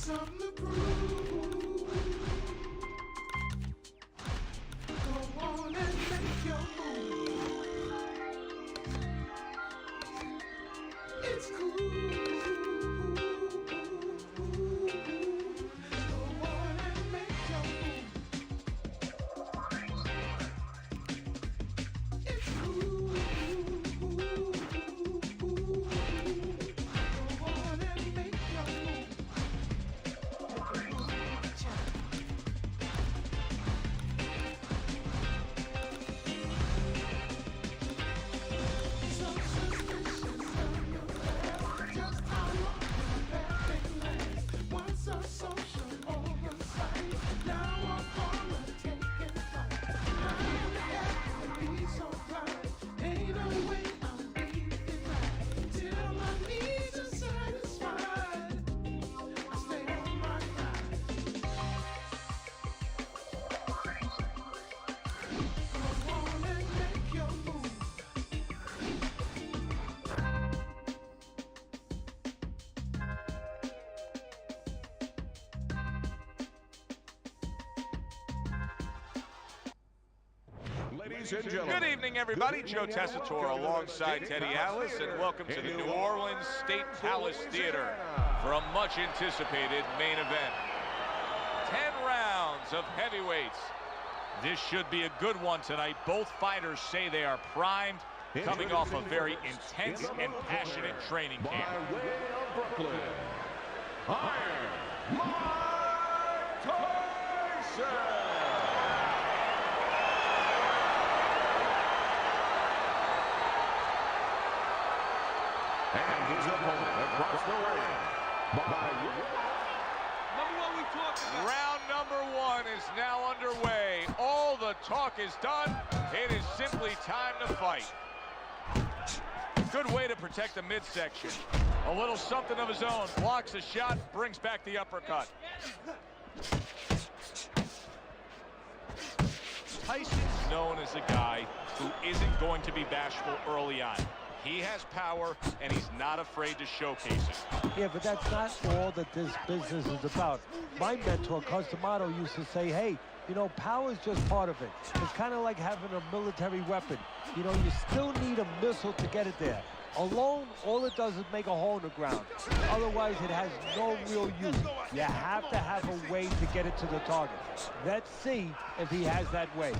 something to prove. Go on and make your move. It's cool. Go on and make your move. It's cool. Go on and make your move. Good evening, everybody. Joe Tessitore alongside Teddy Atlas, and welcome to the New Orleans State Palace Theater for a much-anticipated main event. 10 rounds of heavyweights. This should be a good one tonight. Both fighters say they are primed, coming off a very intense and passionate training camp. By way of Brooklyn, Iron Mike Tyson. And his opponent across the ring, Round number one is now underway. All the talk is done. It is simply time to fight. Good way to protect the midsection. A little something of his own. Blocks a shot, brings back the uppercut. Tyson's known as a guy who isn't going to be bashful early on. He has power, and he's not afraid to showcase it. Yeah, but that's not all that this business is about. My mentor, Costamato, used to say, hey, you know, power is just part of it. It's kind of like having a military weapon. You know, you still need a missile to get it there. Alone, all it does is make a hole in the ground. Otherwise, it has no real use. You have to have a way to get it to the target. Let's see if he has that way.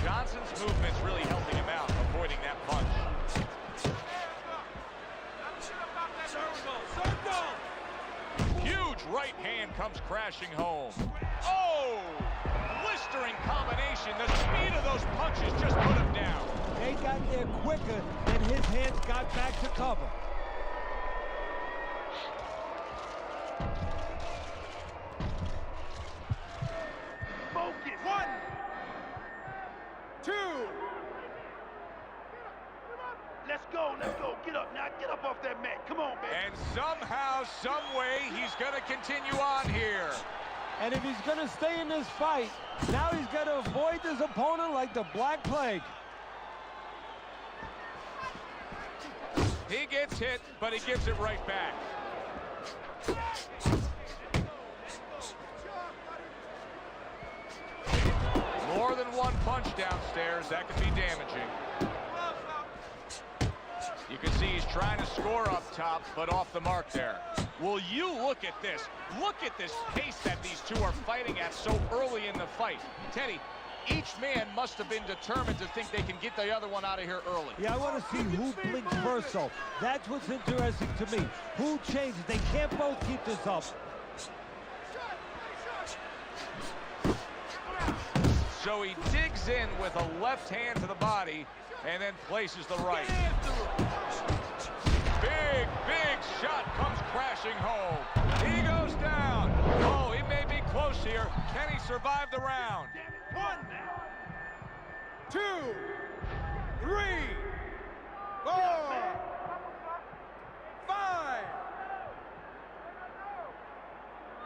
Johnson's movement's really helping him out, avoiding that punch. Huge right hand comes crashing home. Oh! Blistering combination. The speed of those punches just put him down. They got there quicker than his hands got back to cover. Focus. 1, 2. Let's go. Get up now. Get up off that mat. Come on, baby. And somehow, some way, he's going to continue on here. And if he's going to stay in this fight, now he's got to avoid his opponent like the Black Plague. He gets hit, but he gives it right back. More than one punch downstairs, that could be damaging. You can see he's trying to score up top, but off the mark there. Will you look at this? Look at this pace that these two are fighting at so early in the fight. Teddy, each man must have been determined to think they can get the other one out of here early. Yeah, I want to see who blinks first, though. That's what's interesting to me. Who changes? They can't both keep this up. So he digs in with a left hand to the body and then places the right. Big shot comes crashing home. He goes down. Oh, he may be close here. Can he survive the round? 1, 2, 3, 4, 5.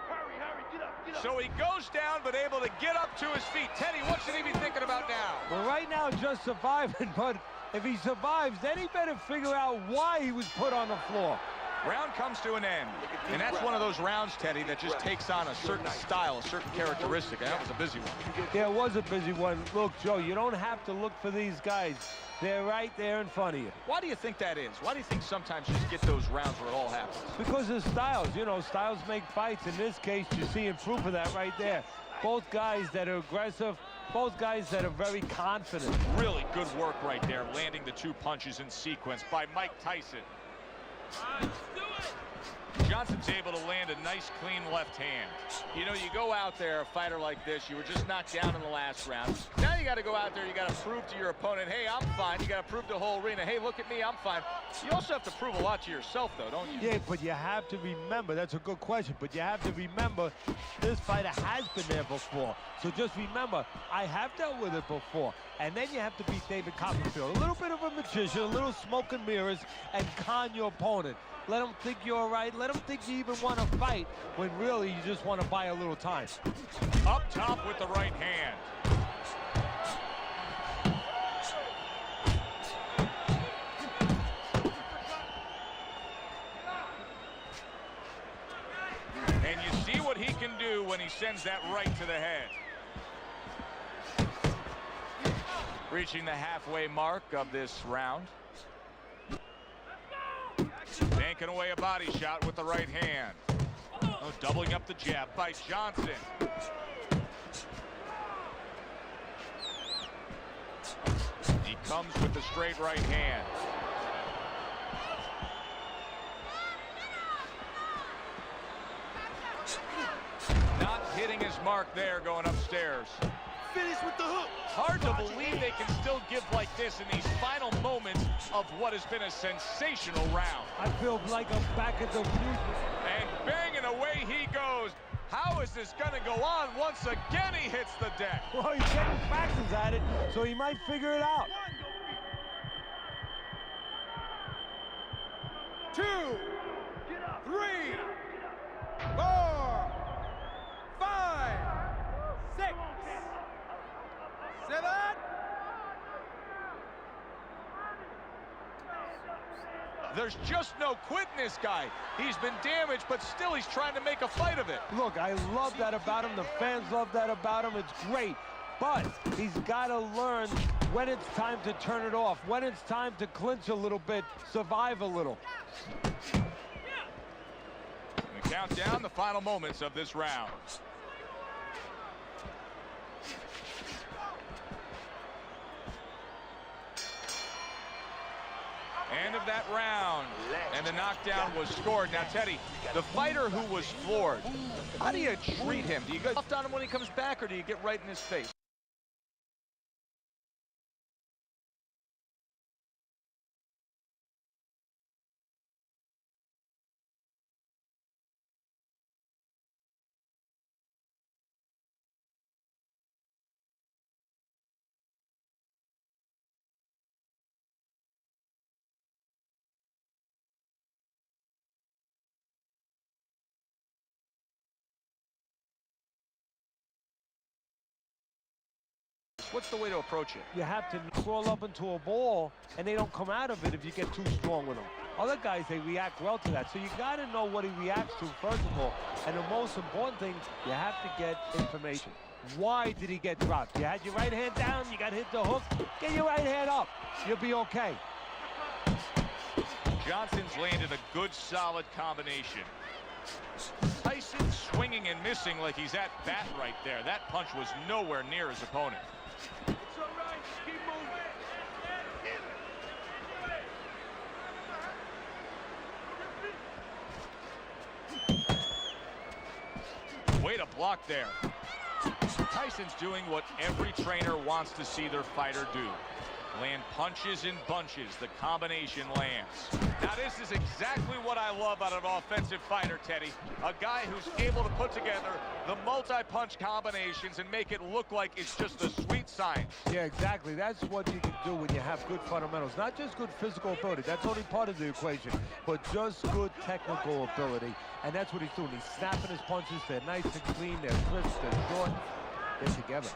Hurry, get up. So he goes down, but able to get up to his feet. Teddy, what should he be thinking about now? Well, right now, just surviving, but if he survives, then he better figure out why he was put on the floor. Round comes to an end, and that's one of those rounds, Teddy, that just takes on a certain style, a certain characteristic. That was a busy one. Yeah, it was a busy one. Look, Joe, you don't have to look for these guys. They're right there in front of you. Why do you think that is? Why do you think sometimes you just get those rounds where it all happens? Because of styles. You know, styles make fights. In this case, you're seeing proof of that right there. Both guys that are aggressive, both guys that are very confident. Really good work right there, landing the 2 punches in sequence by Mike Tyson. Johnson's able to land a nice, clean left hand. You know, you go out there, a fighter like this, you were just knocked down in the last round. Now you got to go out there, you got to prove to your opponent, hey, I'm fine. You got to prove to the whole arena, hey, look at me, I'm fine. You also have to prove a lot to yourself, though, don't you? Yeah, but you have to remember, that's a good question, but you have to remember this fighter has been there before. So just remember, I have dealt with it before. And then you have to beat David Copperfield. A little bit of a magician, a little smoke and mirrors, and con your opponent. Let them think you're all right. Let them think you even want to fight when really you just want to buy a little time. Up top with the right hand. And you see what he can do when he sends that right to the head. Reaching the halfway mark of this round. Banking away a body shot with the right hand. Oh, doubling up the jab by Johnson. He comes with the straight right hand. Not hitting his mark there, going upstairs. Finish with the hook. Hard to believe they can still give like this in these final moments of what has been a sensational round. I feel like I'm back at the future. And banging away he goes. How is this going to go on? Once again, he hits the deck. Well, he's getting practice at it, so he might figure it out. 2, 3, 4, 5, 6, 7. There's just no quitting this guy. He's been damaged, but still he's trying to make a fight of it. Look, I love that about him. The fans love that about him. It's great. But he's got to learn when it's time to turn it off, when it's time to clinch a little bit, survive a little. We count down the final moments of this round. End of that round, and the knockdown was scored. Now, Teddy, the fighter who was floored, how do you treat him? Do you go left on him when he comes back, or do you get right in his face? What's the way to approach it? You have to crawl up into a ball, and they don't come out of it if you get too strong with them. Other guys, they react well to that. So you got to know what he reacts to, first of all. And the most important thing, you have to get information. Why did he get dropped? You had your right hand down, you got hit the hook. Get your right hand up. You'll be okay. Johnson's landed a good, solid combination. Tyson swinging and missing like he's at bat right there. That punch was nowhere near his opponent. It's all right. Keep moving. Way to block there. Tyson's doing what every trainer wants to see their fighter do. Land punches in bunches. The combination lands. Now this is exactly what I love out of an offensive fighter, Teddy. A guy who's able to put together the multi-punch combinations and make it look like it's just a sweet science. Yeah, exactly. That's what you can do when you have good fundamentals. Not just good physical ability. That's only part of the equation. But just good technical ability. And that's what he's doing. He's snapping his punches. They're nice and clean. They're crisp. They're short. They're together.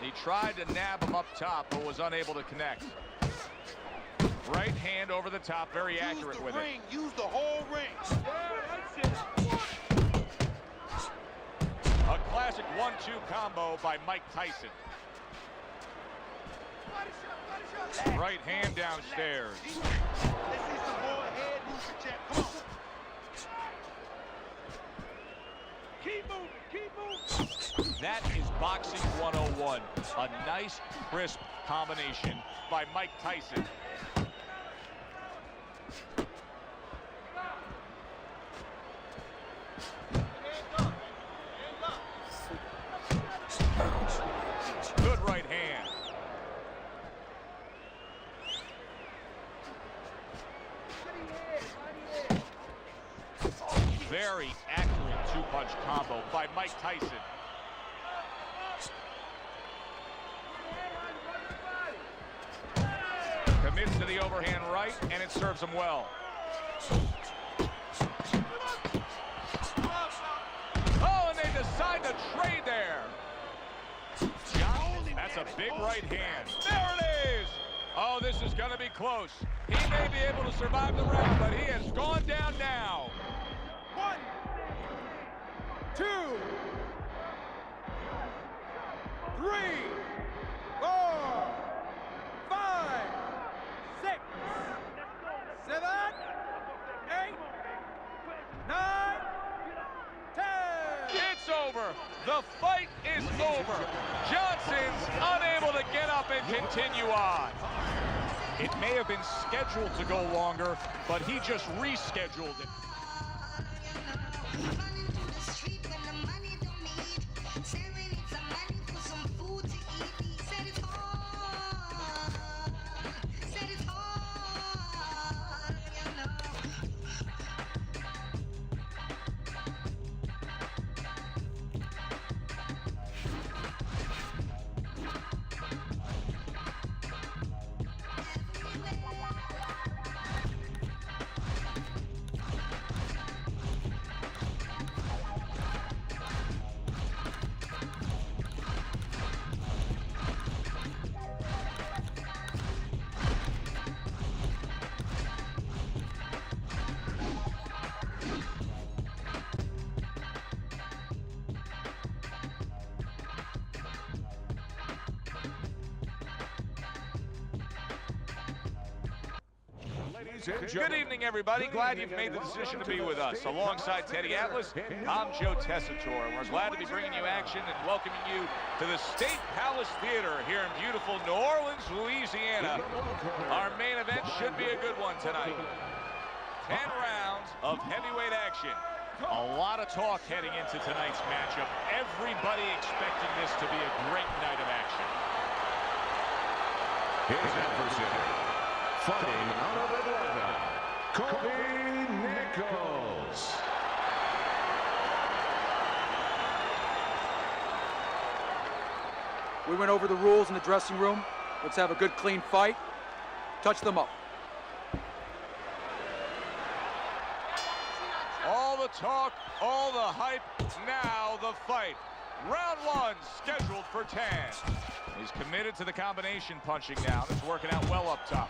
He tried to nab him up top, but was unable to connect. Right hand over the top, very accurate with it. Use the whole ring. A classic 1-2 combo by Mike Tyson. Right hand downstairs. Let's see some more head movement, champ. Come on. Keep moving, keep moving. That is boxing 101. A nice, crisp combination by Mike Tyson. Good right hand. Very accurate two-punch combo by Mike Tyson. Commits to the overhand right, and it serves him well. Oh, and they decide to trade there. That's a big right hand. There it is. Oh, this is going to be close. He may be able to survive the round, but he has gone down now. 1, 2, 3, 4, 5, 6, 7, 8, 9, 10. It's over. The fight is over. Johnson's unable to get up and continue on. It may have been scheduled to go longer, but he just rescheduled it. Good evening, everybody. Glad you've made the decision to be with us. Alongside Teddy Atlas, I'm Joe Tessitore, and we're glad to be bringing you action and welcoming you to the State Palace Theater here in beautiful New Orleans, Louisiana. Our main event should be a good one tonight. 10 rounds of heavyweight action. A lot of talk heading into tonight's matchup. Everybody expecting this to be a great night of action. His adversary, fighting out of Atlanta, Kobe Nichols. We went over the rules in the dressing room. Let's have a good, clean fight. Touch them up. All the talk, all the hype, now the fight. Round one, scheduled for 10. He's committed to the combination punching now. It's working out well up top.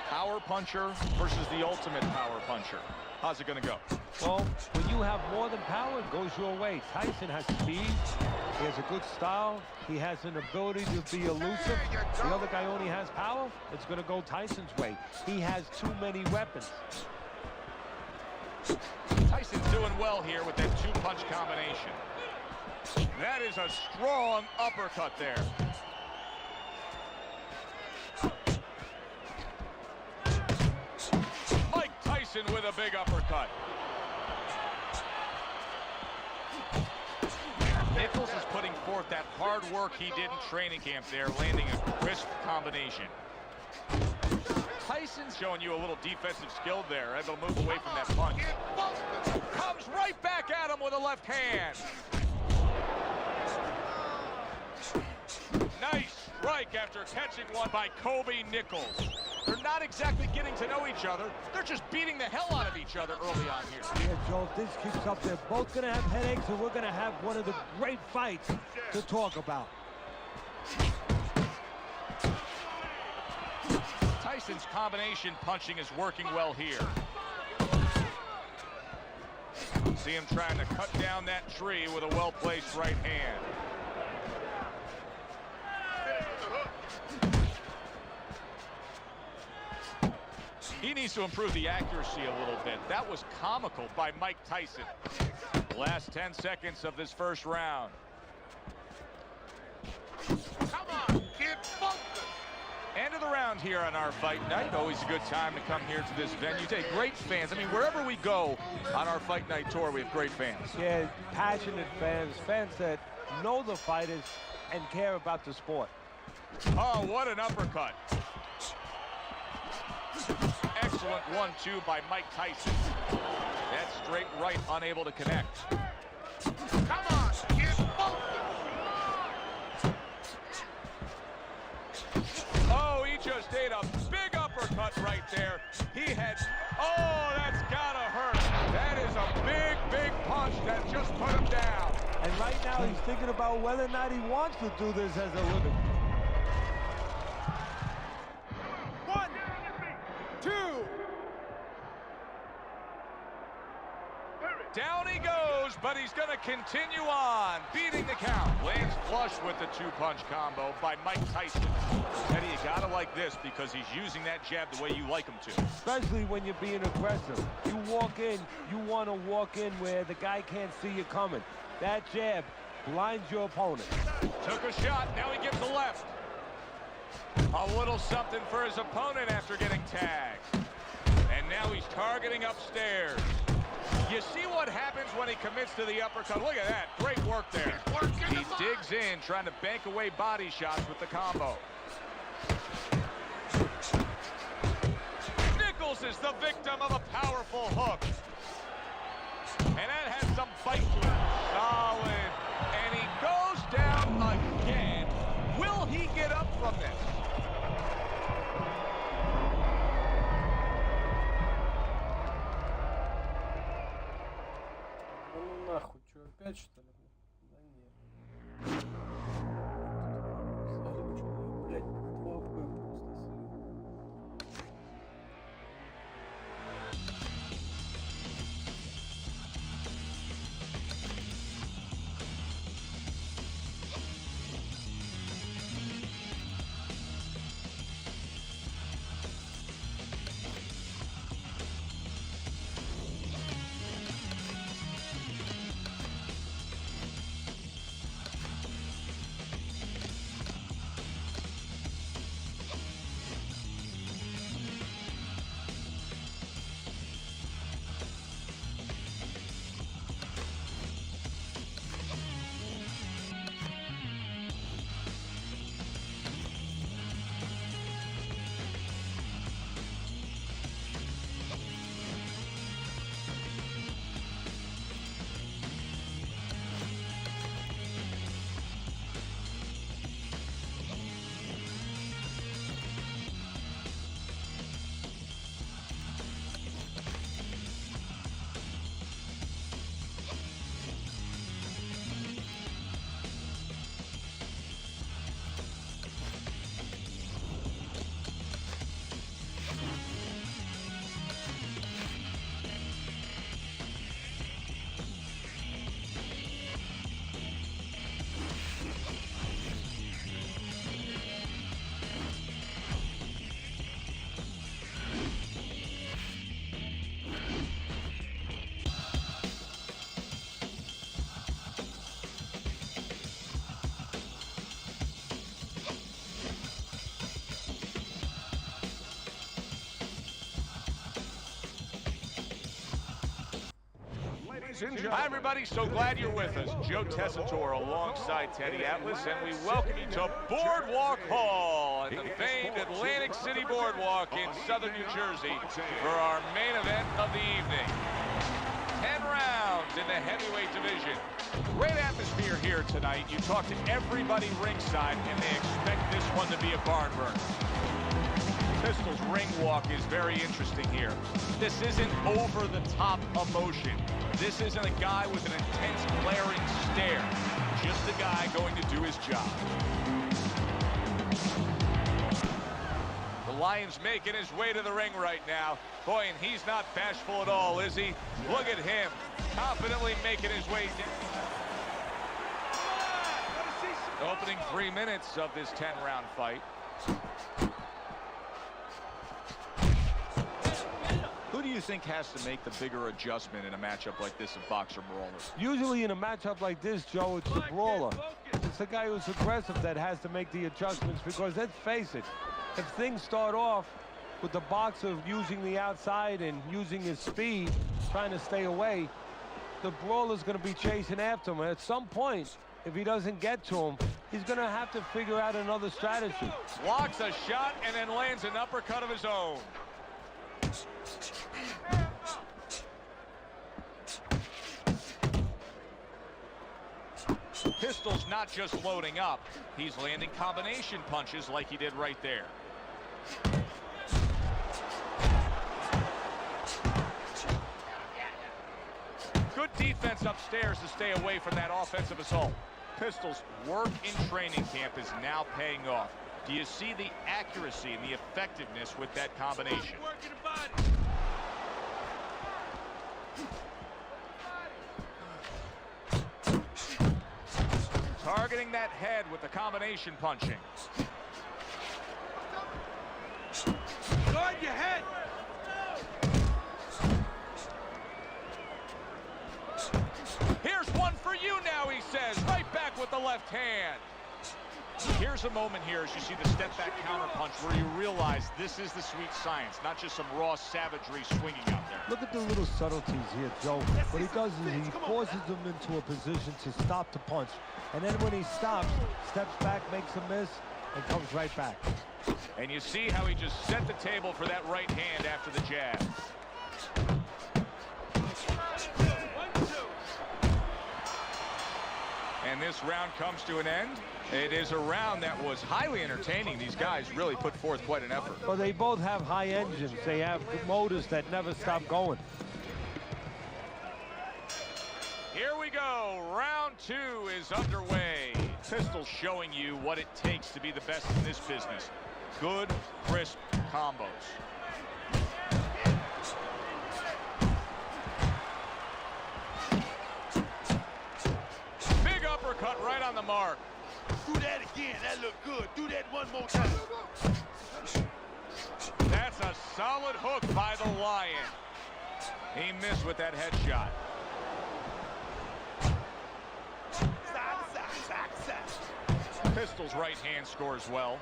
Power puncher versus the ultimate power puncher. How's it going to go? Well, when you have more than power, it goes your way. Tyson has speed. He has a good style. He has an ability to be elusive. The other guy only has power. It's going to go Tyson's way. He has too many weapons. Tyson's doing well here with that two-punch combination. That is a strong uppercut there. Mike Tyson with a big uppercut. Nichols is putting forth that hard work he did in training camp there, landing a crisp combination. Tyson's showing you a little defensive skill there, able to move away from that punch. Comes right back at him with a left hand. Nice strike after catching one by Kobe Nichols. They're not exactly getting to know each other. They're just beating the hell out of each other early on here. Yeah, Joe, if this keeps up, they're both going to have headaches, and we're going to have one of the great fights to talk about. Tyson's combination punching is working well here. See him trying to cut down that tree with a well-placed right hand. He needs to improve the accuracy a little bit. That was comical by Mike Tyson. Last 10 seconds of this first round. Come on, kid, focus. End of the round here on our fight night. Always a good time to come here to this venue. Take great fans. I mean, wherever we go on our fight night tour, we have great fans. Yeah, passionate fans, fans that know the fighters and care about the sport. Oh, what an uppercut. Excellent 1-2 by Mike Tyson. That straight right unable to connect. Come on, kid, focus. Oh, he just ate a big uppercut right there. He had, oh, that's gotta hurt. That is a big, big punch that just put him down. And right now he's thinking about whether or not he wants to do this as a living. 1, 2. Down he goes, but he's going to continue on, beating the count. Lands flush with the two-punch combo by Mike Tyson. Eddie, you got to like this because he's using that jab the way you like him to. Especially when you're being aggressive. You walk in, you want to walk in where the guy can't see you coming. That jab blinds your opponent. Took a shot, now he gives the left. A little something for his opponent after getting tagged. And now he's targeting upstairs. You see what happens when he commits to the uppercut. Look at that. Great work there. He digs in, trying to bank away body shots with the combo. Nichols is the victim of a powerful hook. And that has some bite to it. Solid. And he goes down again. Will he get up from this? Ну нахуй, что, опять что ли? Да нет. Смотри, что, блядь, 2 АП просто слил. Hi, everybody. So glad you're with us. Joe Tessitore alongside Teddy Atlas, and we welcome you to Boardwalk Hall at the famed Atlantic City Boardwalk in southern New Jersey for our main event of the evening. 10 rounds in the heavyweight division. Great atmosphere here tonight. You talk to everybody ringside, and they expect this one to be a barn burner. Pistol's ring walk is very interesting here. This isn't over-the-top emotion. This isn't a guy with an intense, glaring stare. Just a guy going to do his job. The Lyons making his way to the ring right now. Boy, and he's not bashful at all, is he? Look at him, confidently making his way down. Opening 3 minutes of this 10-round fight. Who do you think has to make the bigger adjustment in a matchup like this of boxer brawlers? Usually in a matchup like this, Joe, it's the brawler. It's the guy who's aggressive that has to make the adjustments, because let's face it, if things start off with the boxer using the outside and using his speed, trying to stay away, the brawler's going to be chasing after him. And at some point, if he doesn't get to him, he's going to have to figure out another strategy. Blocks a shot and then lands an uppercut of his own. Pistol's not just loading up, he's landing combination punches like he did right there. Good defense upstairs to stay away from that offensive assault. Pistol's work in training camp is now paying off. Do you see the accuracy and the effectiveness with that combination? Targeting that head with the combination punching. Guard your head. Here's one for you now, he says, right back with the left hand. Here's a moment here as you see the step back counter punch where you realize this is the sweet science, not just some raw savagery swinging out there. Look at the little subtleties here, Joe. What he does is he forces them into a position to stop the punch. And then when he stops, steps back, makes a miss, and comes right back. And you see how he just set the table for that right hand after the jab. And this round comes to an end. It is a round that was highly entertaining. These guys really put forth quite an effort. Well, they both have high engines. They have motors that never stop going. Here we go. Round 2 is underway. Pistol showing you what it takes to be the best in this business. Good, crisp combos. Big uppercut right on the mark. Do that again. That looked good. Do that one more time. That's a solid hook by the Lion. He missed with that headshot. Side. Pistol's right hand scores well.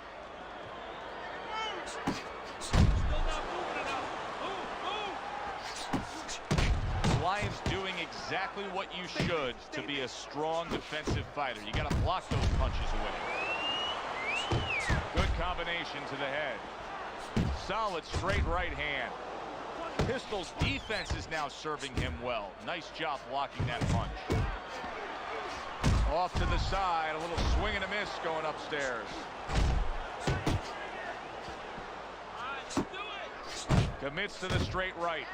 Lions doing exactly what you should to be a strong defensive fighter. You got to block those punches away. Good combination to the head. Solid straight right hand. Pistol's defense is now serving him well. Nice job blocking that punch. Off to the side, a little swing and a miss going upstairs. Commits to the straight right.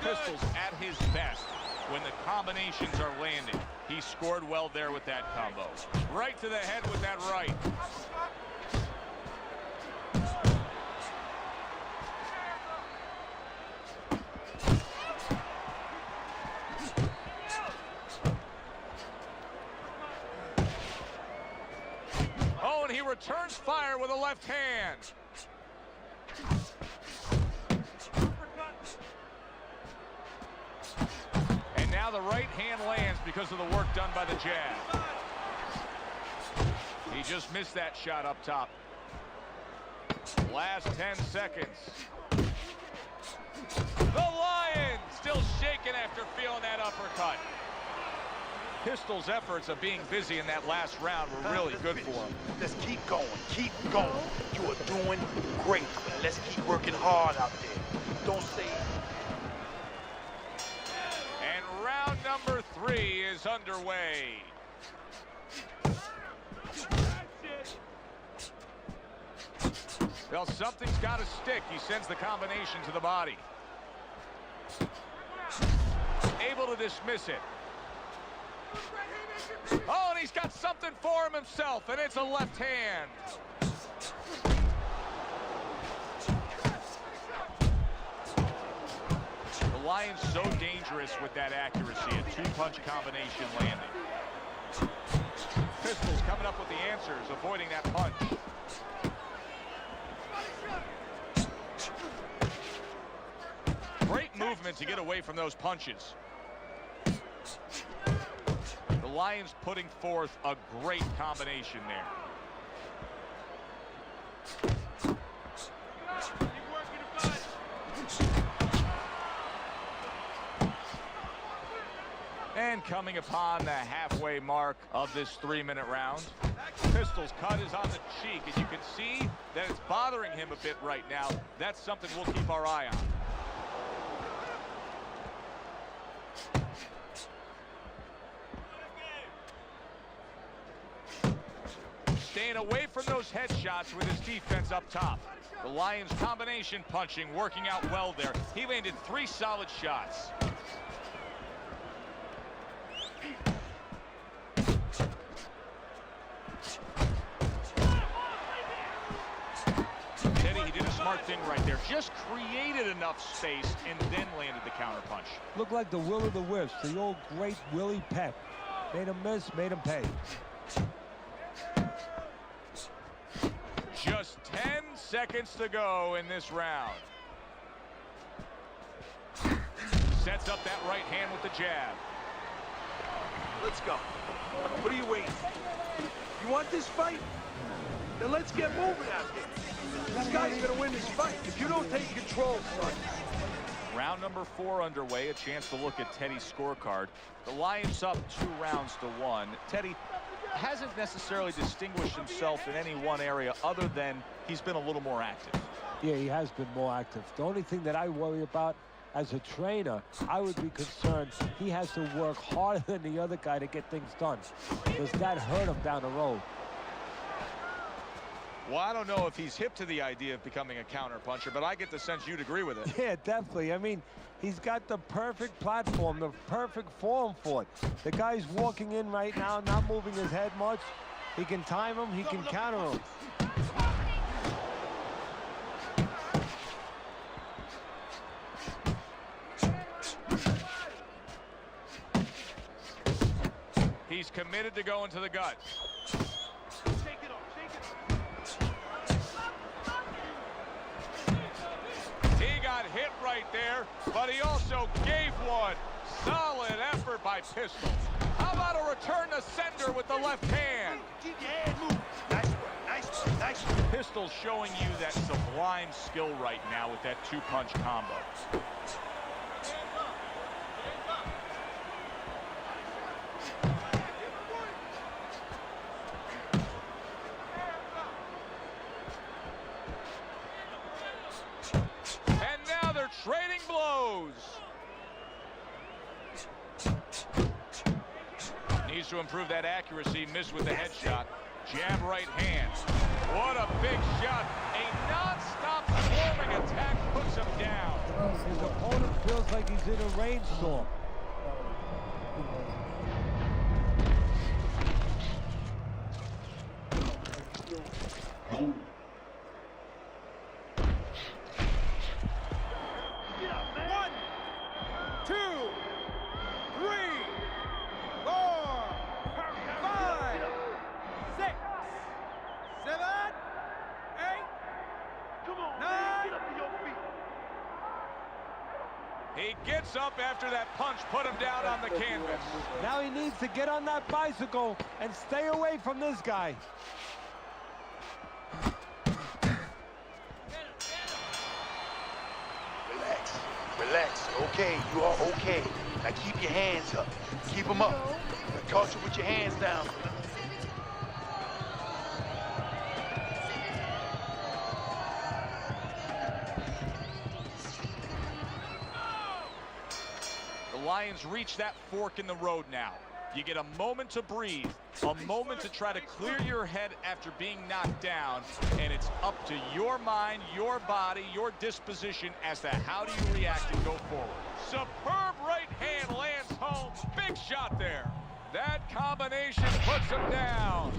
Pistol's at his best when the combinations are landing. He scored well there with that combo. Right to the head with that right. Oh, and he returns fire with a left hand. And now the right hand lands because of the work done by the jab. He just missed that shot up top. Last 10 seconds. The Lion still shaking after feeling that uppercut. Pistol's efforts of being busy in that last round were really good for him. Let's keep going. Keep going. You are doing great. Let's keep working hard out there. Don't say it. And round number 3 is underway. Well, something's got to stick. He sends the combination to the body. Able to dismiss it. Oh, and he's got something for him himself, and it's a left hand. Lions so dangerous with that accuracy, a two-punch combination landing. Pistols coming up with the answers, avoiding that punch. Great movement to get away from those punches. The Lions putting forth a great combination there. And coming upon the halfway mark of this 3-minute round, Pistol's cut is on the cheek, and you can see that it's bothering him a bit right now. That's something we'll keep our eye on. Staying away from those headshots with his defense up top. The Lions combination punching working out well there. He landed 3 solid shots. Smart thing right there. Just created enough space and then landed the counter punch. Looked like the will of the wisps, the old great Willie Pep. Made him miss, made him pay. Just 10 seconds to go in this round. Sets up that right hand with the jab. Let's go. What are you waiting? You want this fight? Then let's get moving out there. This guy's gonna win this fight if you don't take control, son. Round number 4 underway. A chance to look at Teddy's scorecard. The Lions up 2 rounds to 1. Teddy hasn't necessarily distinguished himself in any one area other than he's been a little more active. Yeah, he has been more active. The only thing that I worry about as a trainer, I would be concerned he has to work harder than the other guy to get things done. Does that hurt him down the road? Well, I don't know if he's hip to the idea of becoming a counter puncher, but I get the sense you'd agree with it. Yeah, definitely. I mean, he's got the perfect platform, the perfect form for it. The guy's walking in right now, not moving his head much. He can time him, he can counter him. He's committed to going to the gut. Hit right there, but he also gave one. Solid effort by Pistol. How about a return to sender with the left hand? Keep your hand moving. Nice one, nice one, nice one. Pistol showing you that sublime skill right now with that 2-punch combo. Trading blows. Needs to improve that accuracy. Missed with the headshot. Jab right hand. What a big shot. A non-stop swarming attack puts him down. His opponent feels like he's in a rainstorm. He gets up after that punch put him down on the canvas. Now he needs to get on that bicycle and stay away from this guy. Relax, relax. Okay, you are okay. Now keep your hands up. Keep them up. Now toss it with your hands down. Lions reach that fork in the road now. You get a moment to breathe, a moment to try to clear your head after being knocked down, and it's up to your mind, your body, your disposition as to how do you react and go forward. Superb right hand lands home. Big shot there. That combination puts him down.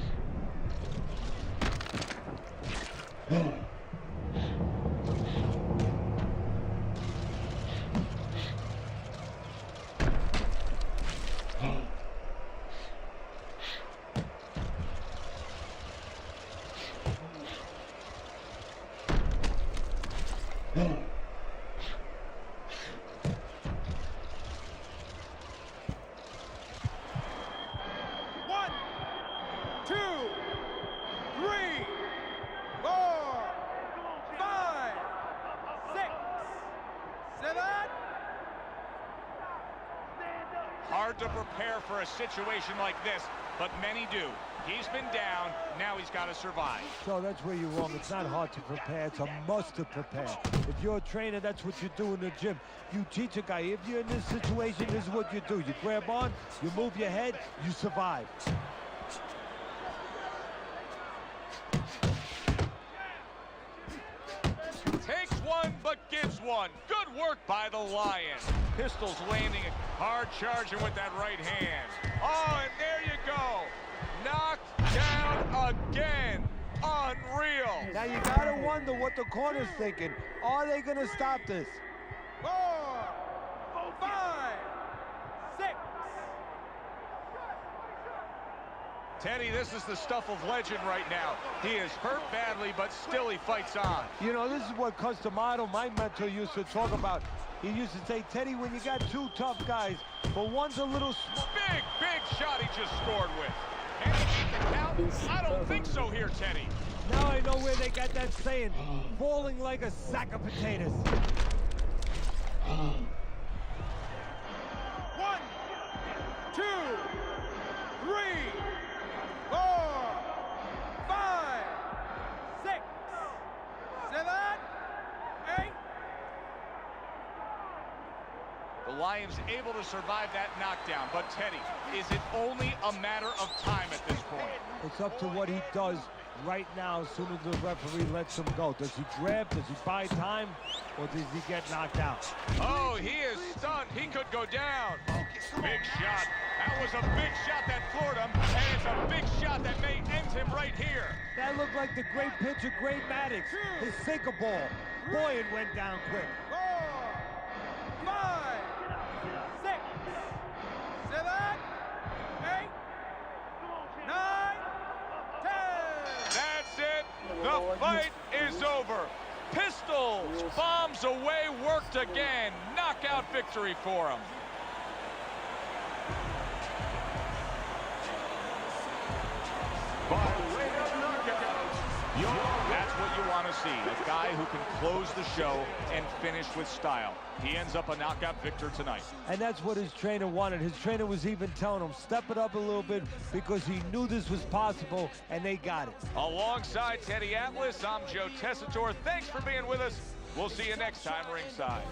One, two, three, four, five, six, seven. Hard to prepare for a situation like this, but many do. He's been down, now he's got to survive. So that's where you're wrong. It's not hard to prepare. It's a must to prepare. If you're a trainer, that's what you do in the gym. You teach a guy, if you're in this situation, this is what you do. You grab on, you move your head, you survive. Takes one, but gives one. Good work by the Lion. Pistols landing, hard charging with that right hand. Oh, and there you go. Knocked down again. Unreal. Now you gotta wonder what the corner's thinking. Are they gonna stop this? 4, 5, 6. Teddy, this is the stuff of legend right now. He is hurt badly, but still he fights on. You know, this is what Customato, my mentor, used to talk about. He used to say, Teddy, when you got two tough guys, but one's a little... Big shot he just scored with. Can he keep the count? I don't think so here, Teddy. Now I know where they got that saying, falling like a sack of potatoes. 1, 2, 3, 4, 5, 6, 7, 8. The Lions able to survive that knockdown, but Teddy, is it only a matter of time at this point? It's up to what he does right now as soon as the referee lets him go. Does he grab, does he buy time, or does he get knocked out? Oh, he is stunned. He could go down. Big shot. That was a big shot that floored him, and it's a big shot that may end him right here. That looked like the great pitcher, Great Maddox, his sinker ball. Boy, it went down quick. 4, 5, 6, 7, 8, 9, 10. That's it. The fight is over. Pistols, bombs away, worked again. Knockout victory for him. That's what you want to see, a guy who can close the show and finish with style. He ends up a knockout victor tonight. And that's what his trainer wanted. His trainer was even telling him, step it up a little bit, because he knew this was possible, and they got it. Alongside Teddy Atlas, I'm Joe Tessitore. Thanks for being with us. We'll see you next time ringside.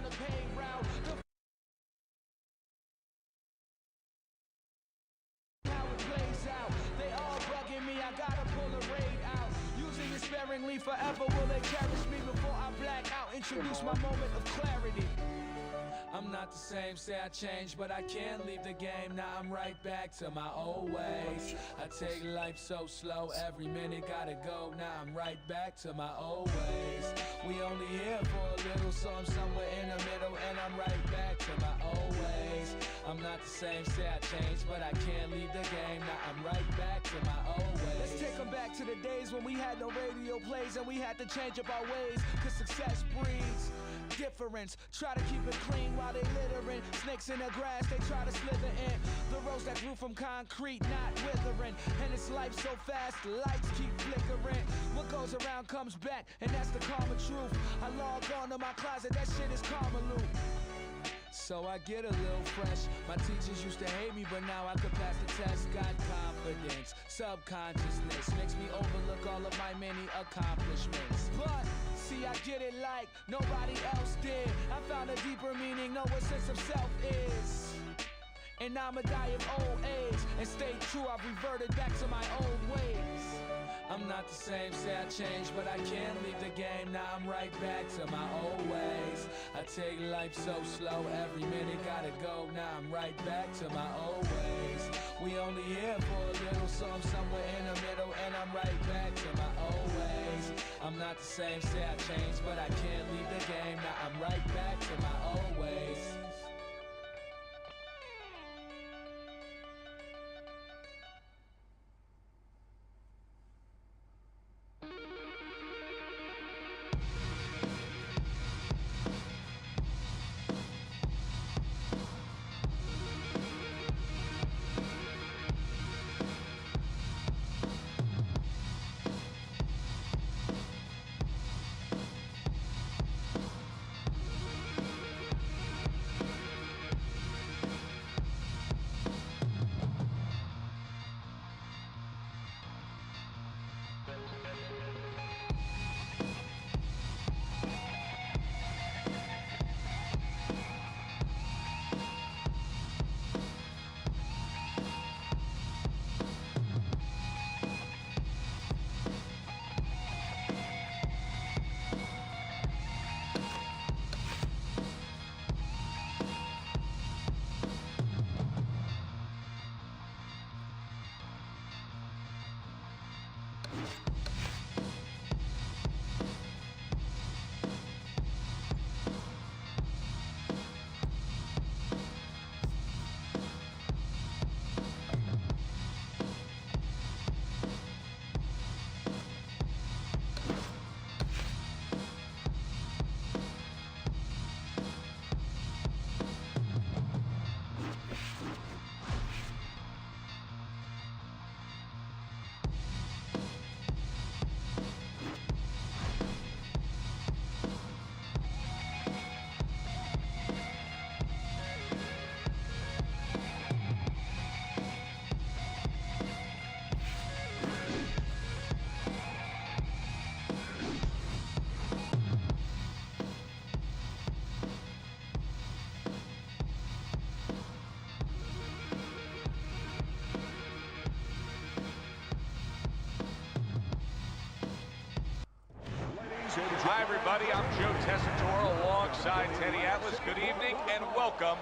Forever will they cherish me before I black out. Introduce my moment of clarity. I'm not the same, say I changed, but I can't leave the game. Now I'm right back to my old ways. I take life so slow, every minute gotta go. Now I'm right back to my old ways. We only here for a little, so I'm somewhere in the middle, and I'm right back to my old ways. I'm not the same, say I changed, but I can't leave the game. Now I'm right back to my old ways. Let's take them back to the days when we had no radio plays and we had to change up our ways, cause success breeds difference. Try to keep it clean while they littering. Snakes in the grass, they try to slither in. The rose that grew from concrete, not withering. And it's life so fast, the lights keep flickering. What goes around comes back, and that's the karma truth. I log on to my closet, that shit is karma loop. So I get a little fresh. My teachers used to hate me, but now I could pass the test. Got confidence, subconsciousness makes me overlook all of my many accomplishments. But see, I get it like nobody else did. I found a deeper meaning, know what sense of self is. And I'ma die of old age and stay true. I've reverted back to my old ways. I'm not the same, say I changed, but I can't leave the game. Now I'm right back to my old ways. I take life so slow, every minute gotta go. Now I'm right back to my old ways. We only here for a little, so I'm somewhere in the middle, and I'm right back to my old ways. I'm not the same, say I changed, but I can't leave the game. Now I'm right back to my old ways. Hi, everybody. I'm Joe Tessitore alongside Teddy Atlas. Good evening and welcome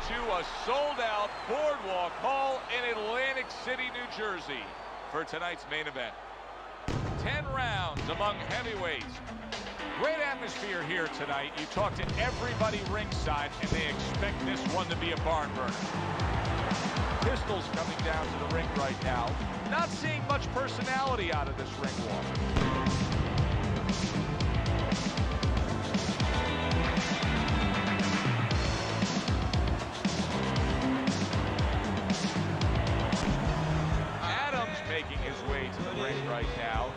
to a sold-out Boardwalk Hall in Atlantic City, New Jersey for tonight's main event. 10 rounds among heavyweights. Great atmosphere here tonight. You talk to everybody ringside and they expect this one to be a barn burner. Pistols coming down to the ring right now. Not seeing much personality out of this ring walk. Adams making his way to the ring right now,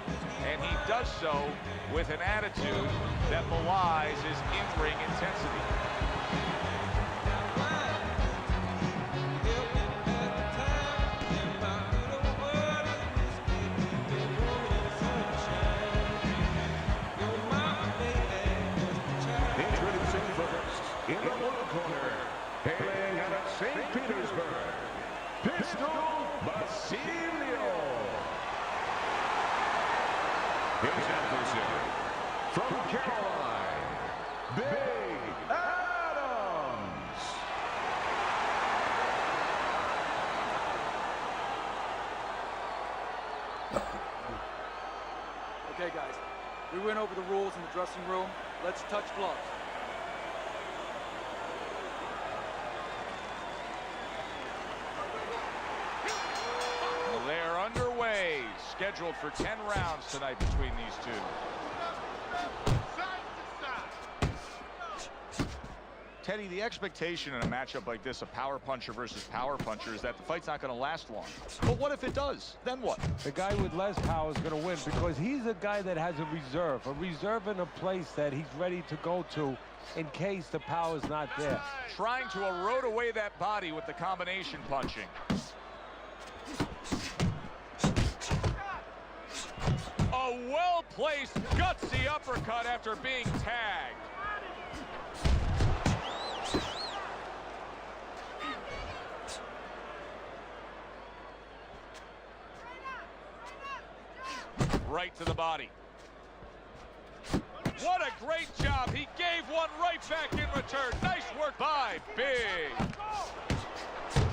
and he does so with an attitude that belies his in-ring intensity. In the lower corner, hailing out of St. Petersburg, Pistol Basilio. His adversary, from Caroline, Big Adams. Okay, guys. We went over the rules in the dressing room. Let's touch gloves. They're underway, scheduled for 10 rounds tonight between these two. Teddy, the expectation in a matchup like this, a power puncher versus power puncher, is that the fight's not going to last long. But what if it does? Then what? The guy with less power is going to win because he's a guy that has a reserve in a place that he's ready to go to in case the power's not there. Trying to erode away that body with the combination punching. A well-placed, gutsy uppercut after being tagged. Right to the body. What a great job. He gave one right back in return. Nice work by Big.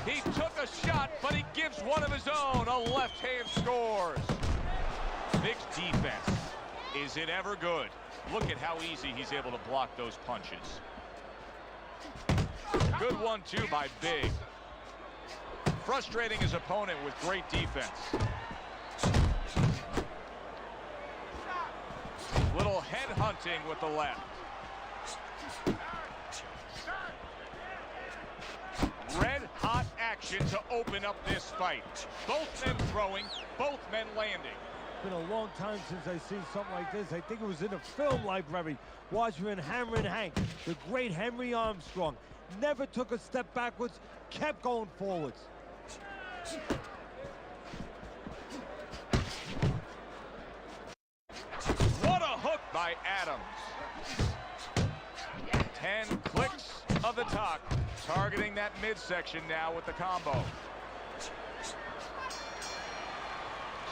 He took a shot, but he gives one of his own. A left hand scores. Big's defense, is it ever good? Look at how easy he's able to block those punches. Good one, too, by Big. Frustrating his opponent with great defense. Little head hunting with the left. Red-hot action to open up this fight. Both men throwing, both men landing. It's been a long time since I've seen something like this. I think it was in a film library. Watching Hammer and Hank, the great Henry Armstrong. Never took a step backwards, kept going forwards. What a hook by Adams. 10 clicks of the top, targeting that midsection now with the combo.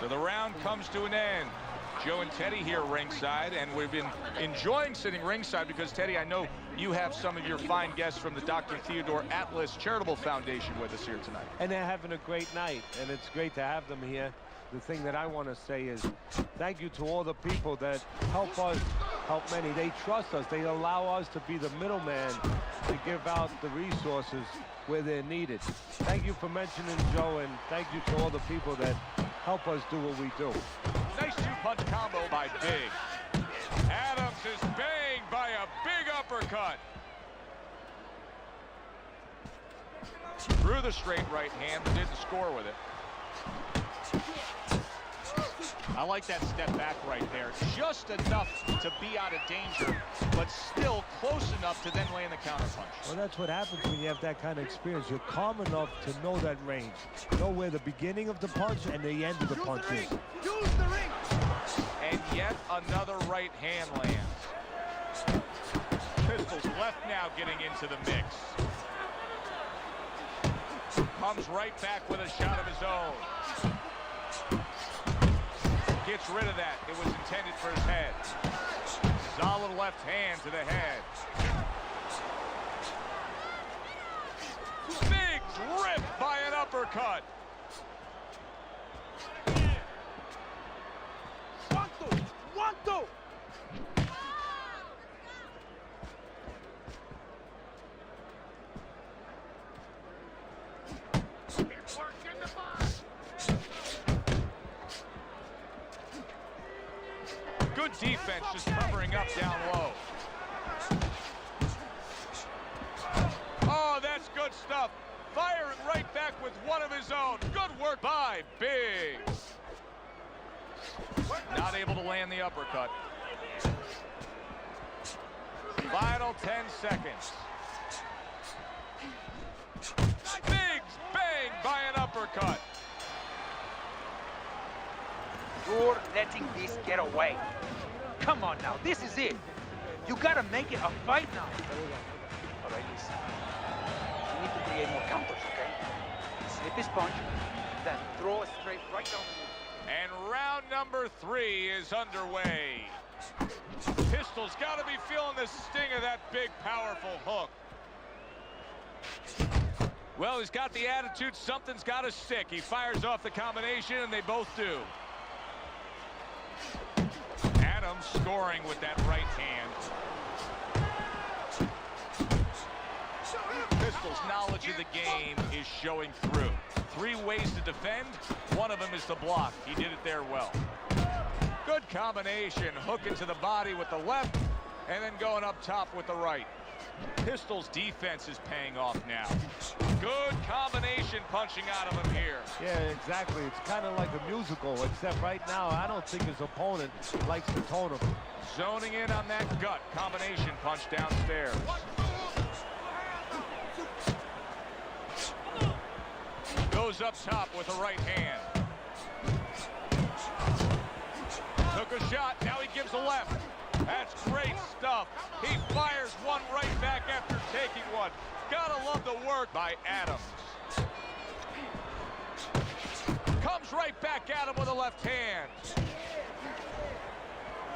So the round comes to an end. Joe and Teddy here ringside, and we've been enjoying sitting ringside because, Teddy, I know you have some of your fine guests from the Dr. Theodore Atlas Charitable Foundation with us here tonight. And they're having a great night, and it's great to have them here. The thing that I want to say is thank you to all the people that help us, help many. They trust us. They allow us to be the middleman to give out the resources where they're needed. Thank you for mentioning Joe, and thank you to all the people that help us do what we do. Nice two-punch combo by Big. Adams is banged by a big uppercut. Threw the straight right hand, but didn't score with it. I like that step back right there. Just enough to be out of danger, but still close enough to then land the counterpunch. Well, that's what happens when you have that kind of experience. You're calm enough to know that range. Know where the beginning of the punch and the end of the punch is. Use the ring! And yet another right hand lands. Pistols left now getting into the mix. Comes right back with a shot of his own. Gets rid of that. It was intended for his head. left hand to the head. Big rip by an uppercut. One, two. Good defense, just covering up down low. Oh, that's good stuff. Firing right back with one of his own. Good work by Big. Not able to land the uppercut. Final 10 seconds. Big's bang by an uppercut. You're letting this get away. Come on now, this is it. You gotta make it a fight now. All right, listen. You need to create more counters, okay? Slip his punch, then throw a straight right down the middle. And round number 3 is underway. Pistol's got to be feeling the sting of that big, powerful hook. Well, he's got the attitude, something's got to stick. He fires off the combination, and they both do. Adams scoring with that right hand. Pistol's knowledge of the game is showing through. 3 ways to defend. One of them is to block. He did it there well. Good combination. Hook into the body with the left, and then going up top with the right. Pistol's defense is paying off now. Good combination punching out of him here. Yeah, exactly. It's kind of like a musical, except right now I don't think his opponent likes to tone him. Zoning in on that gut combination punch downstairs. Goes up top with the right hand. Took a shot, now he gives a left. That's great stuff. He fires one right back after taking one. Gotta love the work by Adams. Comes right back at him with a left hand.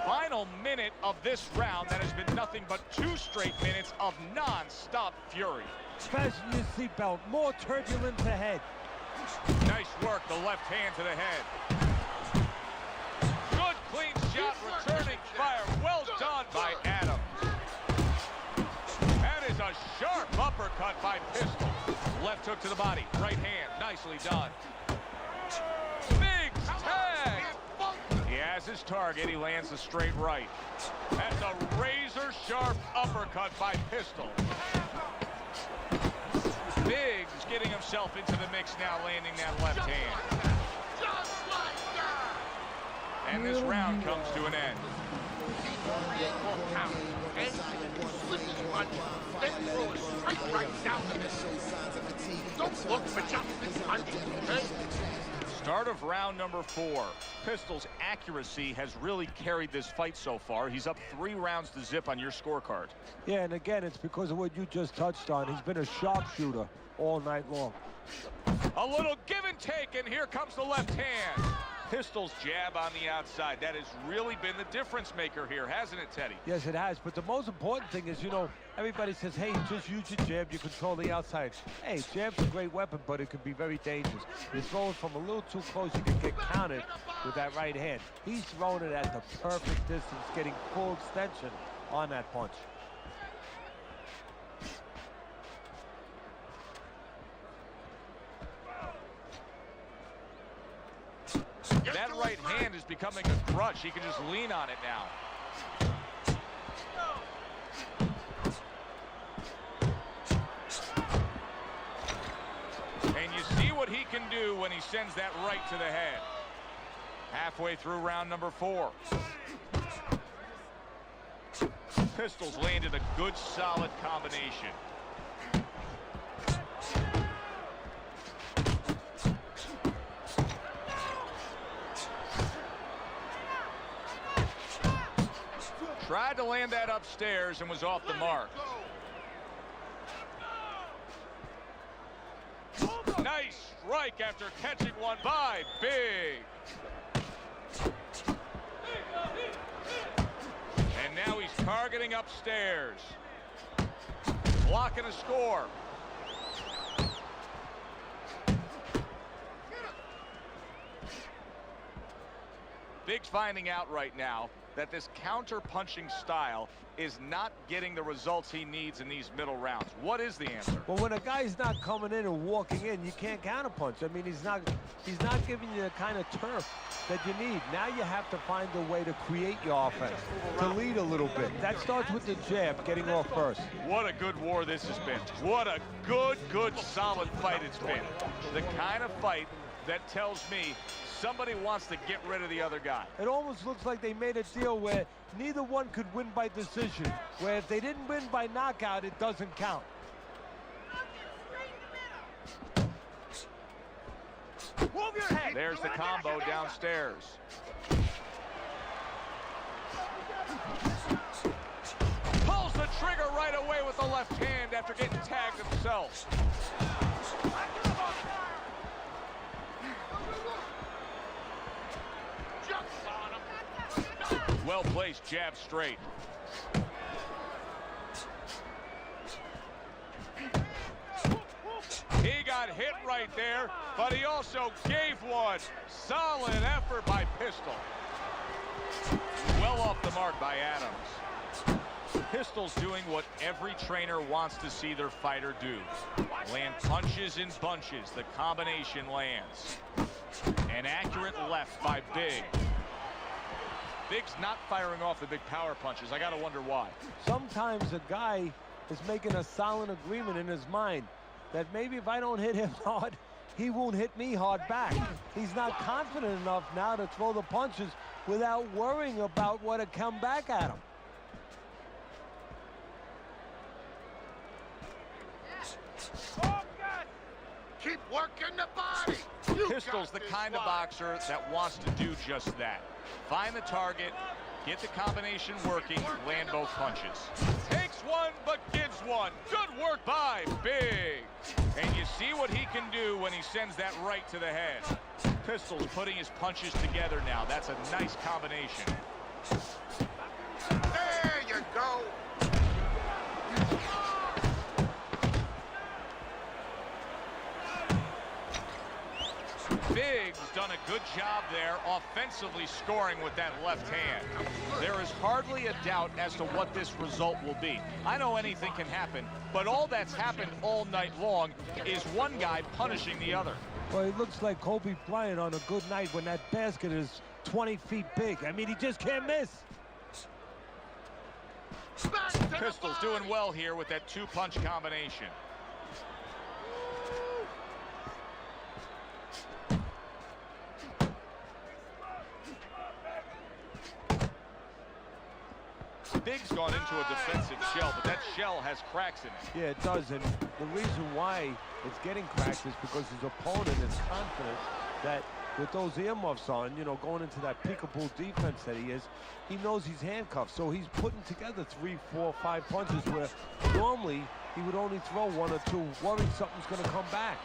Final minute of this round that has been nothing but 2 straight minutes of non-stop fury. Fasten your seatbelt. More turbulence ahead. Nice work, the left hand to the head. Good clean shot, returning fire. Well done by Adams. That is a sharp uppercut by Pistol. Left hook to the body, right hand, nicely done. Big tag. He has his target, he lands the straight right. That's a razor sharp uppercut by Pistol. Biggs getting himself into the mix now, landing that left hand. And this round comes to an end. Don't look for jumping punches, okay? Start of round number 4. Pistol's accuracy has really carried this fight so far. He's up 3 rounds to zip on your scorecard. Yeah, and again, it's because of what you just touched on. He's been a sharpshooter all night long. A little give and take, and here comes the left hand. Pistol's jab on the outside. That has really been the difference maker here, hasn't it, Teddy? Yes, it has. But the most important thing is, you know, everybody says, hey, just use your jab, you control the outside. Hey, jab's a great weapon, but it can be very dangerous. You're throwing from a little too close, you can get counted with that right hand. He's throwing it at the perfect distance, getting full extension on that punch. That right hand is becoming a crutch. He can just lean on it now. And you see what he can do when he sends that right to the head. Halfway through round number 4. Pistol's landed a good, solid combination. Tried to land that upstairs and was off the mark. Nice strike after catching one by Big. And now he's Targeting upstairs. Blocking a score. Big's finding out right now that this counter-punching style is not getting the results he needs in these middle rounds. What is the answer? Well, when a guy's not coming in and walking in, you can't counterpunch. I mean, he's not giving you the kind of turf that you need. Now you have to find a way to create your offense, to lead a little bit. That starts with the jab, getting off first. What a good war this has been. What a good, solid fight it's been. The kind of fight that tells me somebody wants to get rid of the other guy. It almost looks like they made a deal where neither one could win by decision, where if they didn't win by knockout, it doesn't count. Move your head. There's the combo downstairs. Pulls the trigger right away with the left hand after getting tagged himself. Well-placed jab straight. He got hit right there, but he also gave one. Solid effort by Pistol. Well off the mark by Adams. Pistol's doing what every trainer wants to see their fighter do. Land punches in bunches. The combination lands. An accurate left by Big. Big's not firing off the big power punches. I gotta wonder why. Sometimes a guy is making a silent agreement in his mind that maybe if I don't hit him hard, he won't hit me hard back. He's not confident enough now to throw the punches without worrying about what to come back at him. Keep working the body. Pistol's the kind of boxer that wants to do just that. Find the target, get the combination working, land both punches. Takes one, but gives one. Good work by Big. And you see what he can do when he sends that right to the head. Pistol's putting his punches together now. That's a nice combination. There you go. Big's done a good job there offensively scoring with that left hand. There is hardly a doubt as to what this result will be. I know anything can happen, but all that's happened all night long is one guy punishing the other. Well, it looks like Kobe Bryant on a good night when that basket is 20 feet big. I mean, he just can't miss. Pistol's doing well here with that two-punch combination. Big's gone into a defensive shell, but that shell has cracks in it. Yeah, it does, and the reason why it's getting cracked is because his opponent is confident that with those earmuffs on, you know, going into that peekaboo defense that he is, he knows he's handcuffed. So he's putting together 3, 4, 5 punches where normally he would only throw 1 or 2, worrying something's going to come back.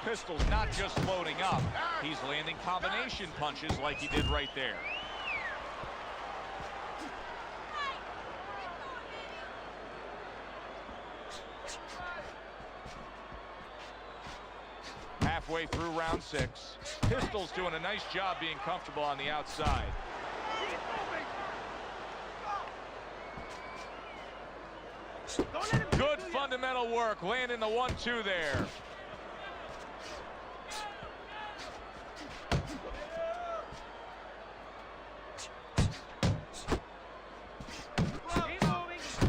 Pistol's not just loading up, he's landing combination punches like he did right there. Halfway through round 6. Pistol's doing a nice job being comfortable on the outside. Good fundamental work, landing the 1-2 there.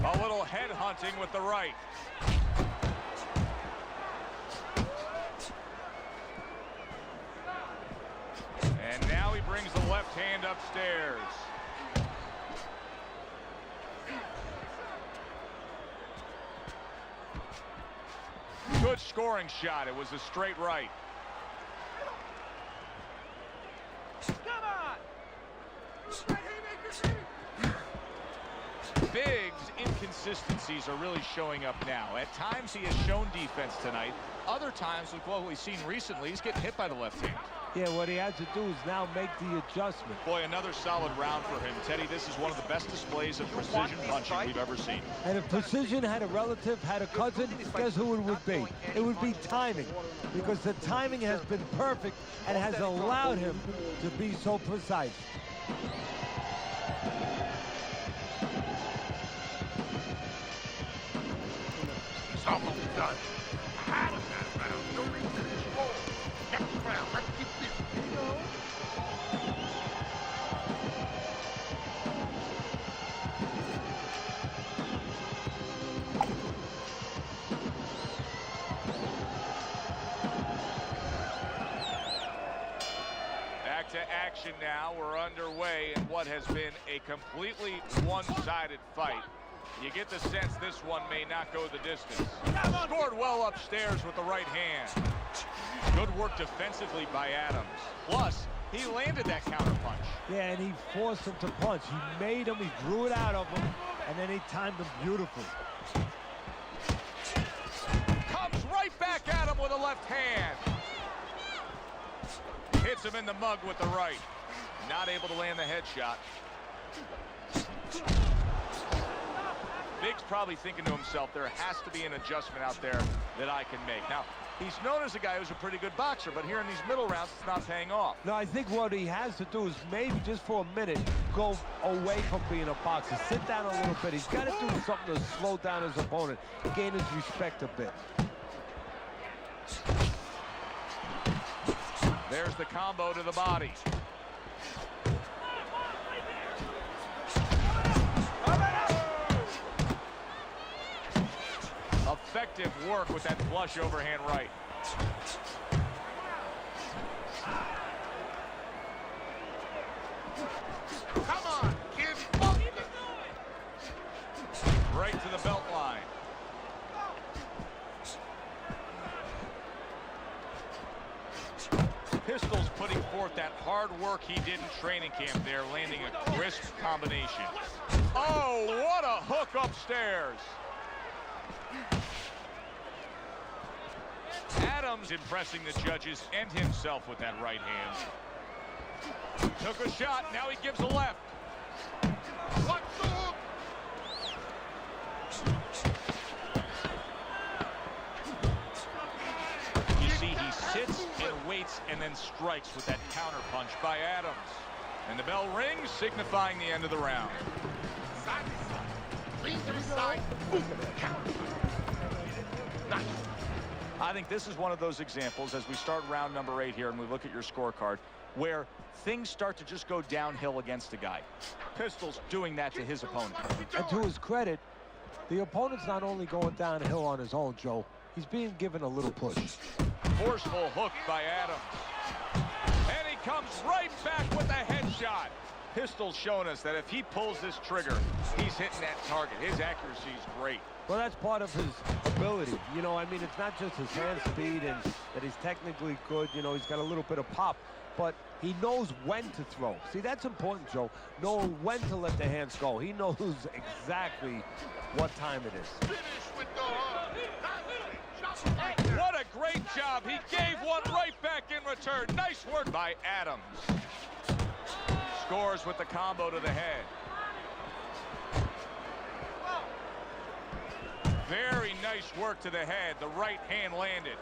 A little head hunting with the right. And now he brings the left hand upstairs. Good scoring shot. It was a straight right. Come on. Big's inconsistencies are really showing up now. At times he has shown defense tonight. Other times, with what we've seen recently, he's getting hit by the left hand. Yeah, what he has to do is now make the adjustment. Boy, another solid round for him. Teddy, this is one of the best displays of precision punching we've ever seen. And if precision had a relative, had a cousin, guess who it would be? It would be timing, because the timing has been perfect and has allowed him to be so precise. It's almost done. Had him that round. No reason to roll. Next round, let's keep this. Back to action now. We're underway in what has been a completely one-sided fight. You get the sense this one may not go the distance. Scored well upstairs with the right hand. Good work defensively by Adams. Plus, he landed that counter punch. Yeah, and he forced him to punch. He made him, he drew it out of him, and then he timed him beautifully. Comes right back at him with a left hand. Hits him in the mug with the right. Not able to land the headshot. Big's probably thinking to himself, there has to be an adjustment out there that I can make. Now, he's known as a guy who's a pretty good boxer, but here in these middle rounds, it's not paying off. No, I think what he has to do is maybe just for a minute go away from being a boxer. Sit down a little bit. He's got to do something to slow down his opponent, gain his respect a bit. There's the combo to the body. Effective work with that flush overhand right. Come on, kid. Right to the belt line. Pistol's putting forth that hard work he did in training camp there, landing a crisp combination. Oh, what a hook upstairs. Adams impressing the judges and himself with that right hand. Took a shot, now he gives a left. What's the hook? You see, he sits and waits and then strikes with that counter punch by Adams. And the bell rings, signifying the end of the round. Side to side. Clean to the side. Boom. Counter. Nice. I think this is one of those examples as we start round number 8 here and we look at your scorecard where things start to just go downhill against a guy. Pistol's doing that to his opponent. And to his credit, the opponent's not only going downhill on his own, Joe, he's being given a little push. Forceful hook by Adams. And he comes right back with a headshot. Pistol's showing us that if he pulls this trigger, he's hitting that target. His accuracy is great. Well, that's part of his ability. You know, I mean, it's not just his hand speed and that he's technically good. You know, he's got a little bit of pop, but he knows when to throw. See, that's important, Joe. Knowing when to let the hands go. He knows exactly what time it is. Finish with the hook. What a great job. He gave one right back in return. Nice work by Adams. Scores with the combo to the head. Very nice work to the head. The right hand landed.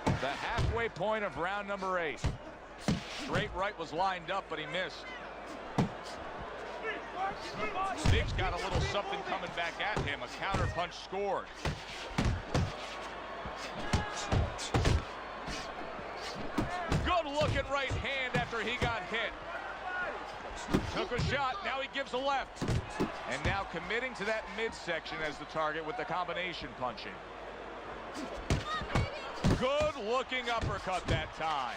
The halfway point of round number 8. Straight right was lined up, but he missed. Big's got a little something coming back at him. A counter punch scored. Good looking right hand after he got hit. Took a shot, now he gives a left. And now committing to that midsection as the target with the combination punching. Good looking uppercut that time.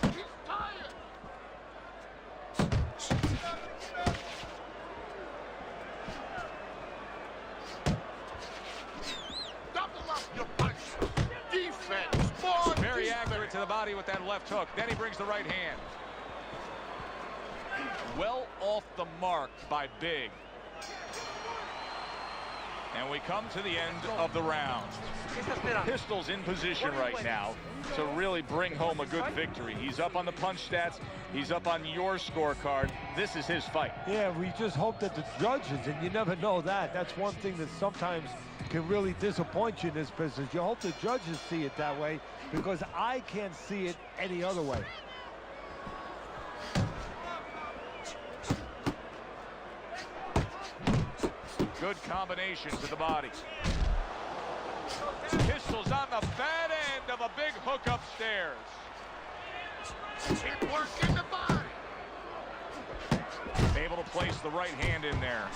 He's tired. Double up your punch. Defense. More Very defense. accurate to the body with that left hook. Then he brings the right hand. Well off the mark by Big. And we come to the end of the round. Pistol's in position right now to really bring home a good victory. He's up on the punch stats. He's up on your scorecard. This is his fight. Yeah, we just hope that the judges, and you never know that. That's one thing that sometimes can really disappoint you in this business. You hope the judges see it that way, because I can't see it any other way. Good combination to the body. Pistol's on the bad end of a big hook upstairs. It worked in the body. Able to place the right hand in there.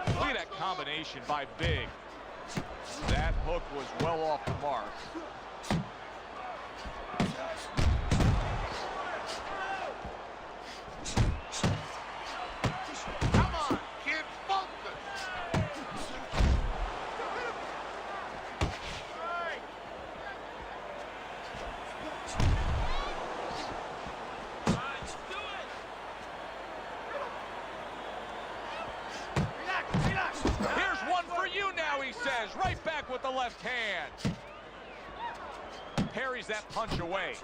Look at that combination by Big. That hook was well off the mark. Come on, kid, focus. Here's one for you now, he says. Right back with the left hand. Parries that punch away.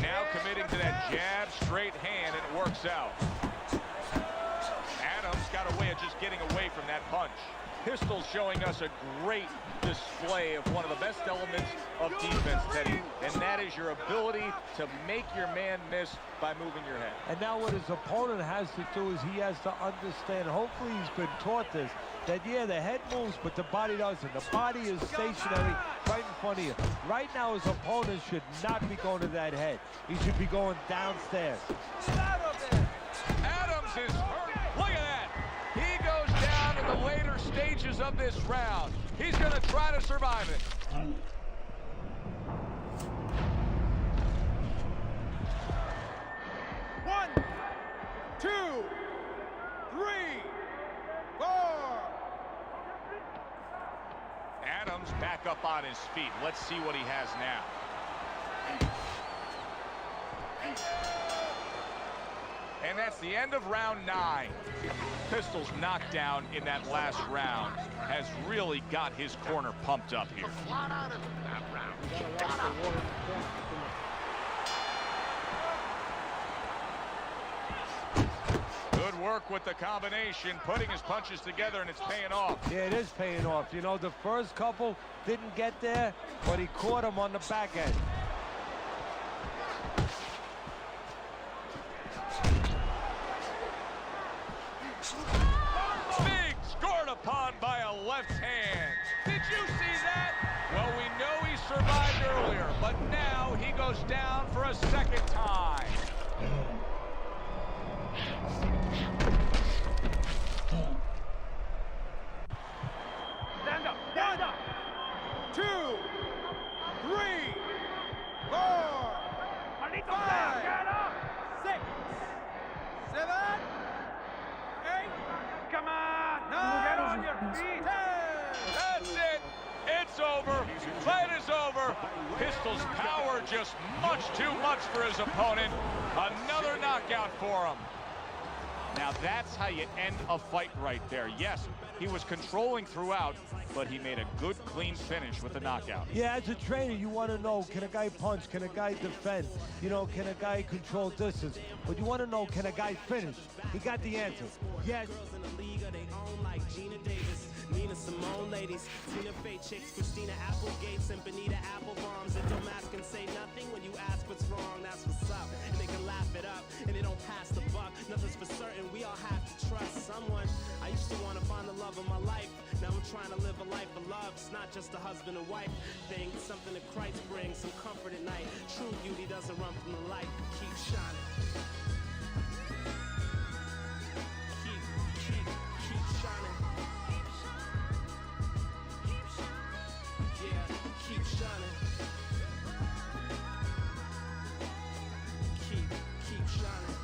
Now committing to that jab, straight hand, and it works out. Adams got a way of just getting away from that punch. Pistol's showing us a great display of one of the best elements of defense, Teddy, and that is your ability to make your man miss by moving your head. And now what his opponent has to do is he has to understand, hopefully he's been taught this, that yeah, the head moves, but the body doesn't. The body is stationary right in front of you. Right now, his opponent should not be going to that head. He should be going downstairs. Adams is hurt. Look at that. He goes down in the later stages of this round. He's going to try to survive it. One, two, three, four. Adams back up on his feet. Let's see what he has now. And that's the end of round 9. Pistol's knockdown in that last round has really got his corner pumped up here. Flat out of that round. Good work with the combination, putting his punches together, and it's paying off. Yeah, it is paying off. You know, the first couple didn't get there, but he caught him on the back end. Big scored upon by a left hand. Did you see that? Well, we know he survived earlier, but now he goes down for a second time. Stand up, stand up. 2, 3, 4, 5, 6, 7, 8. Come on, 9, get on your feet. 10. That's it. It's over. Fight is over. Pistol's power just much too much for his opponent. Another knockout for him. Now that's how you end a fight right there. Yes, he was controlling throughout, but he made a good, clean finish with the knockout. Yeah, as a trainer, you want to know, can a guy punch? Can a guy defend? You know, can a guy control distance? But you want to know, can a guy finish? He got the answer. Yes. Girls in the league of their own, like Gina Davis, Nina Simone ladies, Tina Fey chicks, Christina Applegates, and Benita Applebombs. That don't ask and say nothing when you ask what's wrong. That's what's up. And they can laugh it up, and they don't pass the buck. Nothing's for certain. We all have to trust someone. I used to want to find the love of my life. Now I'm trying to live a life of love. It's not just a husband and wife thing. It's something that Christ brings, some comfort at night. True beauty doesn't run from the light. Keep shining. Keep shining. Yeah, keep shining. Keep shining.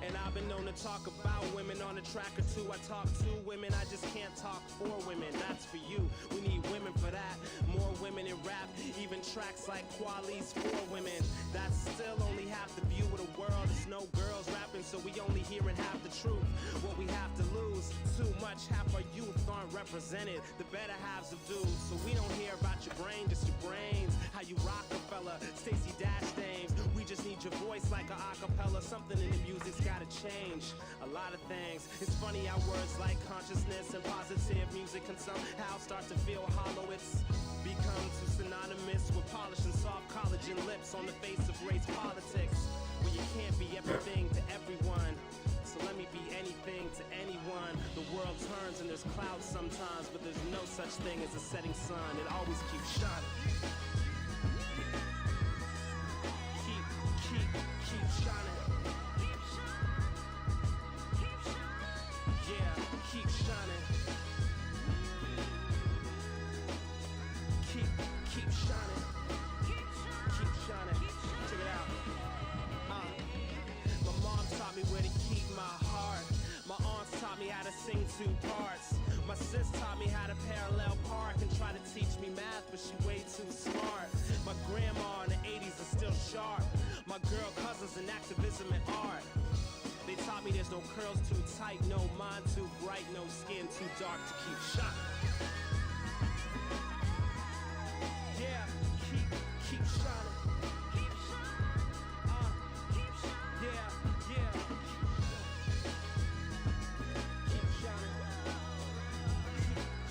And I've been known to talk about women on a track or two. I talk to women, I just can't talk for women. That's for you. We need women for that. More women in rap, even tracks like Quali's for women. That's still only half the view of the world. There's no girls rapping, so we only hearing half the truth. What we have to lose, too much, half our youth aren't represented. The better halves of dudes, so we don't hear about your brain, just your brains. How you Rockefeller, Stacey Dash names. We just need your voice like a acapella. Something in the music's gotta change. A lot of things. It's funny how words like consciousness and positive music can somehow start to feel hollow. It's become too synonymous with polish and soft collagen lips on the face of race politics, where you can't be everything to everyone. So let me be anything to anyone. The world turns and there's clouds sometimes, but there's no such thing as a setting sun. It always keeps shining. Keep shining. Yeah, keep shining. Keep shining. Keep shining. Check it out. My mom taught me where to keep my heart. My aunts taught me how to sing two parts. My sis taught me how to parallel park and try to teach me math, but she way too smart. My grandma in the 80s is still sharp. My girl cousins in activism and art. They taught me there's no curls too tight, no mind too bright, no skin too dark to keep shining. Yeah, keep shining. Yeah. Keep shining.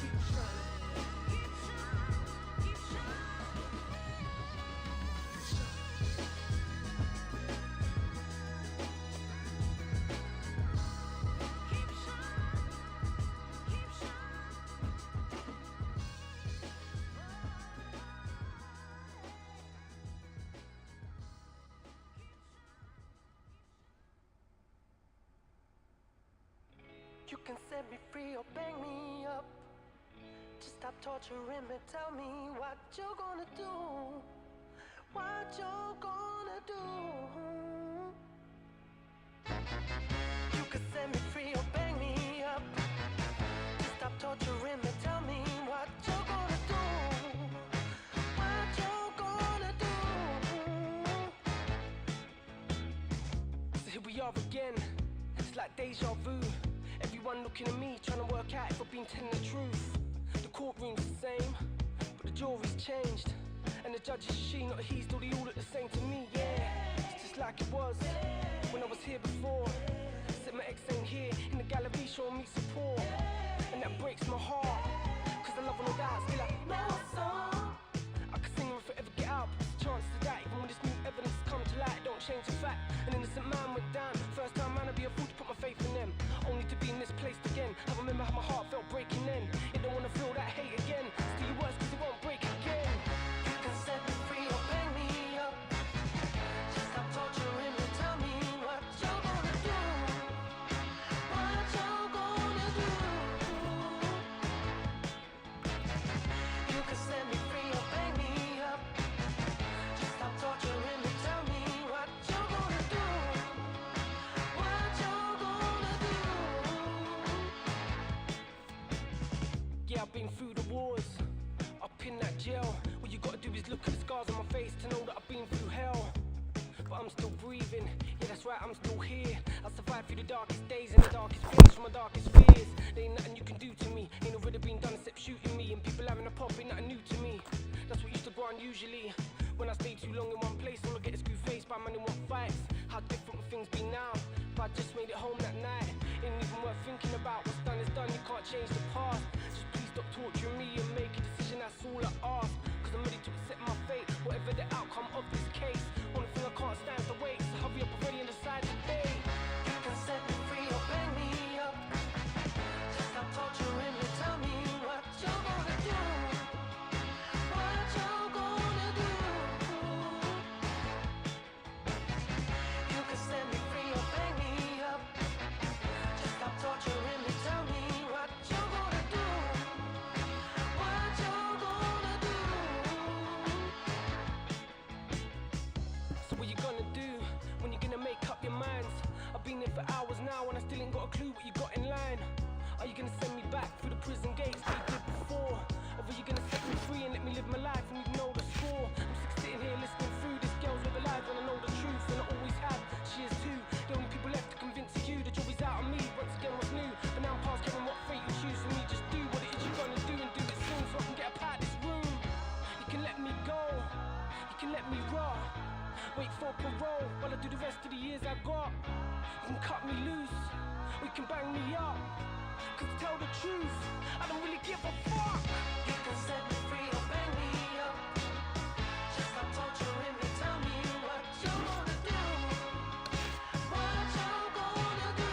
Keep shining. You can set me free or bang me up. Just stop torturing me, tell me what you're gonna do. What you're gonna do. You can set me free or bang me up. Just stop torturing me, tell me what you're gonna do. What you're gonna do. So here we are again, it's like deja vu. Everyone looking at me, trying to work out if I've been telling the truth. The courtroom's the same, but the jury's changed. And the judge is she, not he, still they all look the same to me, yeah. It's just like it was when I was here before. Except my ex ain't here, in the gallery showing me support. And that breaks my heart, cause I love her no doubt, still I know a song I could sing her if I ever get out, but there's a chance to that. Even when this new evidence come to light, don't change the fact. An innocent man went down, first time man I'd be a fool to put my faith in them. Only to be misplaced again. I remember how my heart felt breaking then. You don't wanna feel that hate again. Still your words cause it won't break again. You can set me free or bang me up. Just stop torturing me, tell me what you're gonna do. What you're gonna do. You can set me free or bang me up. Just stop torturing me, tell me what you're gonna do. What you're gonna do. Yeah, I've been through the wars, up in that jail. What you gotta do is look at the scars on my face to know that I've been through hell. But I'm still breathing, yeah that's right, I'm still here. I survived through the darkest days and the darkest fears from my darkest fears. There ain't nothing you can do to me, ain't already been done except shooting me. And people having a pop ain't nothing new to me. That's what used to go on usually. When I stay too long in one place, all I get is screw faced by man in what fights. How different will things be now? If I just made it home that night, ain't even worth thinking about. What's done is done, you can't change the past. Just please stop torturing me and make a decision, that's all I ask. Cause I'm ready to accept my fate, whatever the outcome of this case. Only thing I can't stand is the wait, so hurry up already and decide today. You can set me free or bang me up. Just stop torturing me, tell me what you're gonna do. What you're gonna do. You can set me free or bang me up. Just stop torturing me, tell me what you're gonna do. What you're gonna do. So what you gonna do? been here for hours now and I still ain't got a clue what you got in line. Are you gonna send me back through the prison gates that you did before? Or are you gonna set me free and let me live my life and you know the score? I'm sick of sitting here listening through this girl's live a lies and I know the truth and I always have. She is too. The only people left to convince you the job is out of me. Once again, what's new? But now I'm past caring what fate you choose for me. Just do what it is you're gonna do and do it soon so I can get up out of this room. You can let me go. You can let me rot. Wait for parole while I do the rest of the years I got. You can cut me loose. Or you can bang me up. Cause to tell the truth, I don't really give a fuck. You can set me free or bang me up. Just stop torturing me, tell me what you wanna do. What you gonna do.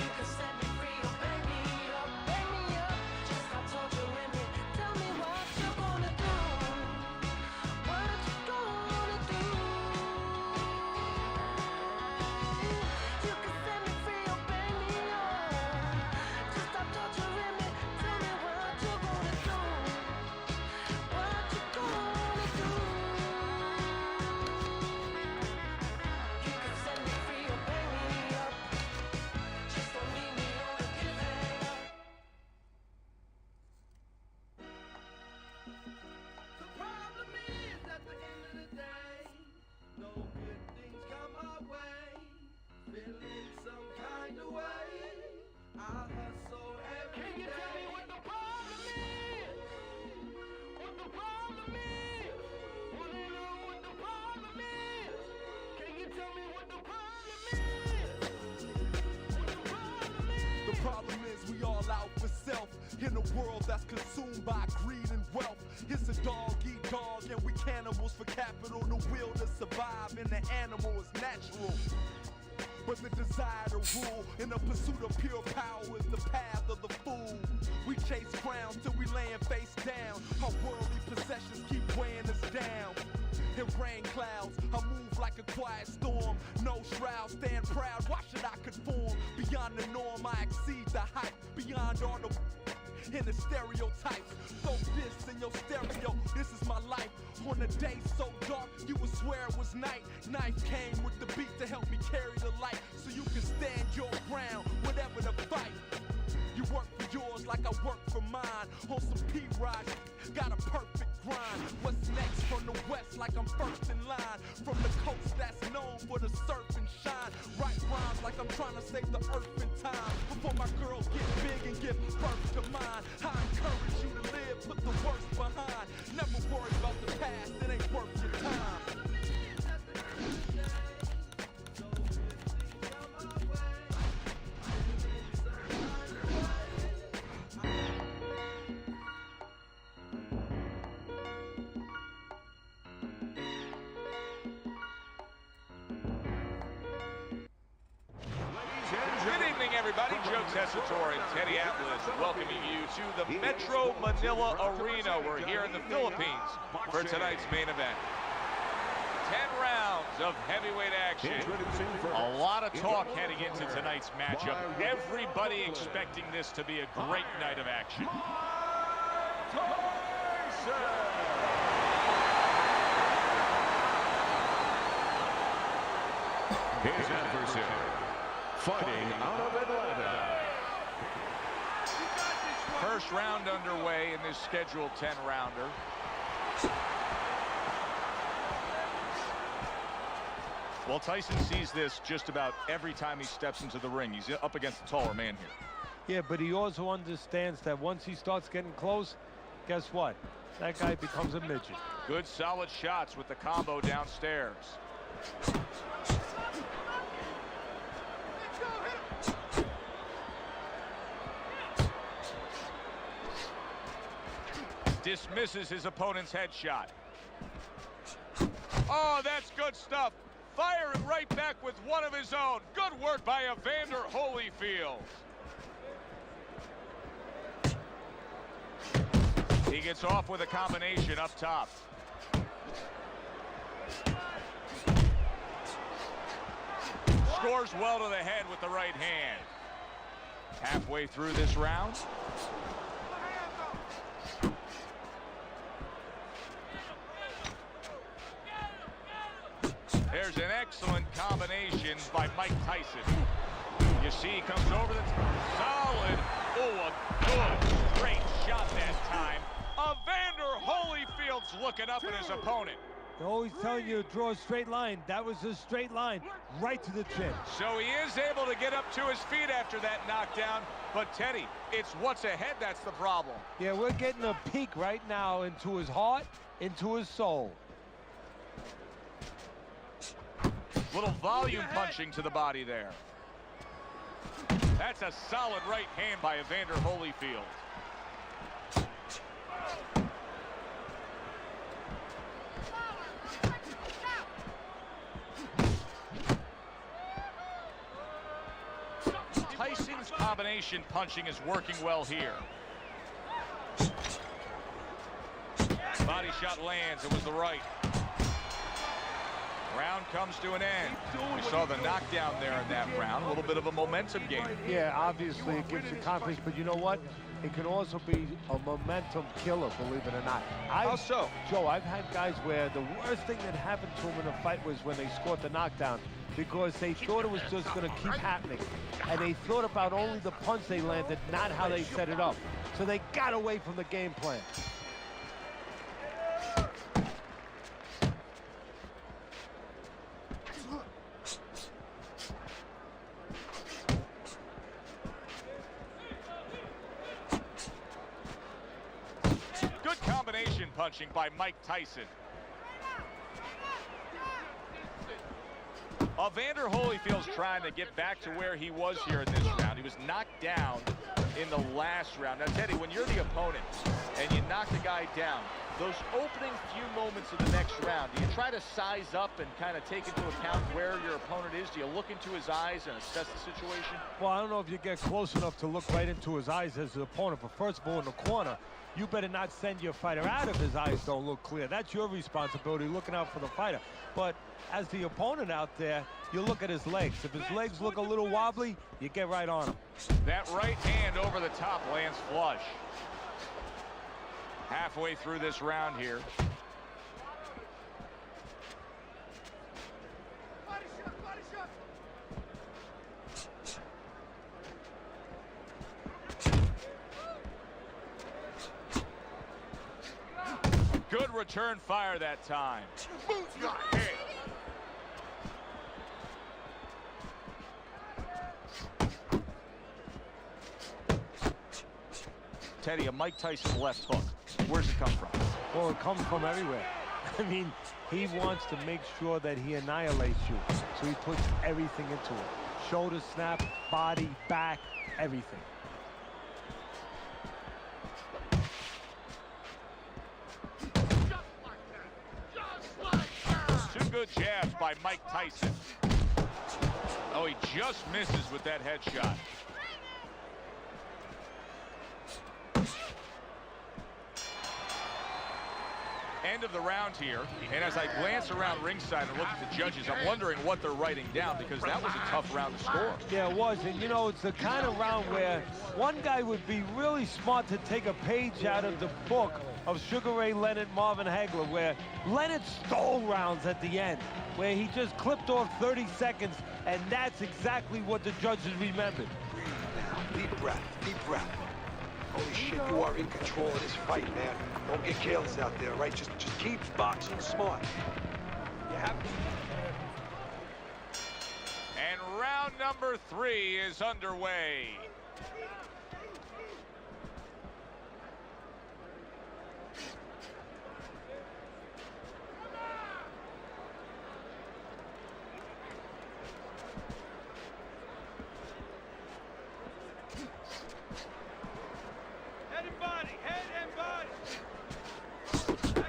You can set me free or bang me up. Bang me up. Just stop torturing me, tell me what you gonna do. What you gonna do. You can set me free or bang me up. Just stop torturing me, tell me what you gonna do. What you gonna do. You can set me free or bang me up. Just don't leave me on the giving up. The problem is at the end of the day, no good things come our way. Feeling some kind of way. I hustle every Can you tell me day. what the problem is? What the problem is? Wanna know what the problem is? Can you tell me what the problem is? What the problem is? The problem is we all out for self in a world that's consumed by greed and wealth. It's a dog eat dog and we cannibals for capital. The will to survive in the animal is natural. But the desire to rule in the pursuit of pure power is the path of the fool. We chase crowns till we laying face down. Our worldly possessions keep weighing us down. In rain clouds, I move like a quiet storm. No shroud, stand proud, why should I conform? Beyond the norm, I exceed the hype. Beyond all the in the stereotypes. Throw this in your stereo, this is my life. On a day so dark, you would swear it was night. Knife came with the beat to help me carry the light. So you can stand your ground, whatever the fight. You work for yours like I work for mine. On some P-Ride, got a perfect grind. What's next from the west like I'm first in line. From the coast that's known for the surf and shine. Write rhymes like I'm trying to save the earth in time. Before my girls get big and give birth to mine. I encourage you to live, put the worst behind. Never worry about the past, it ain't worth your time. Good evening, everybody. Joe Tessitore and Teddy Atlas welcoming you to the Metro Manila Arena. We're here in the Philippines for tonight's main event. 10 rounds of heavyweight action. A lot of talk heading into tonight's matchup. Everybody expecting this to be a great night of action. His adversary, fighting out of Atlanta. First round underway in this scheduled 10-rounder. Well, Tyson sees this just about every time he steps into the ring. He's up against a taller man here. Yeah, but he also understands that once he starts getting close, guess what? That guy becomes a midget. Good solid shots with the combo downstairs. Dismisses his opponent's headshot. Oh, that's good stuff. Firing right back with one of his own. Good work by Evander Holyfield. He gets off with a combination up top. Scores well to the head with the right hand. Halfway through this round. There's an excellent combination by Mike Tyson. You see he comes over the solid. Oh, a good, straight shot that time. Evander Holyfield's looking up at his opponent. They're always telling you to draw a straight line. That was a straight line right to the chin. So he is able to get up to his feet after that knockdown. But Teddy, it's what's ahead that's the problem. Yeah, we're getting a peek right now into his heart, into his soul. Little volume punching to the body there. That's a solid right hand by Evander Holyfield. Tyson's combination punching is working well here. Body shot lands. It was the right. Round comes to an end. We saw the knockdown there in that round. A little bit of a momentum game. Yeah, obviously it gives you confidence, but you know what? It can also be a momentum killer, believe it or not. How so? Joe, I've had guys where the worst thing that happened to them in a fight was when they scored the knockdown, because they thought it was just going to keep happening. And they thought about only the punch they landed, not how they set it up. So they got away from the game plan. Good combination punching by Mike Tyson. Evander Holyfield's trying to get back to where he was here in this round. He was knocked down in the last round. Now, Teddy, when you're the opponent and you knock the guy down, those opening few moments of the next round, do you try to size up and kind of take into account where your opponent is? Do you look into his eyes and assess the situation? Well, I don't know if you get close enough to look right into his eyes as the opponent, but first of all, in the corner, you better not send your fighter out if his eyes don't look clear. That's your responsibility, looking out for the fighter. But as the opponent out there, you look at his legs. If his legs look a little wobbly, you get right on him. That right hand over the top lands flush. Halfway through this round here. Good return fire that time. Teddy, a Mike Tyson left hook. Where's it come from? Well, it comes from everywhere. I mean, he wants to make sure that he annihilates you. So he puts everything into it. Shoulder snap, body, back, everything. Two good jabs by Mike Tyson. Oh, he just misses with that headshot. End of the round here, and as I glance around ringside and look at the judges, I'm wondering what they're writing down, because that was a tough round to score. Yeah, it was, and you know, it's the kind of round where one guy would be really smart to take a page out of the book of Sugar Ray Leonard, Marvin Hagler, where Leonard stole rounds at the end, where he just clipped off 30 seconds, and that's exactly what the judges remembered. Breathe now. Deep breath. Deep breath. Holy shit, you are in control of this fight, man. Don't get careless out there, right? Just keep boxing smart. You have to. And round number 3 is underway.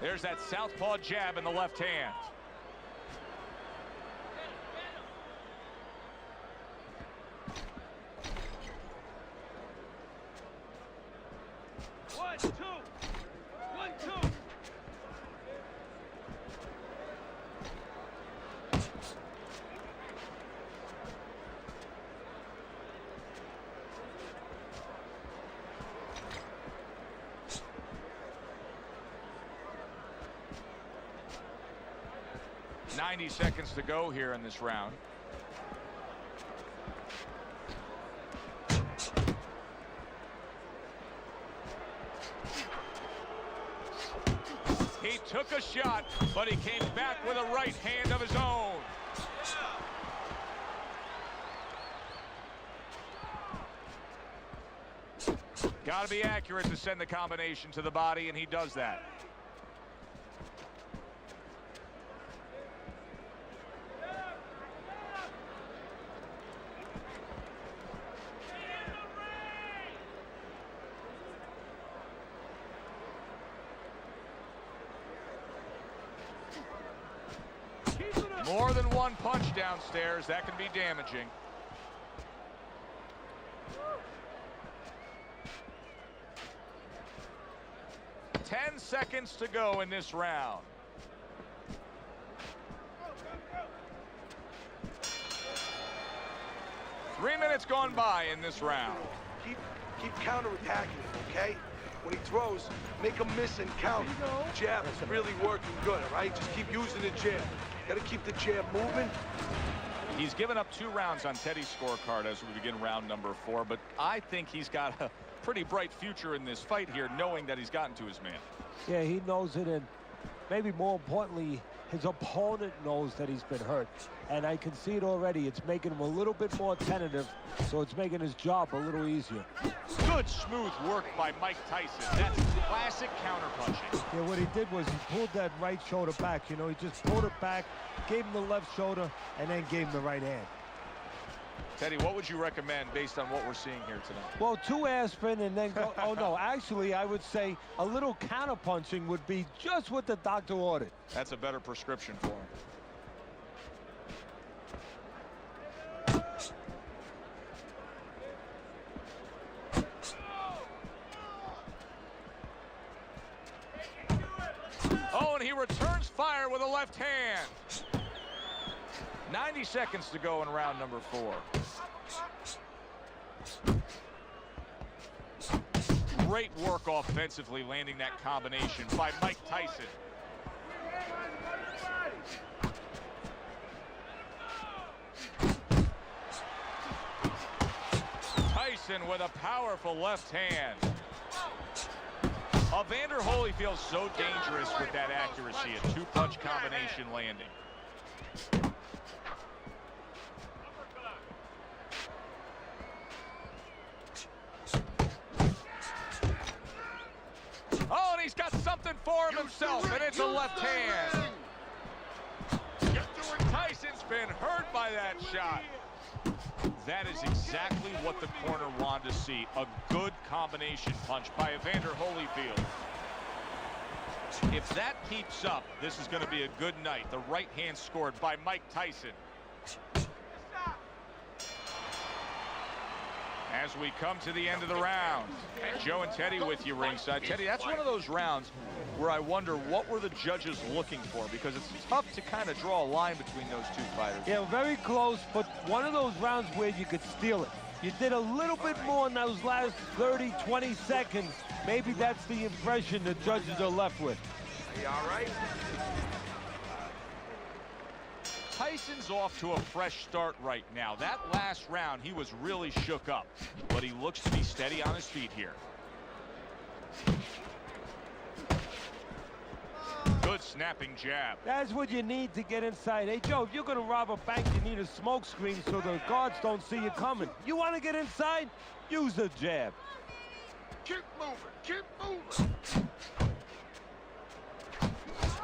There's that southpaw jab in the left hand. One, two. One, two. 90 seconds to go here in this round. He took a shot, but he came back with a right hand of his own. Got to be accurate to send the combination to the body, and he does that. More than one punch downstairs. That can be damaging. Ten seconds to go in this round. Three minutes gone by in this round. Keep counterattacking him, okay? When he throws, make him miss and count. Jab is really working good, all right? Just keep using the jab. Gotta keep the jab moving. He's given up 2 rounds on Teddy's scorecard as we begin round number 4, but I think he's got a pretty bright future in this fight here, knowing that he's gotten to his man. Yeah, he knows it, and maybe more importantly, his opponent knows that he's been hurt. And I can see it already. It's making him a little bit more tentative, so it's making his job a little easier. Good smooth work by Mike Tyson. That's classic counterpunching. Yeah, what he did was he pulled that right shoulder back. You know, he just pulled it back, gave him the left shoulder, and then gave him the right hand. Teddy, what would you recommend based on what we're seeing here tonight? Well, 2 aspirin and then go. Oh, no, actually, I would say a little counterpunching would be just what the doctor ordered. That's a better prescription for him. Oh, and he returns fire with a left hand. 90 seconds to go in round number 4. Great work offensively, landing that combination by Mike Tyson. Tyson with a powerful left hand. Evander Holyfield's so dangerous with that accuracy, a 2-punch combination landing. Oh, and he's got something for him himself, and it's a left hand. Tyson's been hurt by that shot. That is exactly what the corner wanted to see. A good combination punch by Evander Holyfield. If that keeps up, this is going to be a good night. The right hand scored by Mike Tyson. As we come to the end of the round, Joe and Teddy with you ringside. Teddy, that's one of those rounds where I wonder what were the judges looking for, because it's tough to kind of draw a line between those 2 fighters. Yeah, very close, but one of those rounds where you could steal it. You did a little bit more in those last 30, 20 seconds. Maybe that's the impression the judges are left with. Are you all right? Tyson's off to a fresh start right now. That last round, he was really shook up, but he looks to be steady on his feet here. Good snapping jab. That's what you need to get inside. Hey, Joe, if you're going to rob a bank, you need a smoke screen so the guards don't see you coming. You want to get inside? Use a jab. Keep moving. Keep moving.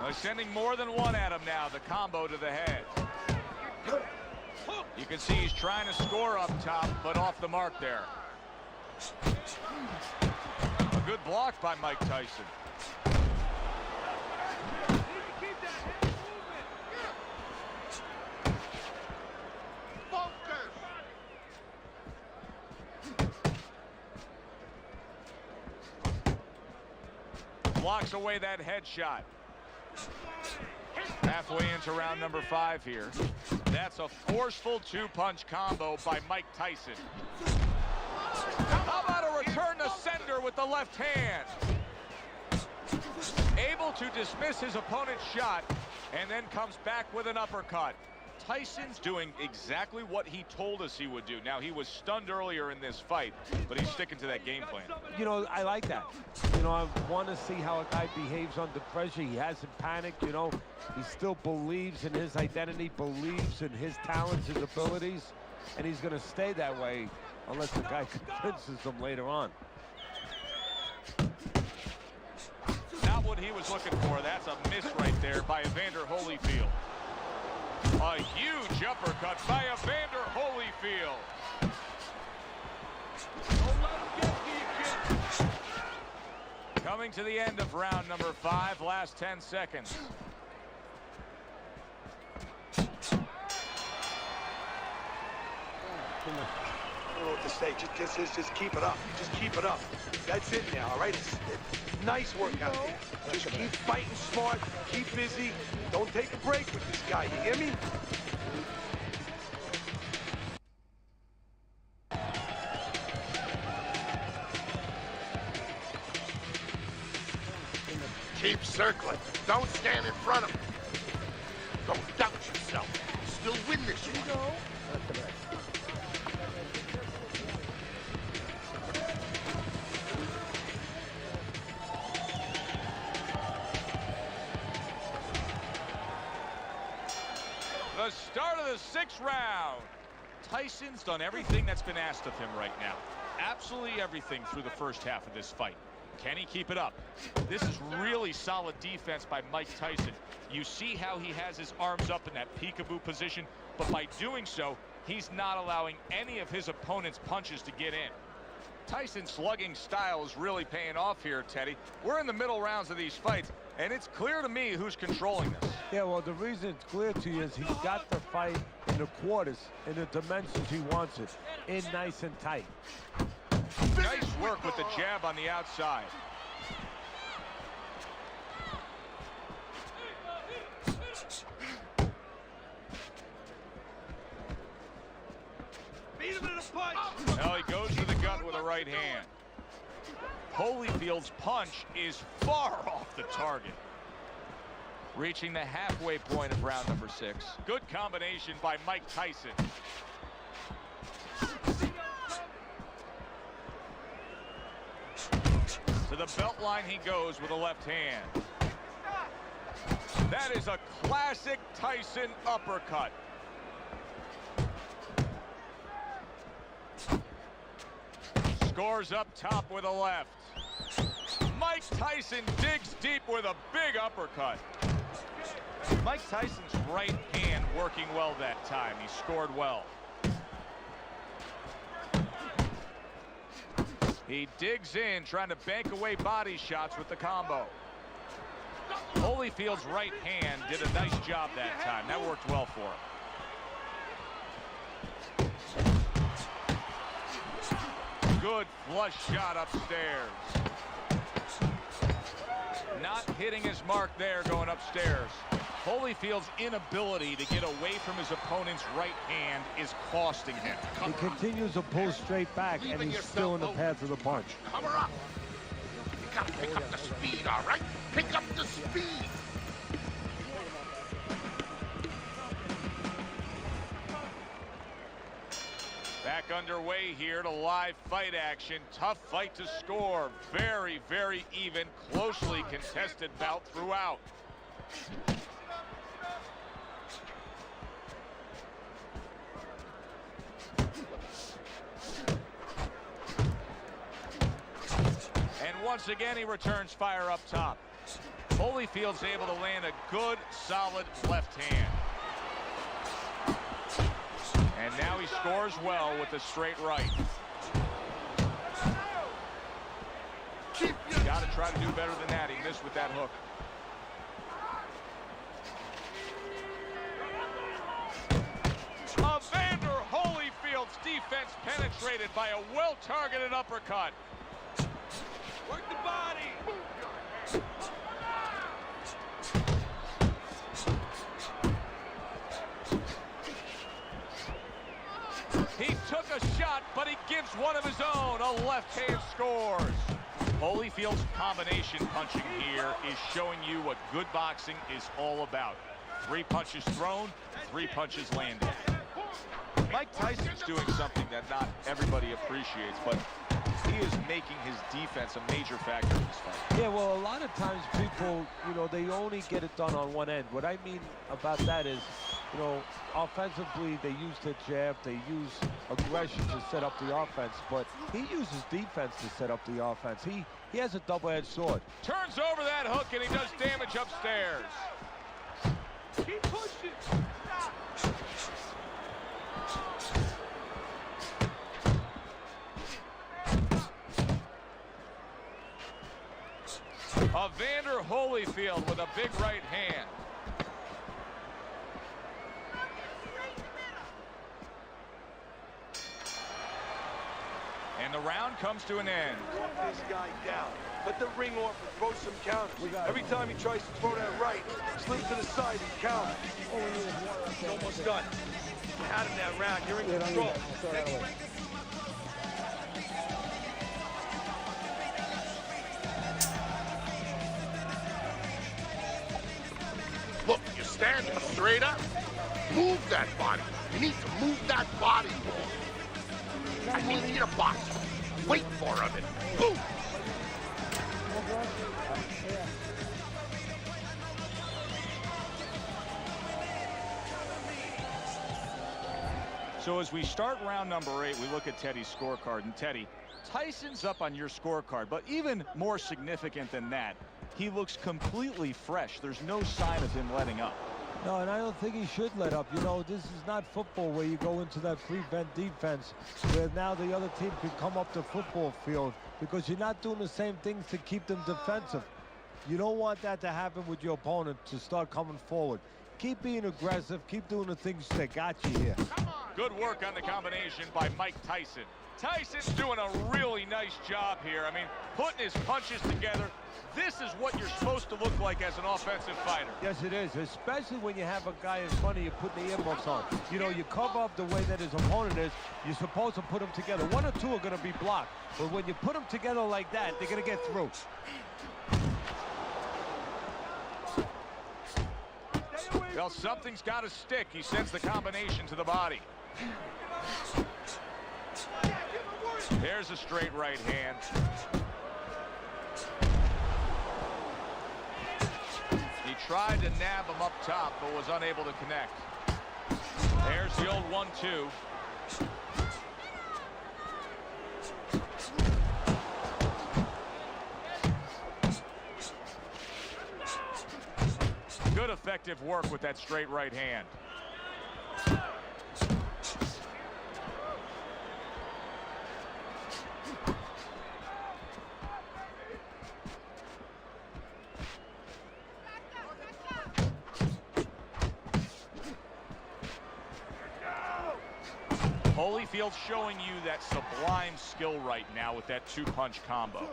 He's sending more than one at him now. The combo to the head. You can see he's trying to score up top, but off the mark there. A good block by Mike Tyson. Blocks away that headshot. Halfway into round number 5 here. That's a forceful 2-punch combo by Mike Tyson. How about a return to sender with the left hand? Able to dismiss his opponent's shot and then comes back with an uppercut. Tyson's doing exactly what he told us he would do. Now, he was stunned earlier in this fight, but he's sticking to that game plan. You know, I like that. You know, I want to see how a guy behaves under pressure. He hasn't panicked, you know. He still believes in his identity, believes in his talents, his abilities, and he's going to stay that way unless the guy convinces him later on. Not what he was looking for. That's a miss right there by Evander Holyfield. A huge uppercut by Evander Holyfield. Don't let him get to you, kid. Coming to the end of round number 5, last 10 seconds. I don't know what to say. Just keep it up. Just keep it up. That's it now, all right? It's nice work out there. Just keep fighting smart. Keep busy. Don't take a break with this guy. You hear me? Keep circling. Don't stand in front of him. Don't doubt yourself. Still win this one. The start of the 6th round. Tyson's done everything that's been asked of him right now. Absolutely everything through the first half of this fight. Can he keep it up? This is really solid defense by Mike Tyson. You see how he has his arms up in that peekaboo position, but by doing so, he's not allowing any of his opponent's punches to get in. Tyson's slugging style is really paying off here, Teddy. We're in the middle rounds of these fights, and it's clear to me who's controlling this. Yeah, well, the reason it's clear to you is he's got the fight in the quarters, in the dimensions he wants it, in nice and tight. Nice work with the jab on the outside. Beat him in the punch. Now he goes for the gut with a right hand. Holyfield's punch is far off the target. Reaching the halfway point of round number 6. Good combination by Mike Tyson. To the belt line he goes with a left hand. That is a classic Tyson uppercut. Scores up top with a left. Mike Tyson digs deep with a big uppercut. Mike Tyson's right hand working well that time. He scored well. He digs in, trying to bank away body shots with the combo. Holyfield's right hand did a nice job that time. That worked well for him. Good flush shot upstairs. Not hitting his mark there going upstairs. Holyfield's inability to get away from his opponent's right hand is costing him. He continues to pull straight back, and he's still in the path of the punch. Cover up. You gotta pick up the speed, all right? Pick up the speed. Back underway here to live fight action. Tough fight to score. Very, very even, closely contested bout throughout. And once again, he returns fire up top. Holyfield's able to land a good, solid left hand. And now he scores well with the straight right. Got to try to do better than that. He missed with that hook. Evander Holyfield's defense penetrated by a well-targeted uppercut. Work the body. He took a shot, but he gives one of his own. A left hand scores. Holyfield's combination punching here is showing you what good boxing is all about. 3 punches thrown, 3 punches landed. Mike Tyson's doing something that not everybody appreciates, but he is making his defense a major factor in this fight. Yeah, well, a lot of times people, you know, they only get it done on one end. What I mean about that is, you know, offensively, they use the jab, they use aggression to set up the offense, but he uses defense to set up the offense. He has a double-edged sword. Turns over that hook, and he does damage upstairs. Keep pushing. Evander Holyfield with a big right hand. And the round comes to an end. This guy down. Let the ring off and throw some counters. Every time he tries to throw that right, slip to the side and counter. It's almost done. You had him that round. You're in control. Look, you're standing straight up. Move that body. You need to move that body more. I need you to box. Wait for it. Boom. So as we start round number 8, we look at Teddy's scorecard. And Teddy, Tyson's up on your scorecard, but even more significant than that, he looks completely fresh. There's no sign of him letting up. No, and I don't think he should let up. You know, this is not football where you go into that prevent defense where now the other team can come up the football field because you're not doing the same things to keep them defensive. You don't want that to happen with your opponent to start coming forward. Keep being aggressive. Keep doing the things that got you here. Good work on the combination by Mike Tyson. Tyson's doing a really nice job here. I mean, putting his punches together. This is what you're supposed to look like as an offensive fighter. Yes, it is, especially when you have a guy in front of you putting the earmuffs on. You know, you cover up the way that his opponent is. You're supposed to put them together. 1 or 2 are going to be blocked. But when you put them together like that, they're going to get through. Well, something's got to stick. He sends the combination to the body. There's a straight right hand. He tried to nab him up top, but was unable to connect. There's the old 1-2. Good effective work with that straight right hand. Holyfield's showing you that sublime skill right now with that 2-punch combo.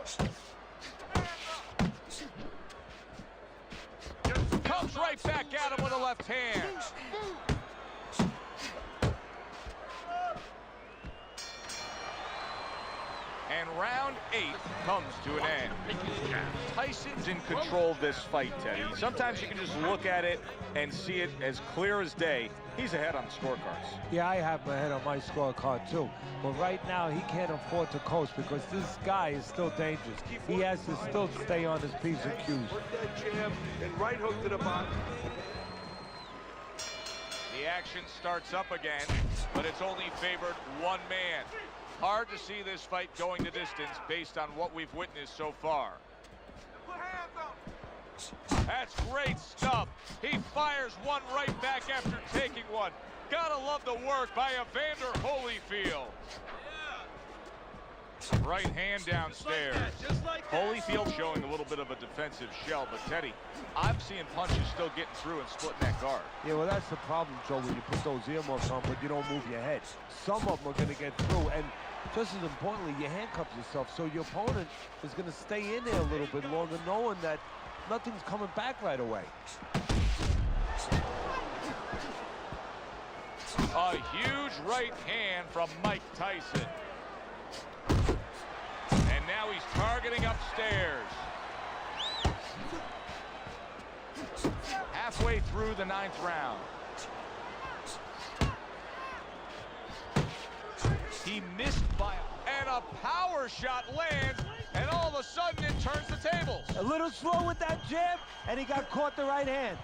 Comes right back at him with a left hand. And round 8 comes to an end. Tyson's in control of this fight, Teddy. Sometimes you can just look at it and see it as clear as day. He's ahead on the scorecards. Yeah, I have him ahead on my scorecard too. But right now, he can't afford to coast because this guy is still dangerous. He has to still stay on his P's and Q's. Put that jab and right hook to the body. The action starts up again, but it's only favored one man. Hard to see this fight going the distance based on what we've witnessed so far. That's great stuff. He fires one right back after taking one. Gotta love the work by Evander Holyfield. Right hand downstairs. Holyfield showing a little bit of a defensive shell, but Teddy, I'm seeing punches still getting through and splitting that guard. Yeah, well, that's the problem, Joe, when you put those earmuffs on, but you don't move your head. Some of them are going to get through, and just as importantly, you handcuff yourself, so your opponent is going to stay in there a little bit longer, knowing that nothing's coming back right away. A huge right hand from Mike Tyson. And now he's targeting upstairs. halfway through the 9th round. He missed by, and a power shot lands, and all of a sudden it turns the tables. A little slow with that jab, and he got caught the right hand.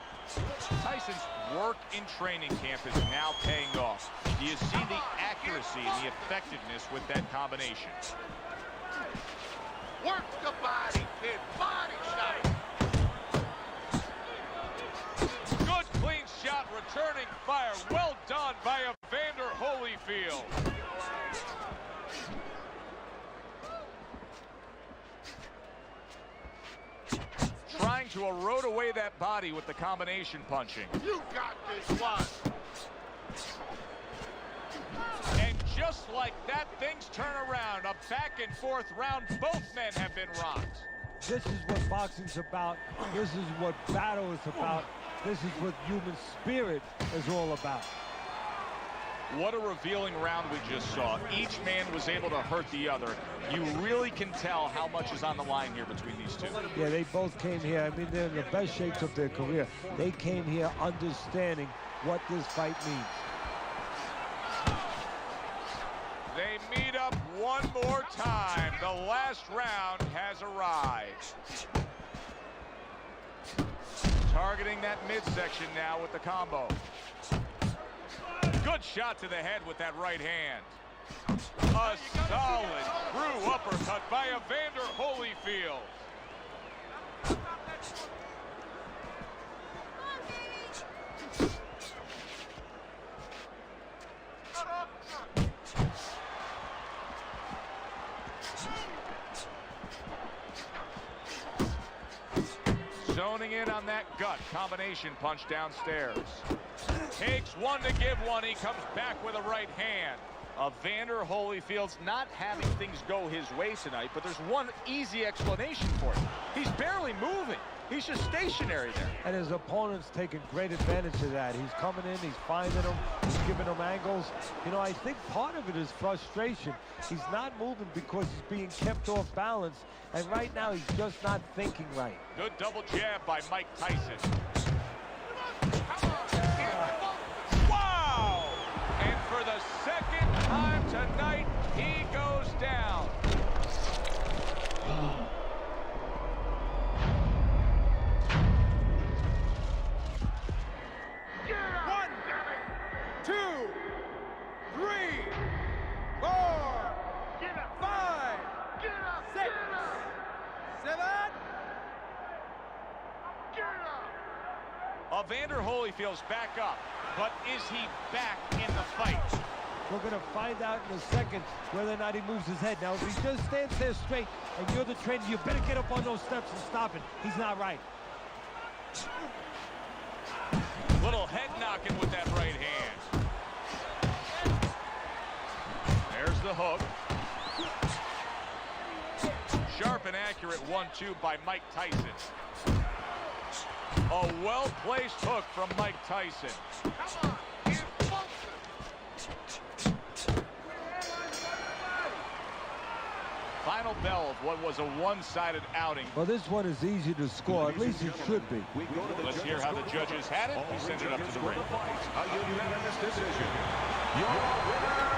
Tyson's work in training camp is now paying off. Do you see the accuracy and the effectiveness with that combination? Work the body, kid. Body shot. Good clean shot, returning fire. Well done by Evander Holyfield. Trying to erode away that body with the combination punching. You got this one. And just like that, things turn around. A back and forth round. Both men have been rocked. This is what boxing's about. This is what battle is about. This is what human spirit is all about. What a revealing round we just saw. Each man was able to hurt the other. You really can tell how much is on the line here between these two. Yeah, they both came here. I mean, they're in the best shapes of their career. They came here understanding what this fight means. They meet up one more time. The last round has arrived. Targeting that midsection now with the combo. Good shot to the head with that right hand. A solid true uppercut by Evander Holyfield. Zoning in on that gut combination punch downstairs. Takes one to give one. He comes back with a right hand. Evander Holyfield's not having things go his way tonight, but there's one easy explanation for it. He's barely moving. He's just stationary there. And his opponent's taking great advantage of that. He's coming in, he's finding them, he's giving them angles. You know, I think part of it is frustration. He's not moving because he's being kept off balance, and right now he's just not thinking right. Good double jab by Mike Tyson. Wow! And for the second time tonight, he goes down. 1, 2, 3, 4, 5, 6, 7. Evander Holyfield's back up, but is he back in the fight? We're going to find out in a second whether or not he moves his head. Now, if he just stands there straight and you're the trainer, you better get up on those steps and stop it. He's not right. Little head knocking with that right hand. There's the hook. Sharp and accurate 1-2 by Mike Tyson. A well-placed hook from Mike Tyson. Come on, he's Final bell of what was a one-sided outing. Well, this one is easy to score. At least it should be. Let's hear how the judges had it. We send it up to the ring. A unanimous decision. Your winner,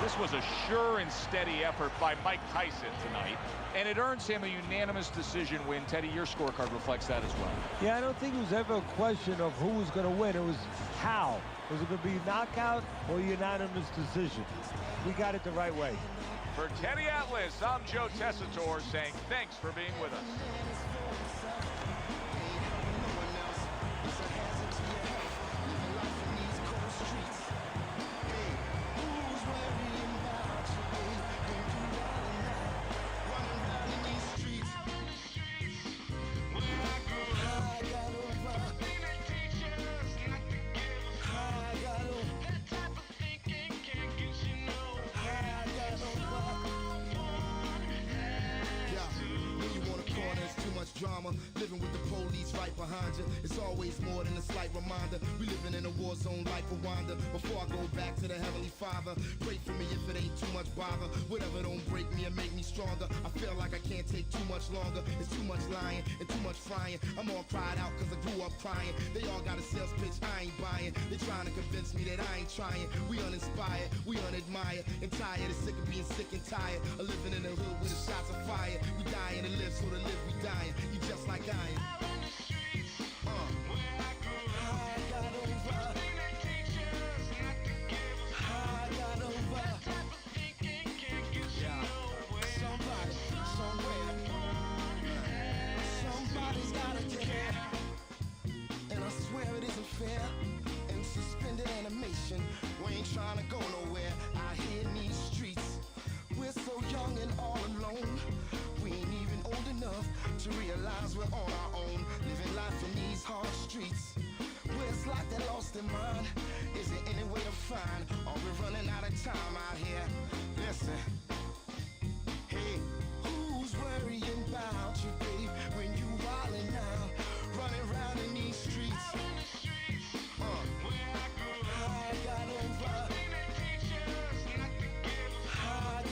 This was a sure and steady effort by Mike Tyson tonight, and it earns him a unanimous decision win. Teddy, your scorecard reflects that as well. Yeah, I don't think it was ever a question of who was going to win. It was how. Was it going to be knockout or unanimous decision? We got it the right way. For Teddy Atlas, I'm Joe Tessitore saying thanks for being with us. Drama, living with the police fight behind you. It's always more than a slight reminder. We living in a war zone like Rwanda. Before I go back to the Heavenly Father, pray for me if it ain't too much bother. Whatever don't break me and make me stronger. I feel like I can't take too much longer. It's too much lying and too much frying. I'm all cried out cause I grew up crying. They all got a sales pitch I ain't buying. They trying to convince me that I ain't trying. We uninspired, we unadmired, and tired of sick of being sick and tired of living in the hood with the shots of fire. We dying to live, so to live we dying. You just like I am. Somebody's gotta care, and I swear it isn't fair. In suspended animation, we ain't trying to go nowhere. Out here in these streets, we're so young and all alone. We ain't even old enough to realize we're on our own, living life in these hard streets. Where it's like they're lost in mind. Is there any way to find? Are we running out of time out here? Listen, hey, who's worrying about you, babe, when you wildin' out, running around in these streets? I got over. I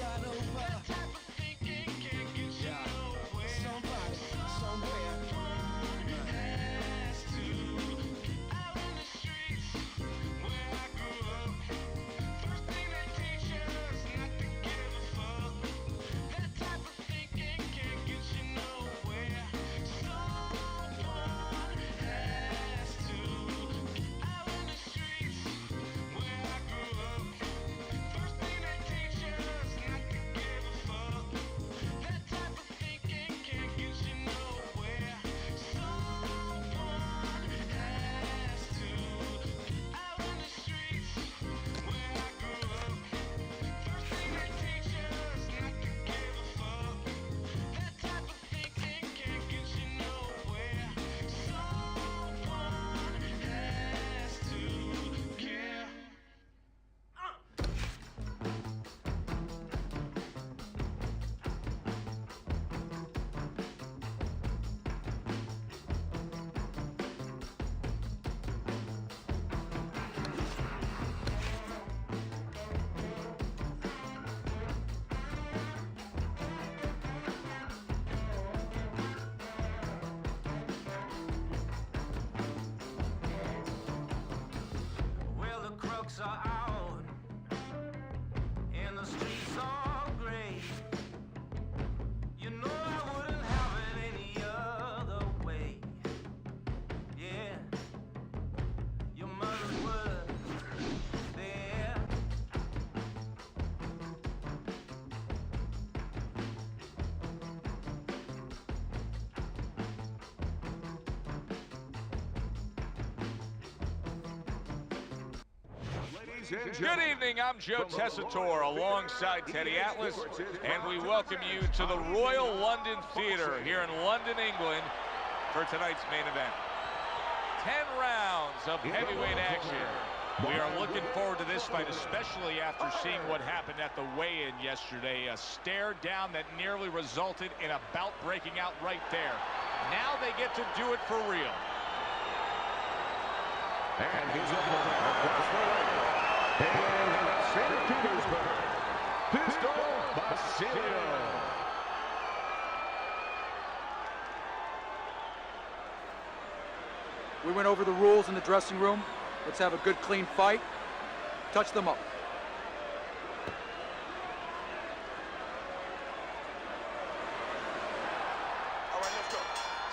got over. Yeah. Somebody, somewhere. Has to. Out in the streets where I grew up. First thing they teach us not to give a fuck. That type of thinking can't get you nowhere. Someone has to. Out in the streets where I grew up. First thing they teach us not to give a fuck. That type of thinking can't get you nowhere. Someone has to. Out in the streets where I grew up. First thing they teach us not to give a fuck. That type of thinking can't get you nowhere. Someone has to care. Well, the crooks are out, and the streets are gray. You know I wouldn't have it any other way. Yeah, your mother was there. Good evening, I'm Joe Tessitore alongside Teddy Atlas, and we welcome you to the Royal London Theatre here in London, England for tonight's main event. 10 rounds of heavyweight action. We are looking forward to this fight, especially after seeing what happened at the weigh-in yesterday. A stare down that nearly resulted in a bout breaking out right there. Now they get to do it for real. And he's up across the way. And St. Petersburg, Pistol Basilio. We went over the rules in the dressing room. Let's have a good, clean fight. Touch them up. All right, let's go.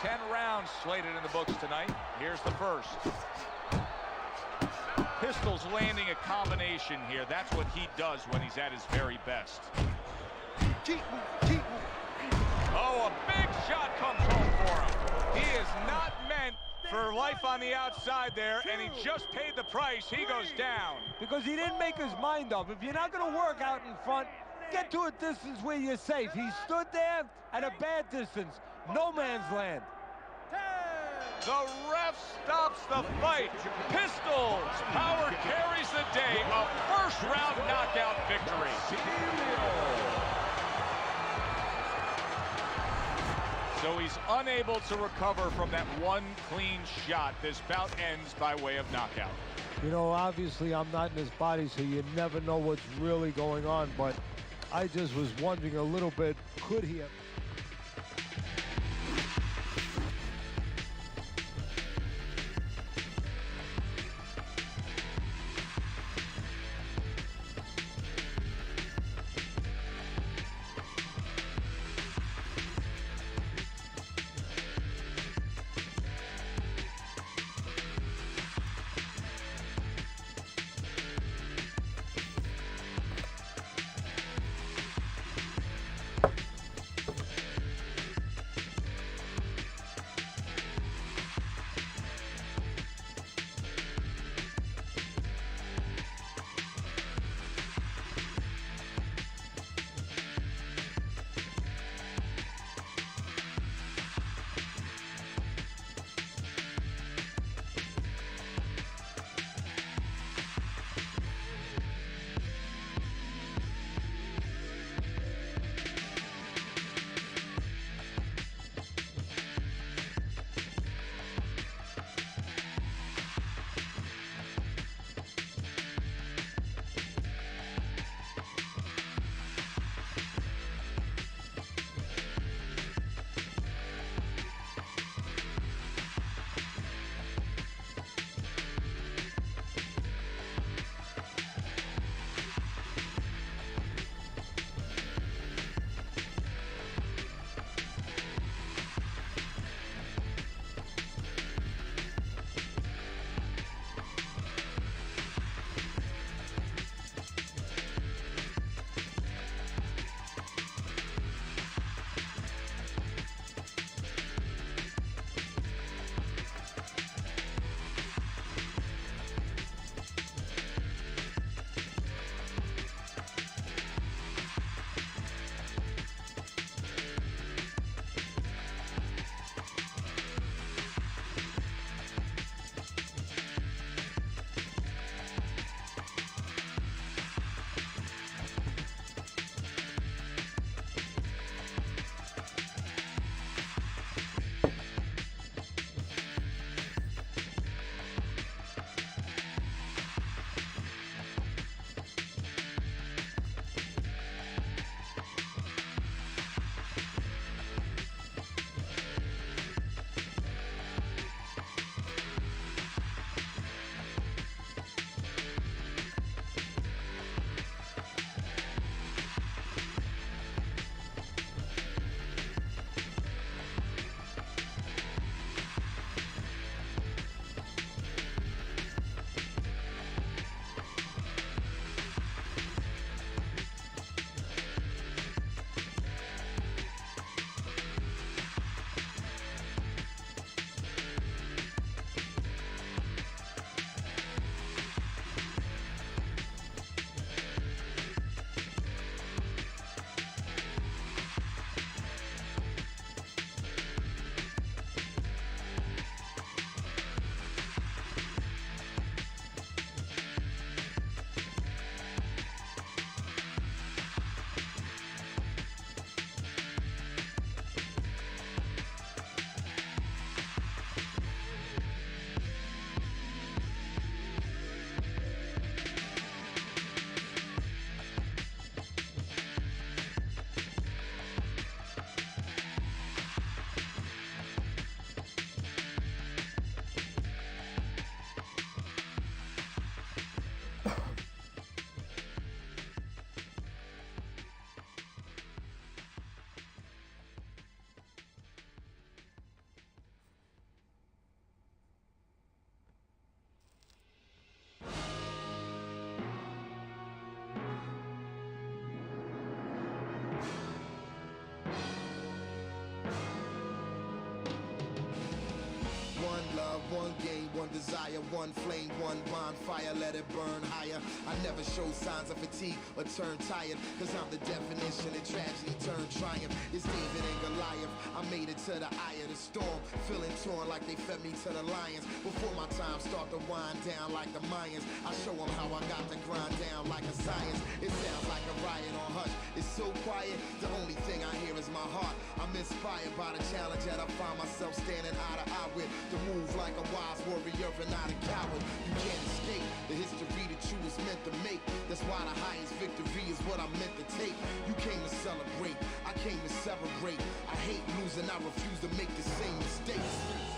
10 rounds slated in the books tonight. Here's the first. Pistol's landing a combination here. That's what he does when he's at his very best. Oh, a big shot comes home for him. He is not meant for life on the outside there, and he just paid the price. He goes down. Because he didn't make his mind up. If you're not going to work out in front, get to a distance where you're safe. He stood there at a bad distance. No man's land. The ref stops the fight. Pistol's power carries the day. A first-round knockout victory. So he's unable to recover from that one clean shot. This bout ends by way of knockout. You know, obviously I'm not in his body, so you never know what's really going on, but I just was wondering a little bit, could he have... One game, one desire, one flame, one bonfire, let it burn higher. I never show signs of fatigue or turn tired, cause I'm the definition of tragedy turned triumph. It's David and Goliath, I made Faded to the eye of the storm, feeling torn like they fed me to the lions. Before my time start to wind down like the Mayans, I show them how I got to grind down like a science. It sounds like a riot on hush. It's so quiet, the only thing I hear is my heart. I'm inspired by the challenge that I find myself standing eye to eye with. To move like a wise warrior and not a coward. You can't escape the history that you was meant to make. That's why the highest victory is what I'm meant to take. You came to celebrate, I came to celebrate. I hate losing, I refuse to make the same mistakes.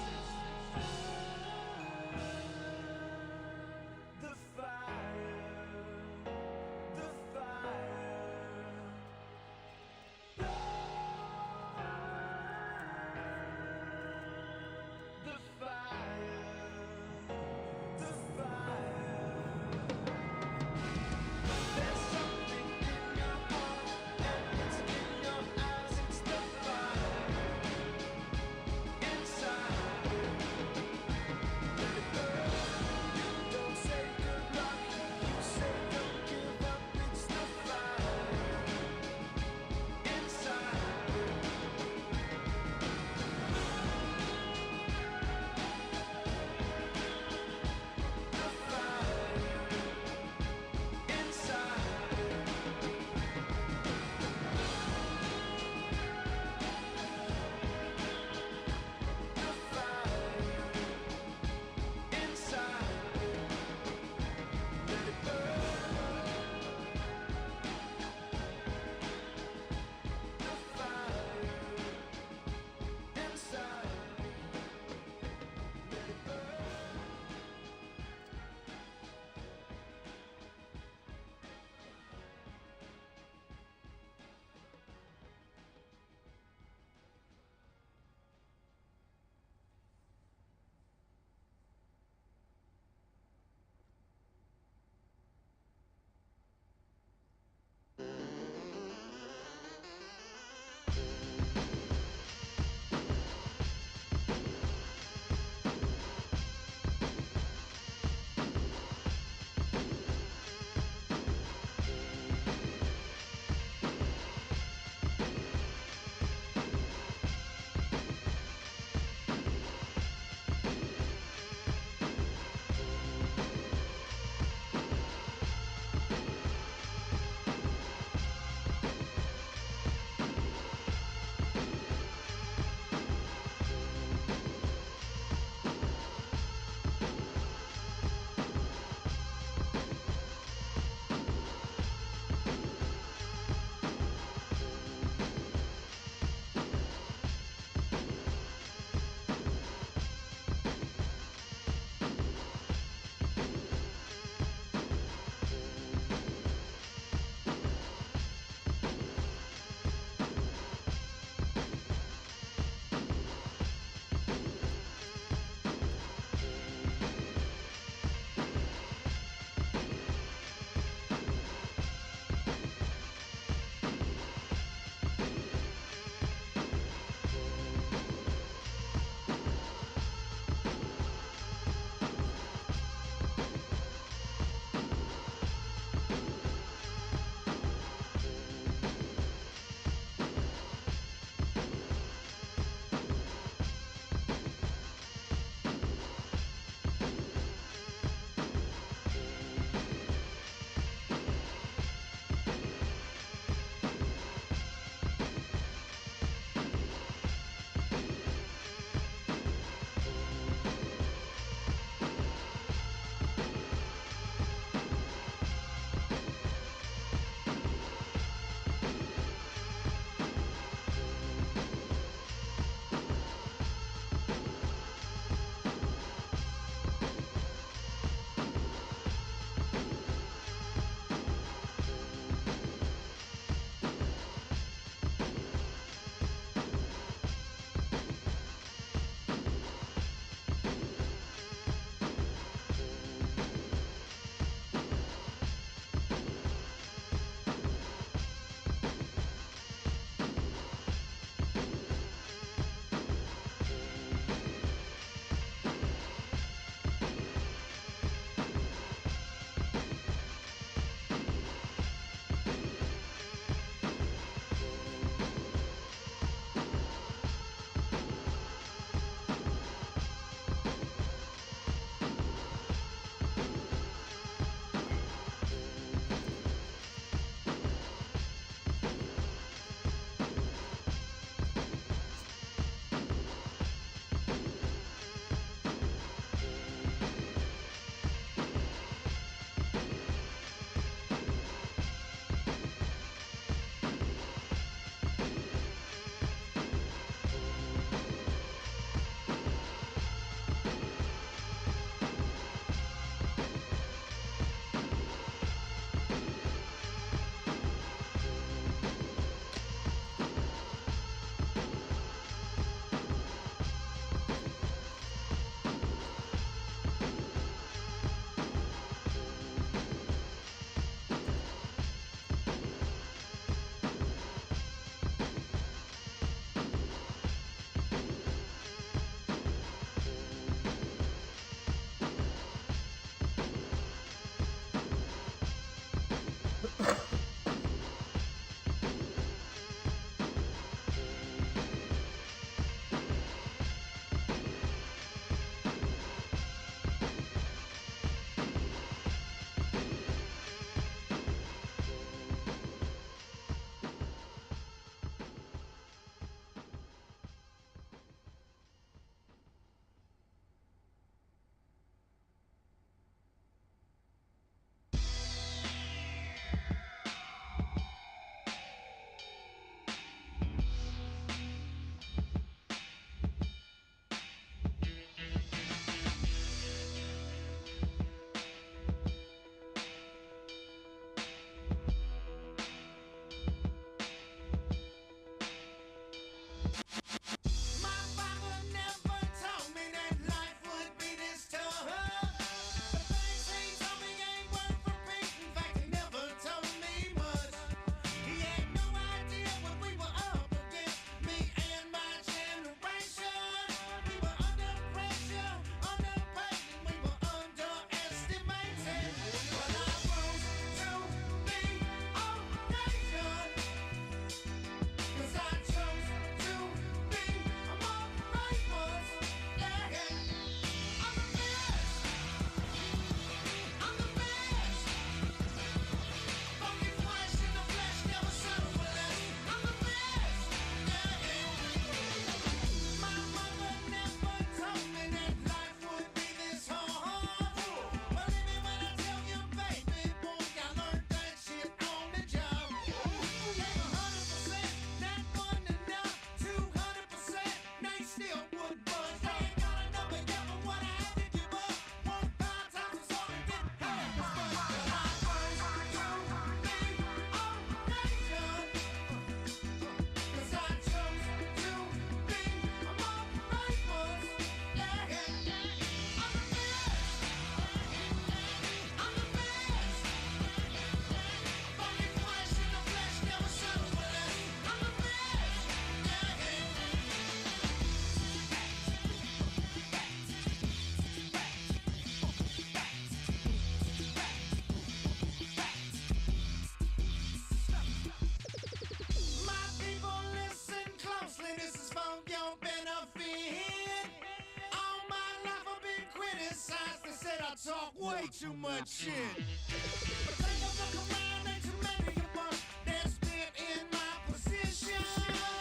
talk way too much shit. Think of the command, ain't too many of us that's been in my position.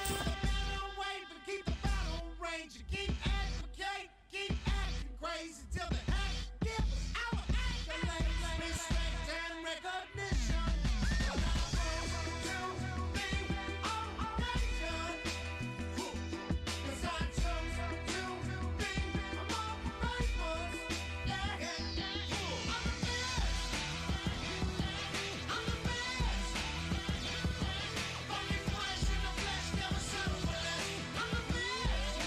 Battle wait, but keep the battle range. You keep advocating, keep acting crazy till the hack give our accolades, respect and recognition. But I want to be on occasion, 'cause I chose to be among the right ones. Yeah, I'm the best. I'm the best. Fucking flesh in the flesh, never settle for less. I'm the best.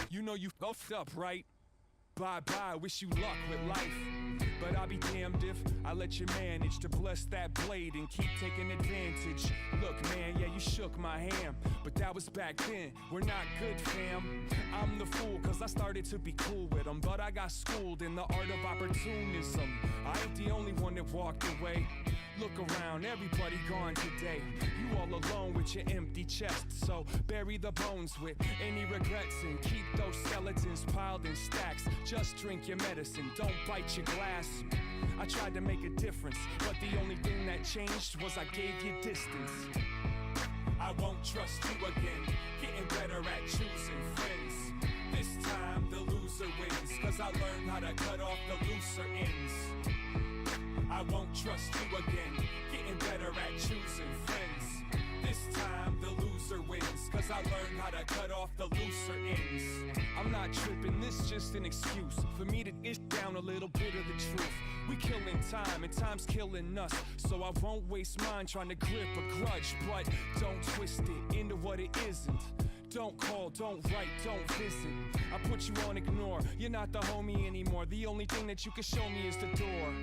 You know you fucked up, right? Bye-bye, wish you luck with life. But I'll be damned if I let you manage to bless that blade and keep taking advantage. Look, man, yeah, you shook my hand, but that was back then. We're not good, fam. I'm the fool, cause I started to be cool with them, but I got schooled in the art of opportunism. I ain't the only one that walked away. Look around, everybody gone today. You all alone with your empty chest. So bury the bones with any regrets and keep those skeletons piled in stacks. Just drink your medicine, don't bite your glass. I tried to make a difference, but the only thing that changed was I gave you distance. I won't trust you again, getting better at choosing friends. This time the loser wins, cause I learned how to cut off the looser ends. I won't trust you again, getting better at choosing friends. This time the loser wins, cause I learned how to cut off the looser ends. I'm not tripping, this just an excuse for me to dish down a little bit of the truth. We killing time and time's killing us, so I won't waste mine trying to grip a grudge. But don't twist it into what it isn't. Don't call, don't write, don't visit. I put you on ignore, you're not the homie anymore. The only thing that you can show me is the door.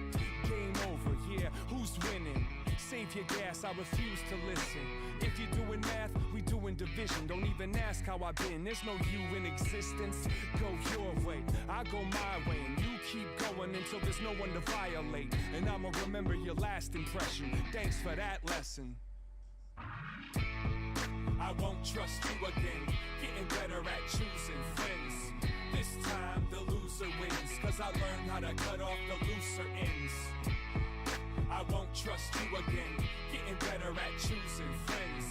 Game over, yeah, who's winning? Save your gas, I refuse to listen. If you're doing math, we doing division. Don't even ask how I've been, there's no you in existence. Go your way, I go my way, and you keep going until there's no one to violate. And I'ma remember your last impression. Thanks for that lesson. I won't trust you again, getting better at choosing friends. This time the loser wins, cause I learned how to cut off the looser ends. I won't trust you again, getting better at choosing friends.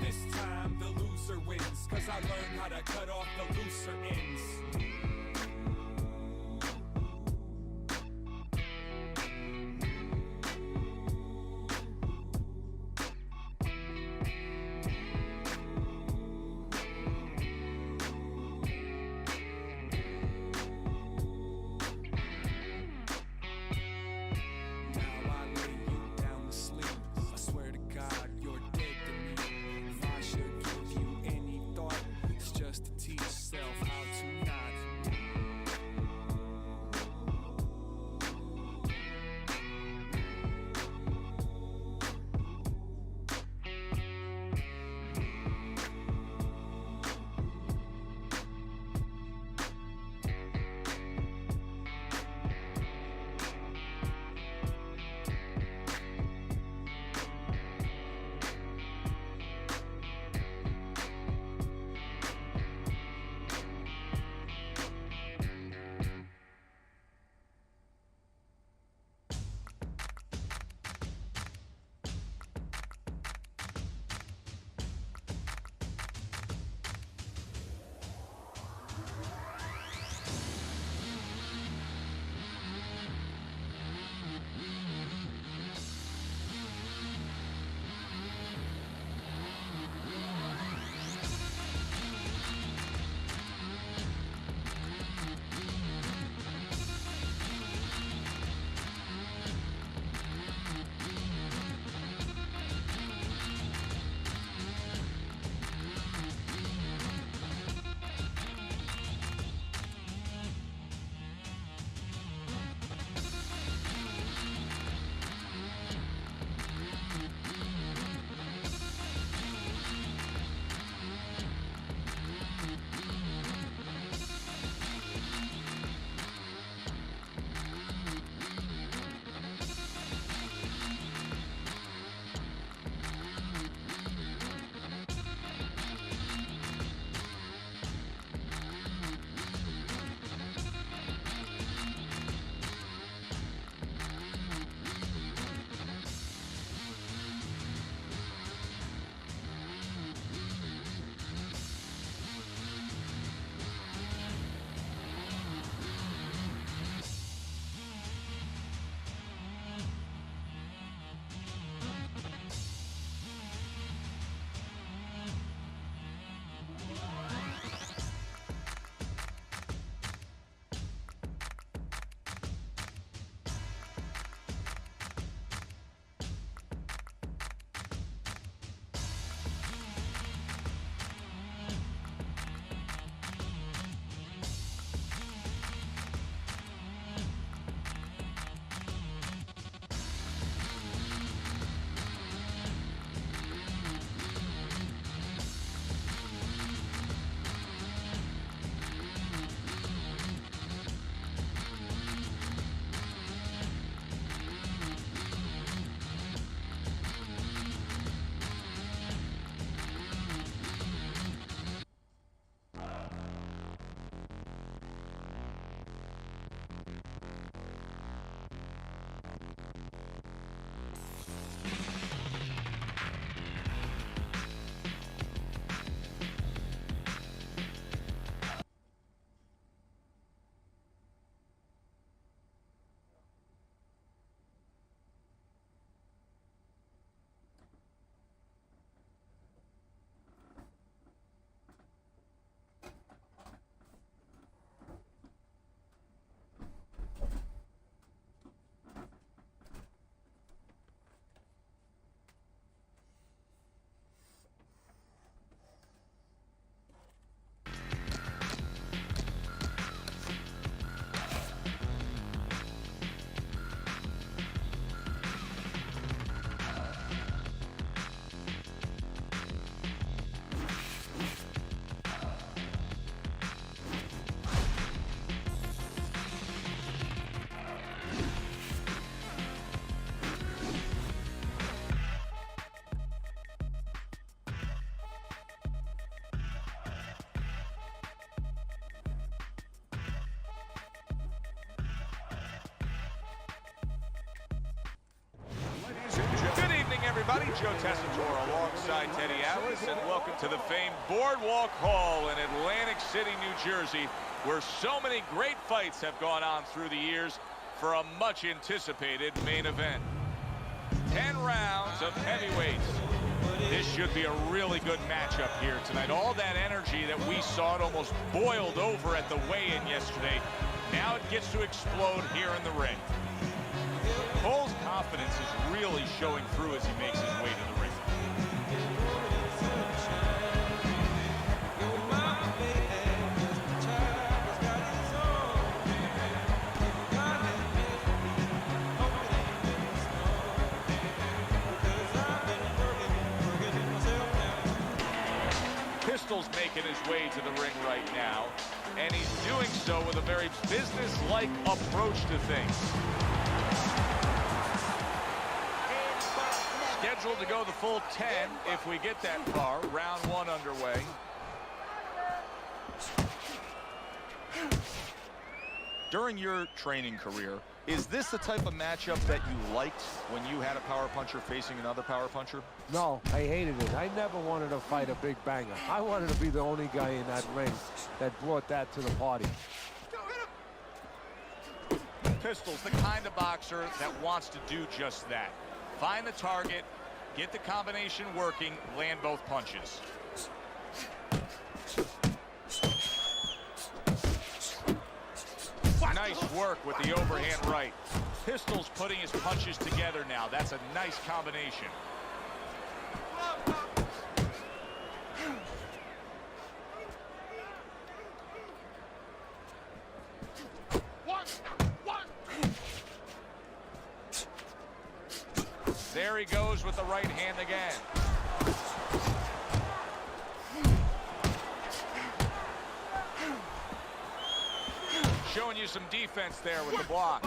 This time the loser wins, cause I learned how to cut off the looser ends. everybody. Joe Tessitore alongside Teddy Atlas, and welcome to the famed Boardwalk Hall in Atlantic City, New Jersey, where so many great fights have gone on through the years for a much-anticipated main event. 10 rounds of heavyweights. This should be a really good matchup here tonight. All that energy that we saw, it almost boiled over at the weigh-in yesterday. Now it gets to explode here in the ring. Cole's confidence is really showing through as he makes his way to the ring. Pistol's making his way to the ring right now, and he's doing so with a very business-like approach to things. Scheduled to go the full 10 if we get that far. Round one underway. During your training career, is this the type of matchup that you liked when you had a power puncher facing another power puncher? No, I hated it. I never wanted to fight a big banger. I wanted to be the only guy in that ring that brought that to the party. Pistol's the kind of boxer that wants to do just that. Find the target, get the combination working, land both punches. Nice work with the overhand right. Pistol's putting his punches together now. That's a nice combination. There he goes with the right hand again. Showing you some defense there with the block.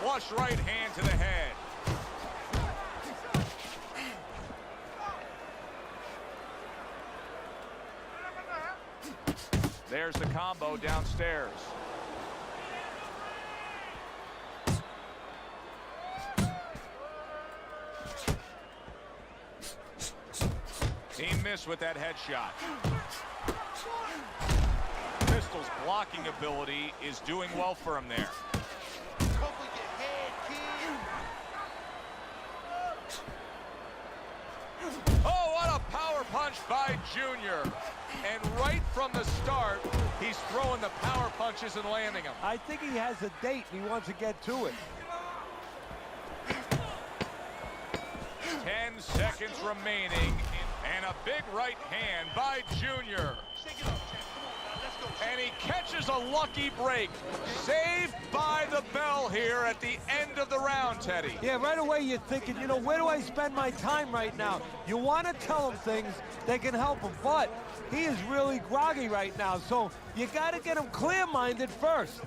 Flush right hand to the head. There's the combo downstairs. He missed with that headshot. Pistol's blocking ability is doing well for him there. Oh, what a power punch by Junior. And right from the start, he's throwing the power punches and landing them. I think he has a date and he wants to get to it. 10 seconds remaining, and a big right hand by Junior. And he catches a lucky break. Saved by the bell here at the end of the round, Teddy. Yeah, right away you're thinking, you know, where do I spend my time right now? You want to tell him things that can help him, but he is really groggy right now, so you got to get him clear-minded first.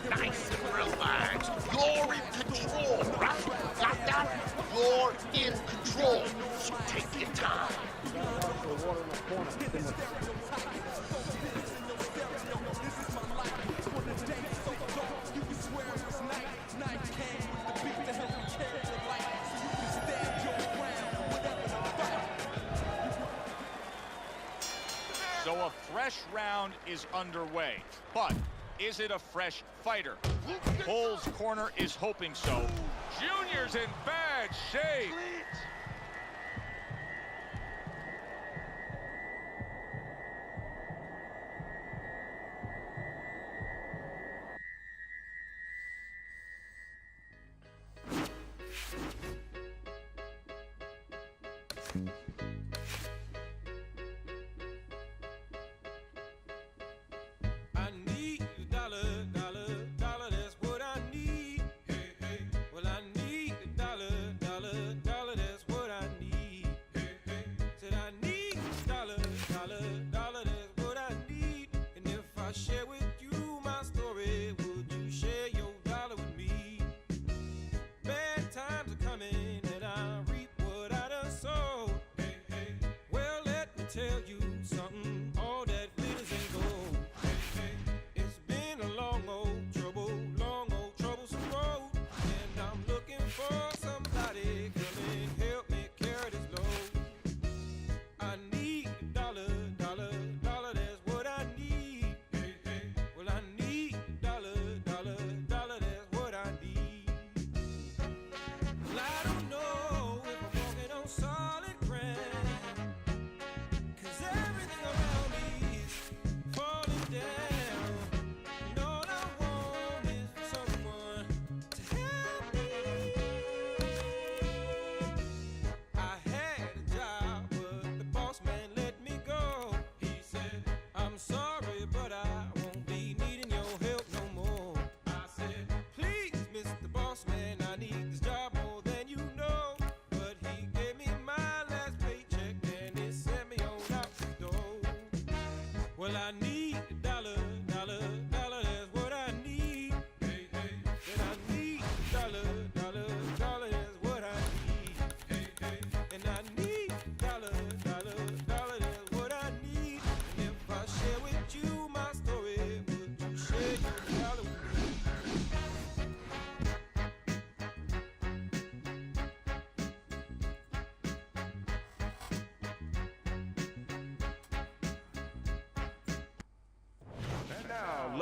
Nice and relaxed. You're in control, right? Got that? You're in control. So take your time. So a fresh round is underway, but is it a fresh fighter? Cole's corner is hoping so. Junior's in bad shape. I need a dollar, dollar, dollar, that's what I need. Hey, hey. Well, I need a dollar, dollar, dollar, that's what I need. Hey, hey. Said I need a dollar, dollar, dollar, that's what I need. And if I share with you my story, would you share your dollar with me? Bad times are coming and I reap what I done sowed. Hey, hey. Well, let me tell you something, all that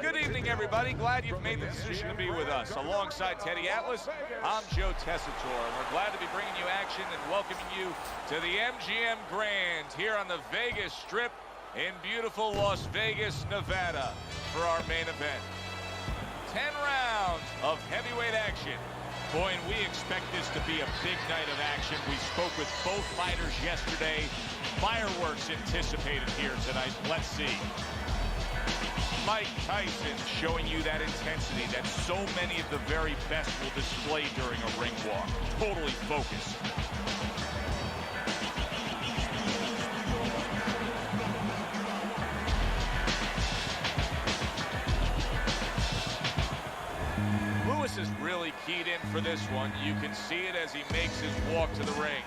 Good evening, everybody. Glad you've made the decision to be with us. Alongside Teddy Atlas, I'm Joe Tessitore, and we're glad to be bringing you action and welcoming you to the MGM Grand here on the Vegas Strip in beautiful Las Vegas, Nevada for our main event. 10 rounds of heavyweight action. Boy, and we expect this to be a big night of action. We spoke with both fighters yesterday. Fireworks anticipated here tonight. Let's see. Mike Tyson showing you that intensity that so many of the very best will display during a ring walk. Totally focused. Lewis is really keyed in for this one. You can see it as he makes his walk to the ring.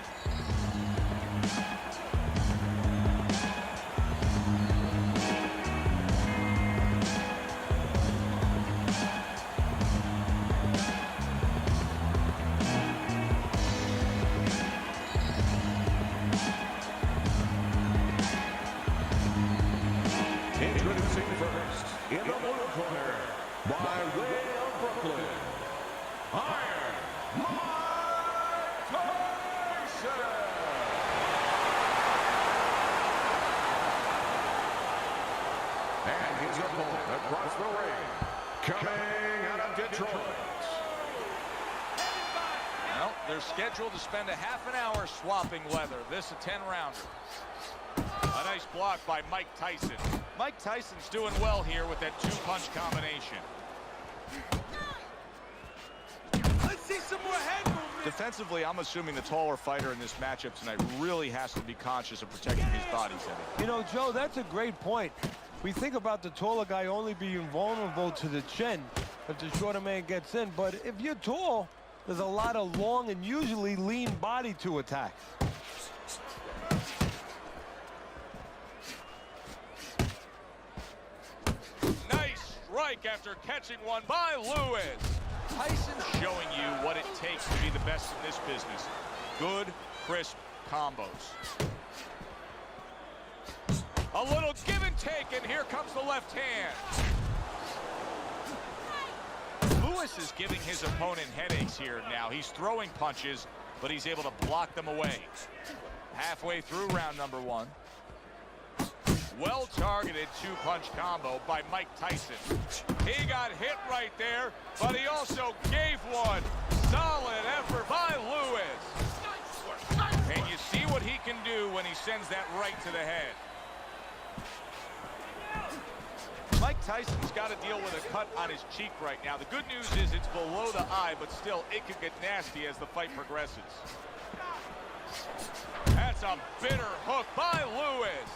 Introducing first, in the blue corner, by way of Brooklyn, Iron Mike Tyson. And his opponent across the ring, coming out of Detroit. Well, they're scheduled to spend a half an hour swapping leather. This a 10-rounder. A nice block by Mike Tyson. Mike Tyson's doing well here with that two-punch combination. Let's see some more head movement. Defensively, I'm assuming the taller fighter in this matchup tonight really has to be conscious of protecting his body, Teddy. You know, Joe, that's a great point. We think about the taller guy only being vulnerable to the chin if the shorter man gets in, but if you're tall, there's a lot of long and usually lean body to attack. Nice strike after catching one by Lewis. Tyson's showing you what it takes to be the best in this business. Good, crisp combos. A little give and take, and here comes the left hand. Lewis is giving his opponent headaches here now. He's throwing punches, but he's able to block them away. Halfway through round number one. Well-targeted two-punch combo by Mike Tyson. He got hit right there, but he also gave one. Solid effort by Lewis. And you see what he can do when he sends that right to the head. Mike Tyson's got to deal with a cut on his cheek right now. The good news is it's below the eye, but still, it could get nasty as the fight progresses. That's a bitter hook by Lewis.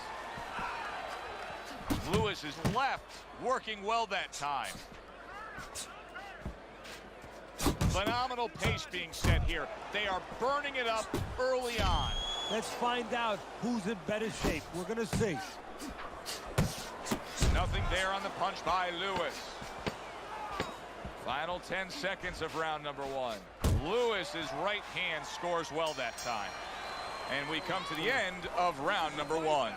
Lewis is left, working well that time. Phenomenal pace being set here. They are burning it up early on. Let's find out who's in better shape. We're going to see. Nothing there on the punch by Lewis. Final 10 seconds of round number one. Lewis's right hand scores well that time. And we come to the end of round number one.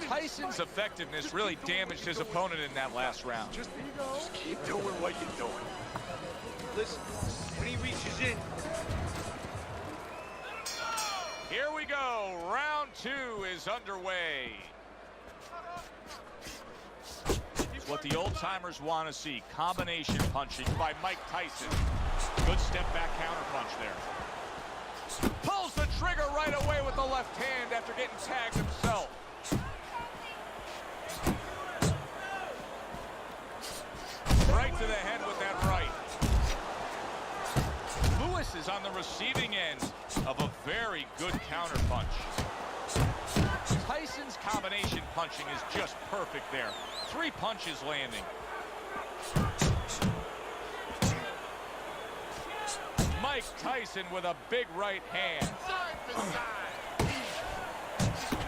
Tyson's effectiveness really damaged his opponent in that last round. Just keep doing what you're doing. Listen, when he reaches in. Here we go. Round two is underway. It's what the old-timers want to see. Combination punching by Mike Tyson. Good step back counter punch there. Pulls the trigger right away with the left hand after getting tagged himself. Right to the head with that right. Lewis is on the receiving end of a very good counter punch. Tyson's combination punching is just perfect there. 3 punches landing. Mike Tyson with a big right hand.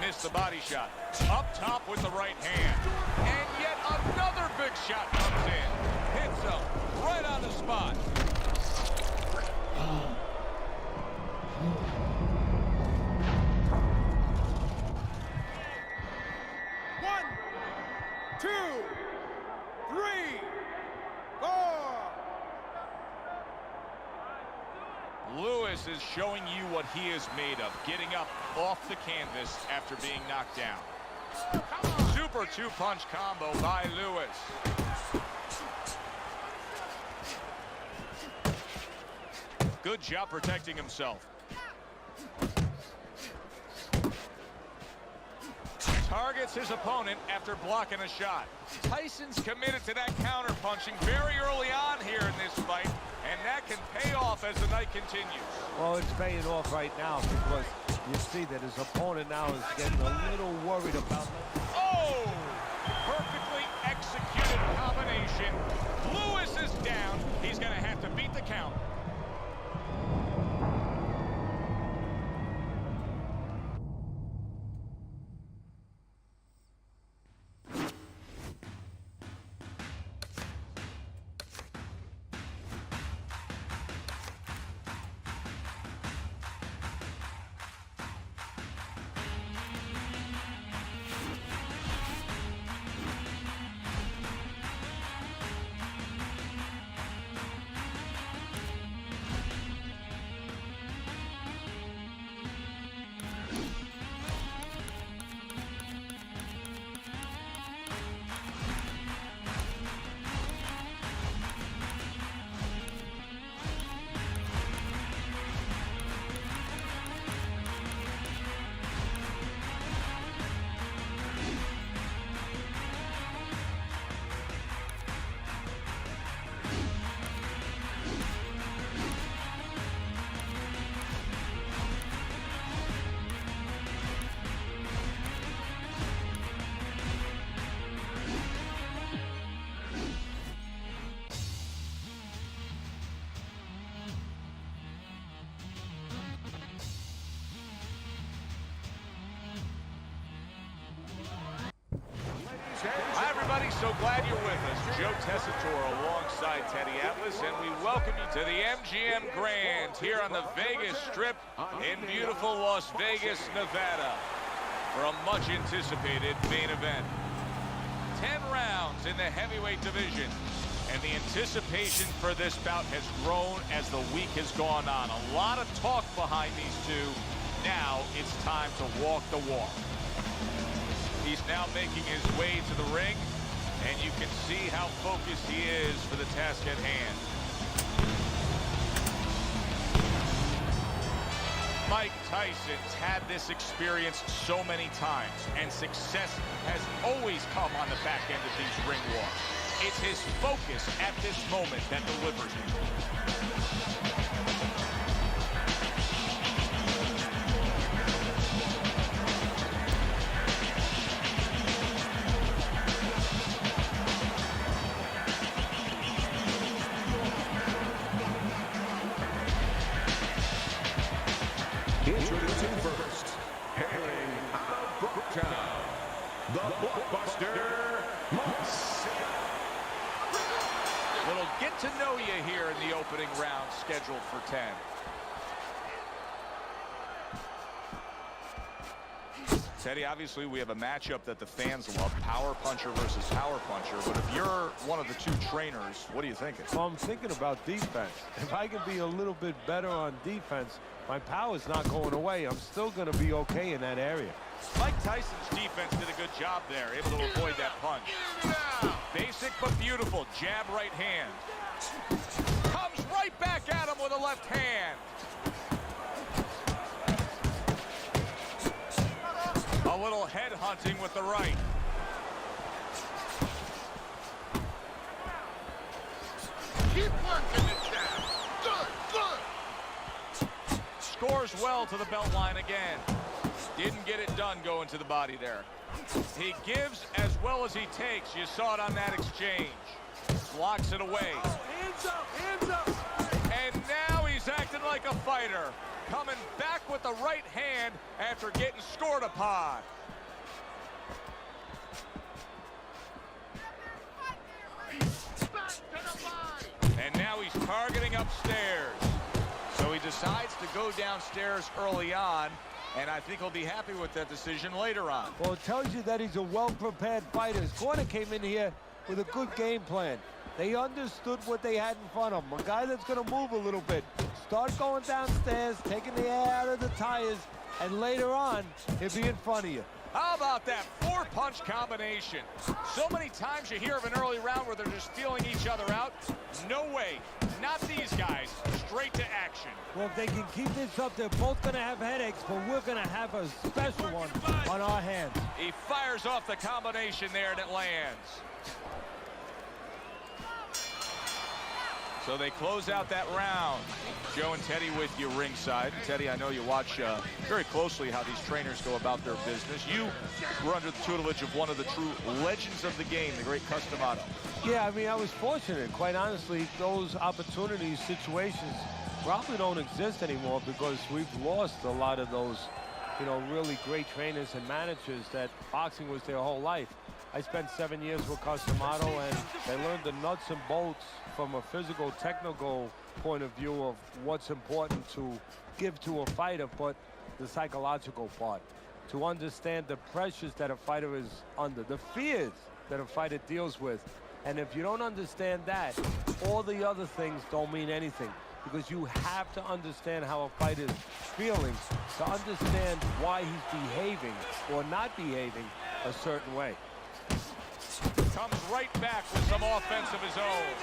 Missed the body shot. Up top with the right hand. And yet another big shot comes in. Hits him right on the spot. One, two, three. Lewis is showing you what he is made of, getting up off the canvas after being knocked down. Super two-punch combo by Lewis. Good job protecting himself. Targets his opponent after blocking a shot. Tyson's committed to that counter punching very early on here in this fight, and that can pay off as the night continues. Well, it's paying off right now because you see that his opponent now is getting a little worried about that. Oh! Perfectly executed combination. Lewis is down. He's going to have to beat the count. Hi, everybody. So glad you're with us. Joe Tessitore alongside Teddy Atlas, and we welcome you to the MGM Grand here on the Vegas Strip in beautiful Las Vegas, Nevada, for a much-anticipated main event. 10 rounds in the heavyweight division, and the anticipation for this bout has grown as the week has gone on. A lot of talk behind these two. Now it's time to walk the walk. He's now making his way to the ring, and you can see how focused he is for the task at hand. Mike Tyson's had this experience so many times, and success has always come on the back end of these ring walks. It's his focus at this moment that delivers him. Introducing first, hailing out of Brooktown, the blockbuster, Little get to know you here in the opening round, scheduled for 10. Teddy, obviously we have a matchup that the fans love, power puncher versus power puncher, but if you're one of the two trainers, what are you thinking? Well, I'm thinking about defense. If I can be a little bit better on defense, my power's not going away. I'm still going to be okay in that area. Mike Tyson's defense did a good job there, able to avoid that punch. Basic but beautiful, jab right hand. Comes right back at him with a left hand. A little head hunting with the right. Keep working the jab. Good, good. Scores well to the belt line again. Didn't get it done going to the body there. He gives as well as he takes. You saw it on that exchange. Blocks it away. Hands up, hands up. And now he's acting like a fighter. Coming back with the right hand after getting scored upon. And now he's targeting upstairs. So he decides to go downstairs early on, and I think he'll be happy with that decision later on. Well, it tells you that he's a well-prepared fighter. His corner came in here with a good game plan. They understood what they had in front of them. A guy that's going to move a little bit. Start going downstairs, taking the air out of the tires, and later on, he'll be in front of you. How about that four-punch combination? So many times you hear of an early round where they're just feeling each other out. No way. Not these guys. Straight to action. Well, if they can keep this up, they're both going to have headaches, but we're going to have a special one on our hands. He fires off the combination there, and it lands. So they close out that round. Joe and Teddy with you ringside. Teddy, I know you watch very closely how these trainers go about their business. You were under the tutelage of one of the true legends of the game, the great Customato. Yeah, I mean, I was fortunate. Quite honestly, those opportunities, situations probably don't exist anymore because we've lost a lot of those, you know, really great trainers and managers that boxing was their whole life. I spent 7 years with Customato, and they learned the nuts and bolts from a physical, technical point of view of what's important to give to a fighter, but the psychological part, to understand the pressures that a fighter is under, the fears that a fighter deals with. And if you don't understand that, all the other things don't mean anything, because you have to understand how a fighter's feeling to understand why he's behaving or not behaving a certain way. Comes right back with some offense of his own.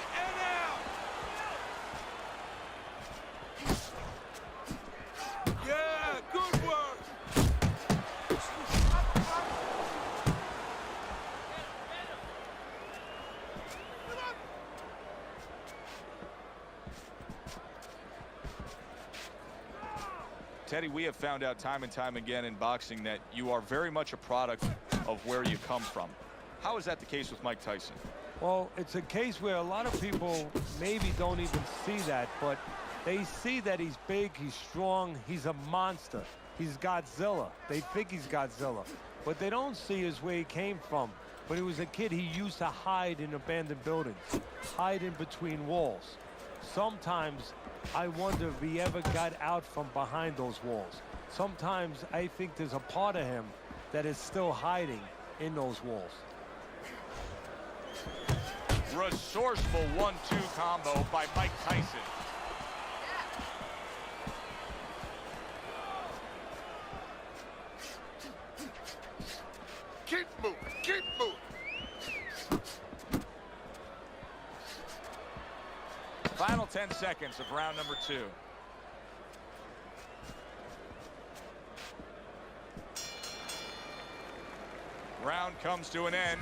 Yeah, good work. Teddy, we have found out time and time again in boxing that you are very much a product of where you come from. How is that the case with Mike Tyson? Well, it's a case where a lot of people maybe don't even see that, but they see that he's big, he's strong, he's a monster. He's Godzilla. They think he's Godzilla. What they don't see is where he came from. When he was a kid, he used to hide in abandoned buildings, hide in between walls. Sometimes I wonder if he ever got out from behind those walls. Sometimes I think there's a part of him that is still hiding in those walls. Resourceful 1-2 combo by Mike Tyson. Keep moving, keep moving. Final 10 seconds of round number 2. Round comes to an end.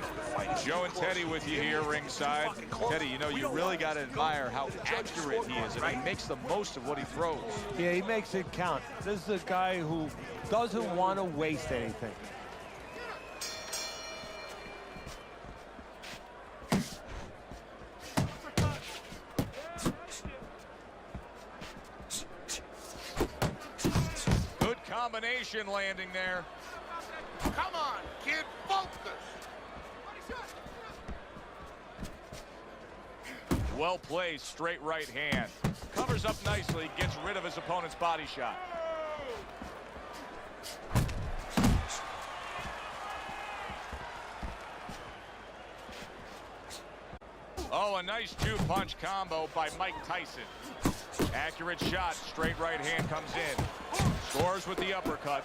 Joe and Teddy with you here ringside. Teddy, you know, you really got to admire how accurate he is. And he makes the most of what he throws. Yeah, he makes it count. This is a guy who doesn't want to waste anything. Good combination landing there. Come on, kid, focus. Well placed, straight right hand. Covers up nicely, gets rid of his opponent's body shot. Oh, a nice 2-punch combo by Mike Tyson. Accurate shot, straight right hand comes in. Scores with the uppercut.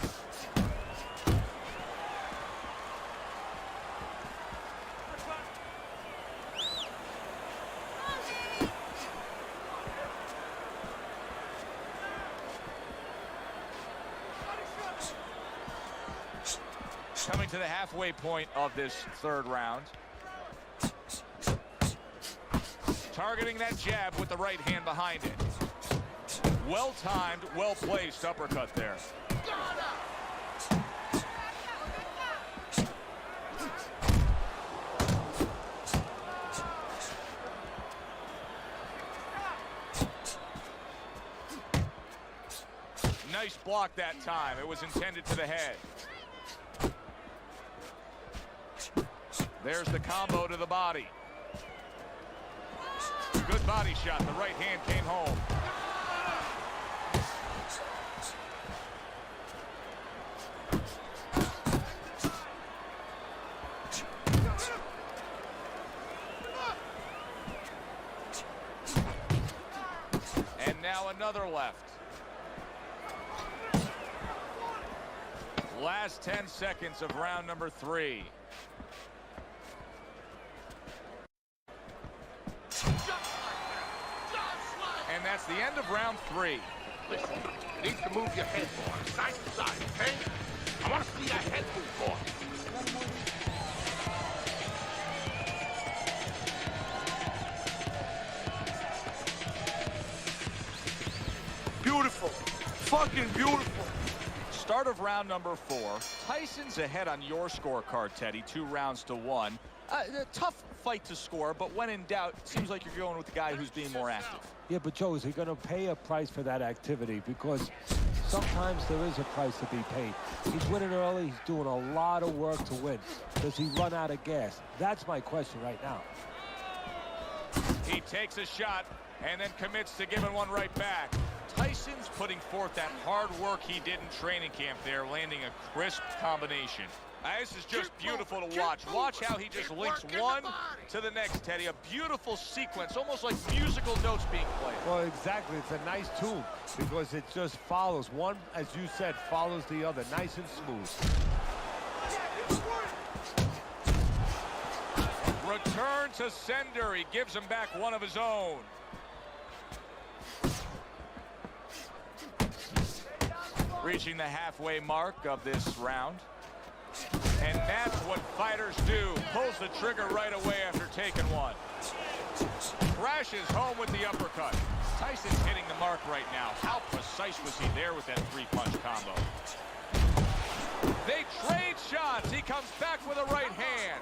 Coming to the halfway point of this third round. Targeting that jab with the right hand behind it. Well-timed, well-placed uppercut there. Nice block that time. It was intended to the head. There's the combo to the body. Good body shot. The right hand came home. now another left. Last 10 seconds of round number 3. And that's the end of round 3. Listen, you need to move your head more, side to side, okay? I want to see that head move more. Beautiful. Fucking beautiful. Start of round number 4. Tyson's ahead on your scorecard, Teddy, 2 rounds to 1. A tough fight to score, but when in doubt, it seems like you're going with the guy who's being more active. Yeah, but Joe, is he going to pay a price for that activity? Because sometimes there is a price to be paid. He's winning early. He's doing a lot of work to win. Does he run out of gas? That's my question right now. He takes a shot and then commits to giving one right back. Tyson's putting forth that hard work he did in training camp there, landing a crisp combination. This is just beautiful to watch. Watch how he just links one to the next, Teddy. A beautiful sequence, almost like musical notes being played. Well, exactly. It's a nice tune because it just follows. One, as you said, follows the other. Nice and smooth. Return to sender. He gives him back one of his own. Reaching the halfway mark of this round. And that's what fighters do. Pulls the trigger right away after taking one. Crashes home with the uppercut. Tyson's hitting the mark right now. How precise was he there with that 3-punch combo? They trade shots. He comes back with a right hand.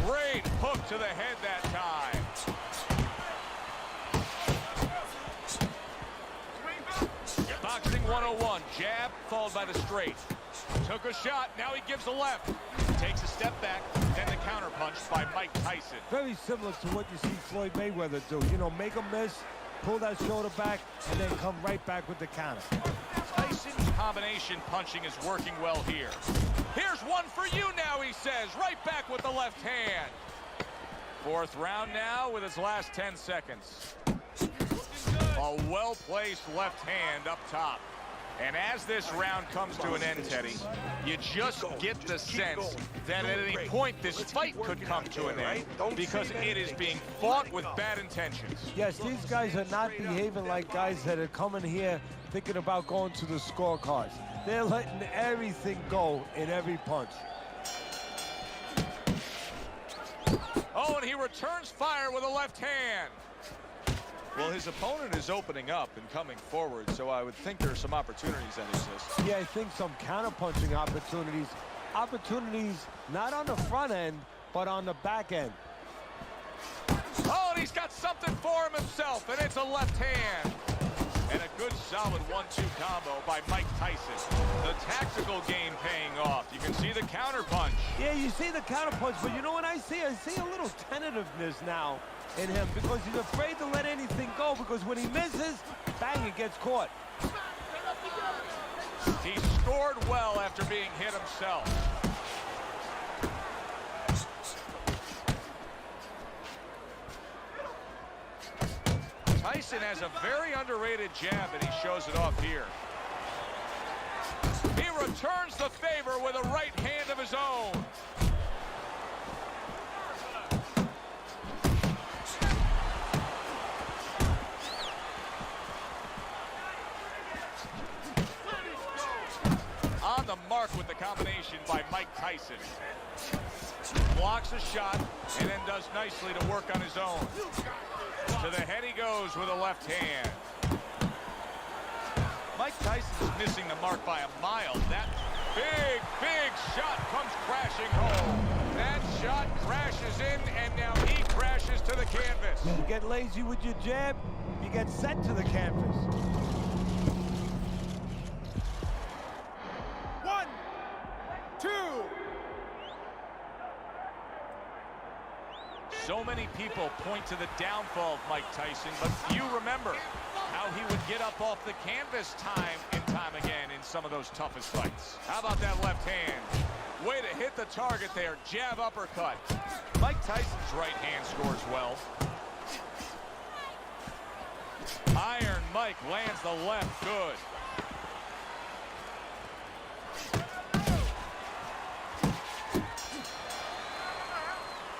Great hook to the head that time. Boxing 101, jab followed by the straight. Took a shot, now he gives a left. Takes a step back, then the counter punch by Mike Tyson. Very similar to what you see Floyd Mayweather do. You know, make a miss, pull that shoulder back, and then come right back with the counter. Tyson's combination punching is working well here. Here's one for you now, he says, right back with the left hand. 4th round now with its last 10 seconds. A well-placed left hand up top. And as this round comes to an end, Teddy, you just get the sense that at any point this fight could come to an end because it is being fought with bad intentions. Yes, these guys are not behaving like guys that are coming here thinking about going to the scorecards. They're letting everything go in every punch. Oh, and he returns fire with a left hand. Well, his opponent is opening up and coming forward, so I would think there are some opportunities that exist. Yeah, I think some counter-punching opportunities. Opportunities not on the front end, but on the back end. Oh, and he's got something for him himself, and it's a left hand. And a good, solid 1-2 combo by Mike Tyson. The tactical game paying off. You can see the counter punch. Yeah, you see the counter punch, but you know what I see? I see a little tentativeness now in him because he's afraid to let anything go because when he misses, bang, it gets caught. He scored well after being hit himself. Tyson has a very underrated jab, and he shows it off here. He returns the favor with a right hand of his own. On the mark with the combination by Mike Tyson. Blocks a shot and then does nicely to work on his own. To the head he goes with a left hand. Mike Tyson's missing the mark by a mile. That big shot comes crashing home. That shot crashes in, and now he crashes to the canvas. You get lazy with your jab, you get sent to the canvas. 1, 2. So many people point to the downfall of Mike Tyson, but few remember how he would get up off the canvas time and time again in some of those toughest fights. How about that left hand? Way to hit the target there. Jab uppercut. Mike Tyson's right hand scores well. Iron Mike lands the left. Good.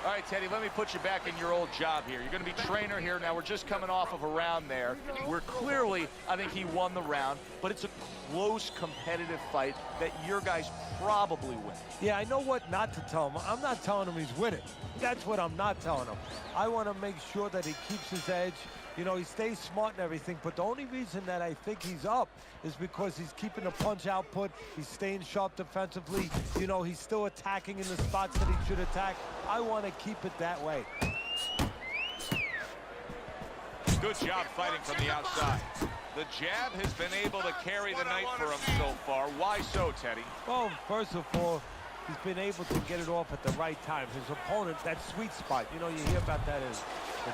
All right, Teddy, let me put you back in your old job here. You're going to be trainer here. Now, we're just coming off of a round there. We're clearly, I think he won the round, but it's a close, competitive fight that your guys probably win. Yeah, I know what not to tell him. I'm not telling him he's winning. That's what I'm not telling him. I want to make sure that he keeps his edge. You know, he stays smart and everything, but the only reason that I think he's up is because he's keeping the punch output. He's staying sharp defensively. You know, he's still attacking in the spots that he should attack. I want to keep it that way. Good job fighting from the outside. The jab has been able to carry the night for him so far. Why so, Teddy? Well, first of all, he's been able to get it off at the right time. His opponent, that sweet spot, you know, you hear about that in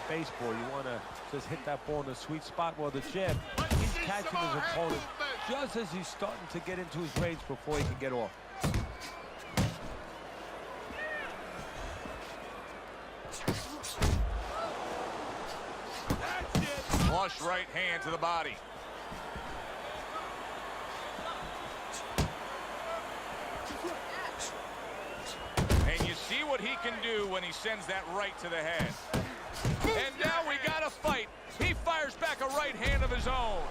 baseball. You want to just hit that ball in the sweet spot. Well, the jab, he's catching his opponent just as he's starting to get into his range before he can get off. Flush right hand to the body. And you see what he can do when he sends that right to the head. And now we got a fight. He fires back a right hand of his own.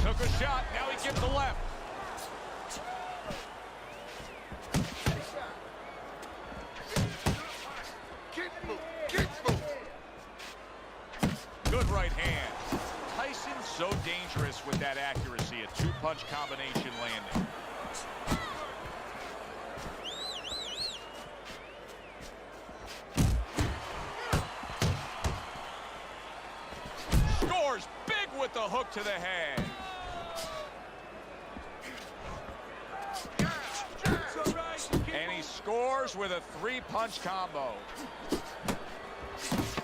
Took a shot, now he gives the left. Good right hand. Tyson's so dangerous with that accuracy. A two-punch combination landing. Scores big with the hook to the head. And he scores with a three-punch combo.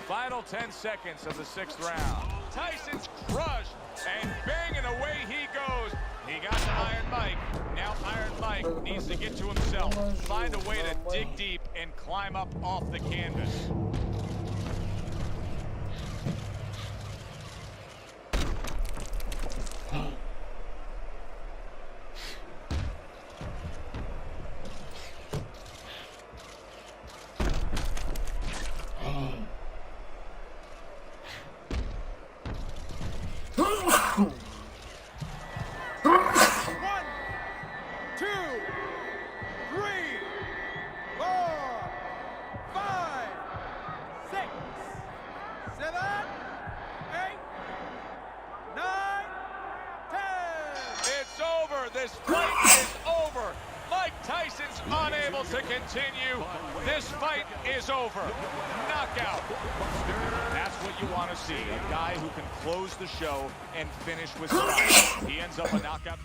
Final 10 seconds of the 6th round. Tyson's crushed, and banging away he goes. He got to Iron Mike. Now Iron Mike needs to get to himself, find a way to dig deep and climb up off the canvas. This fight is over. Mike Tyson's unable to continue. This fight is over. Knockout. That's what you want to see. A guy who can close the show and finish with style. He ends up a knockout.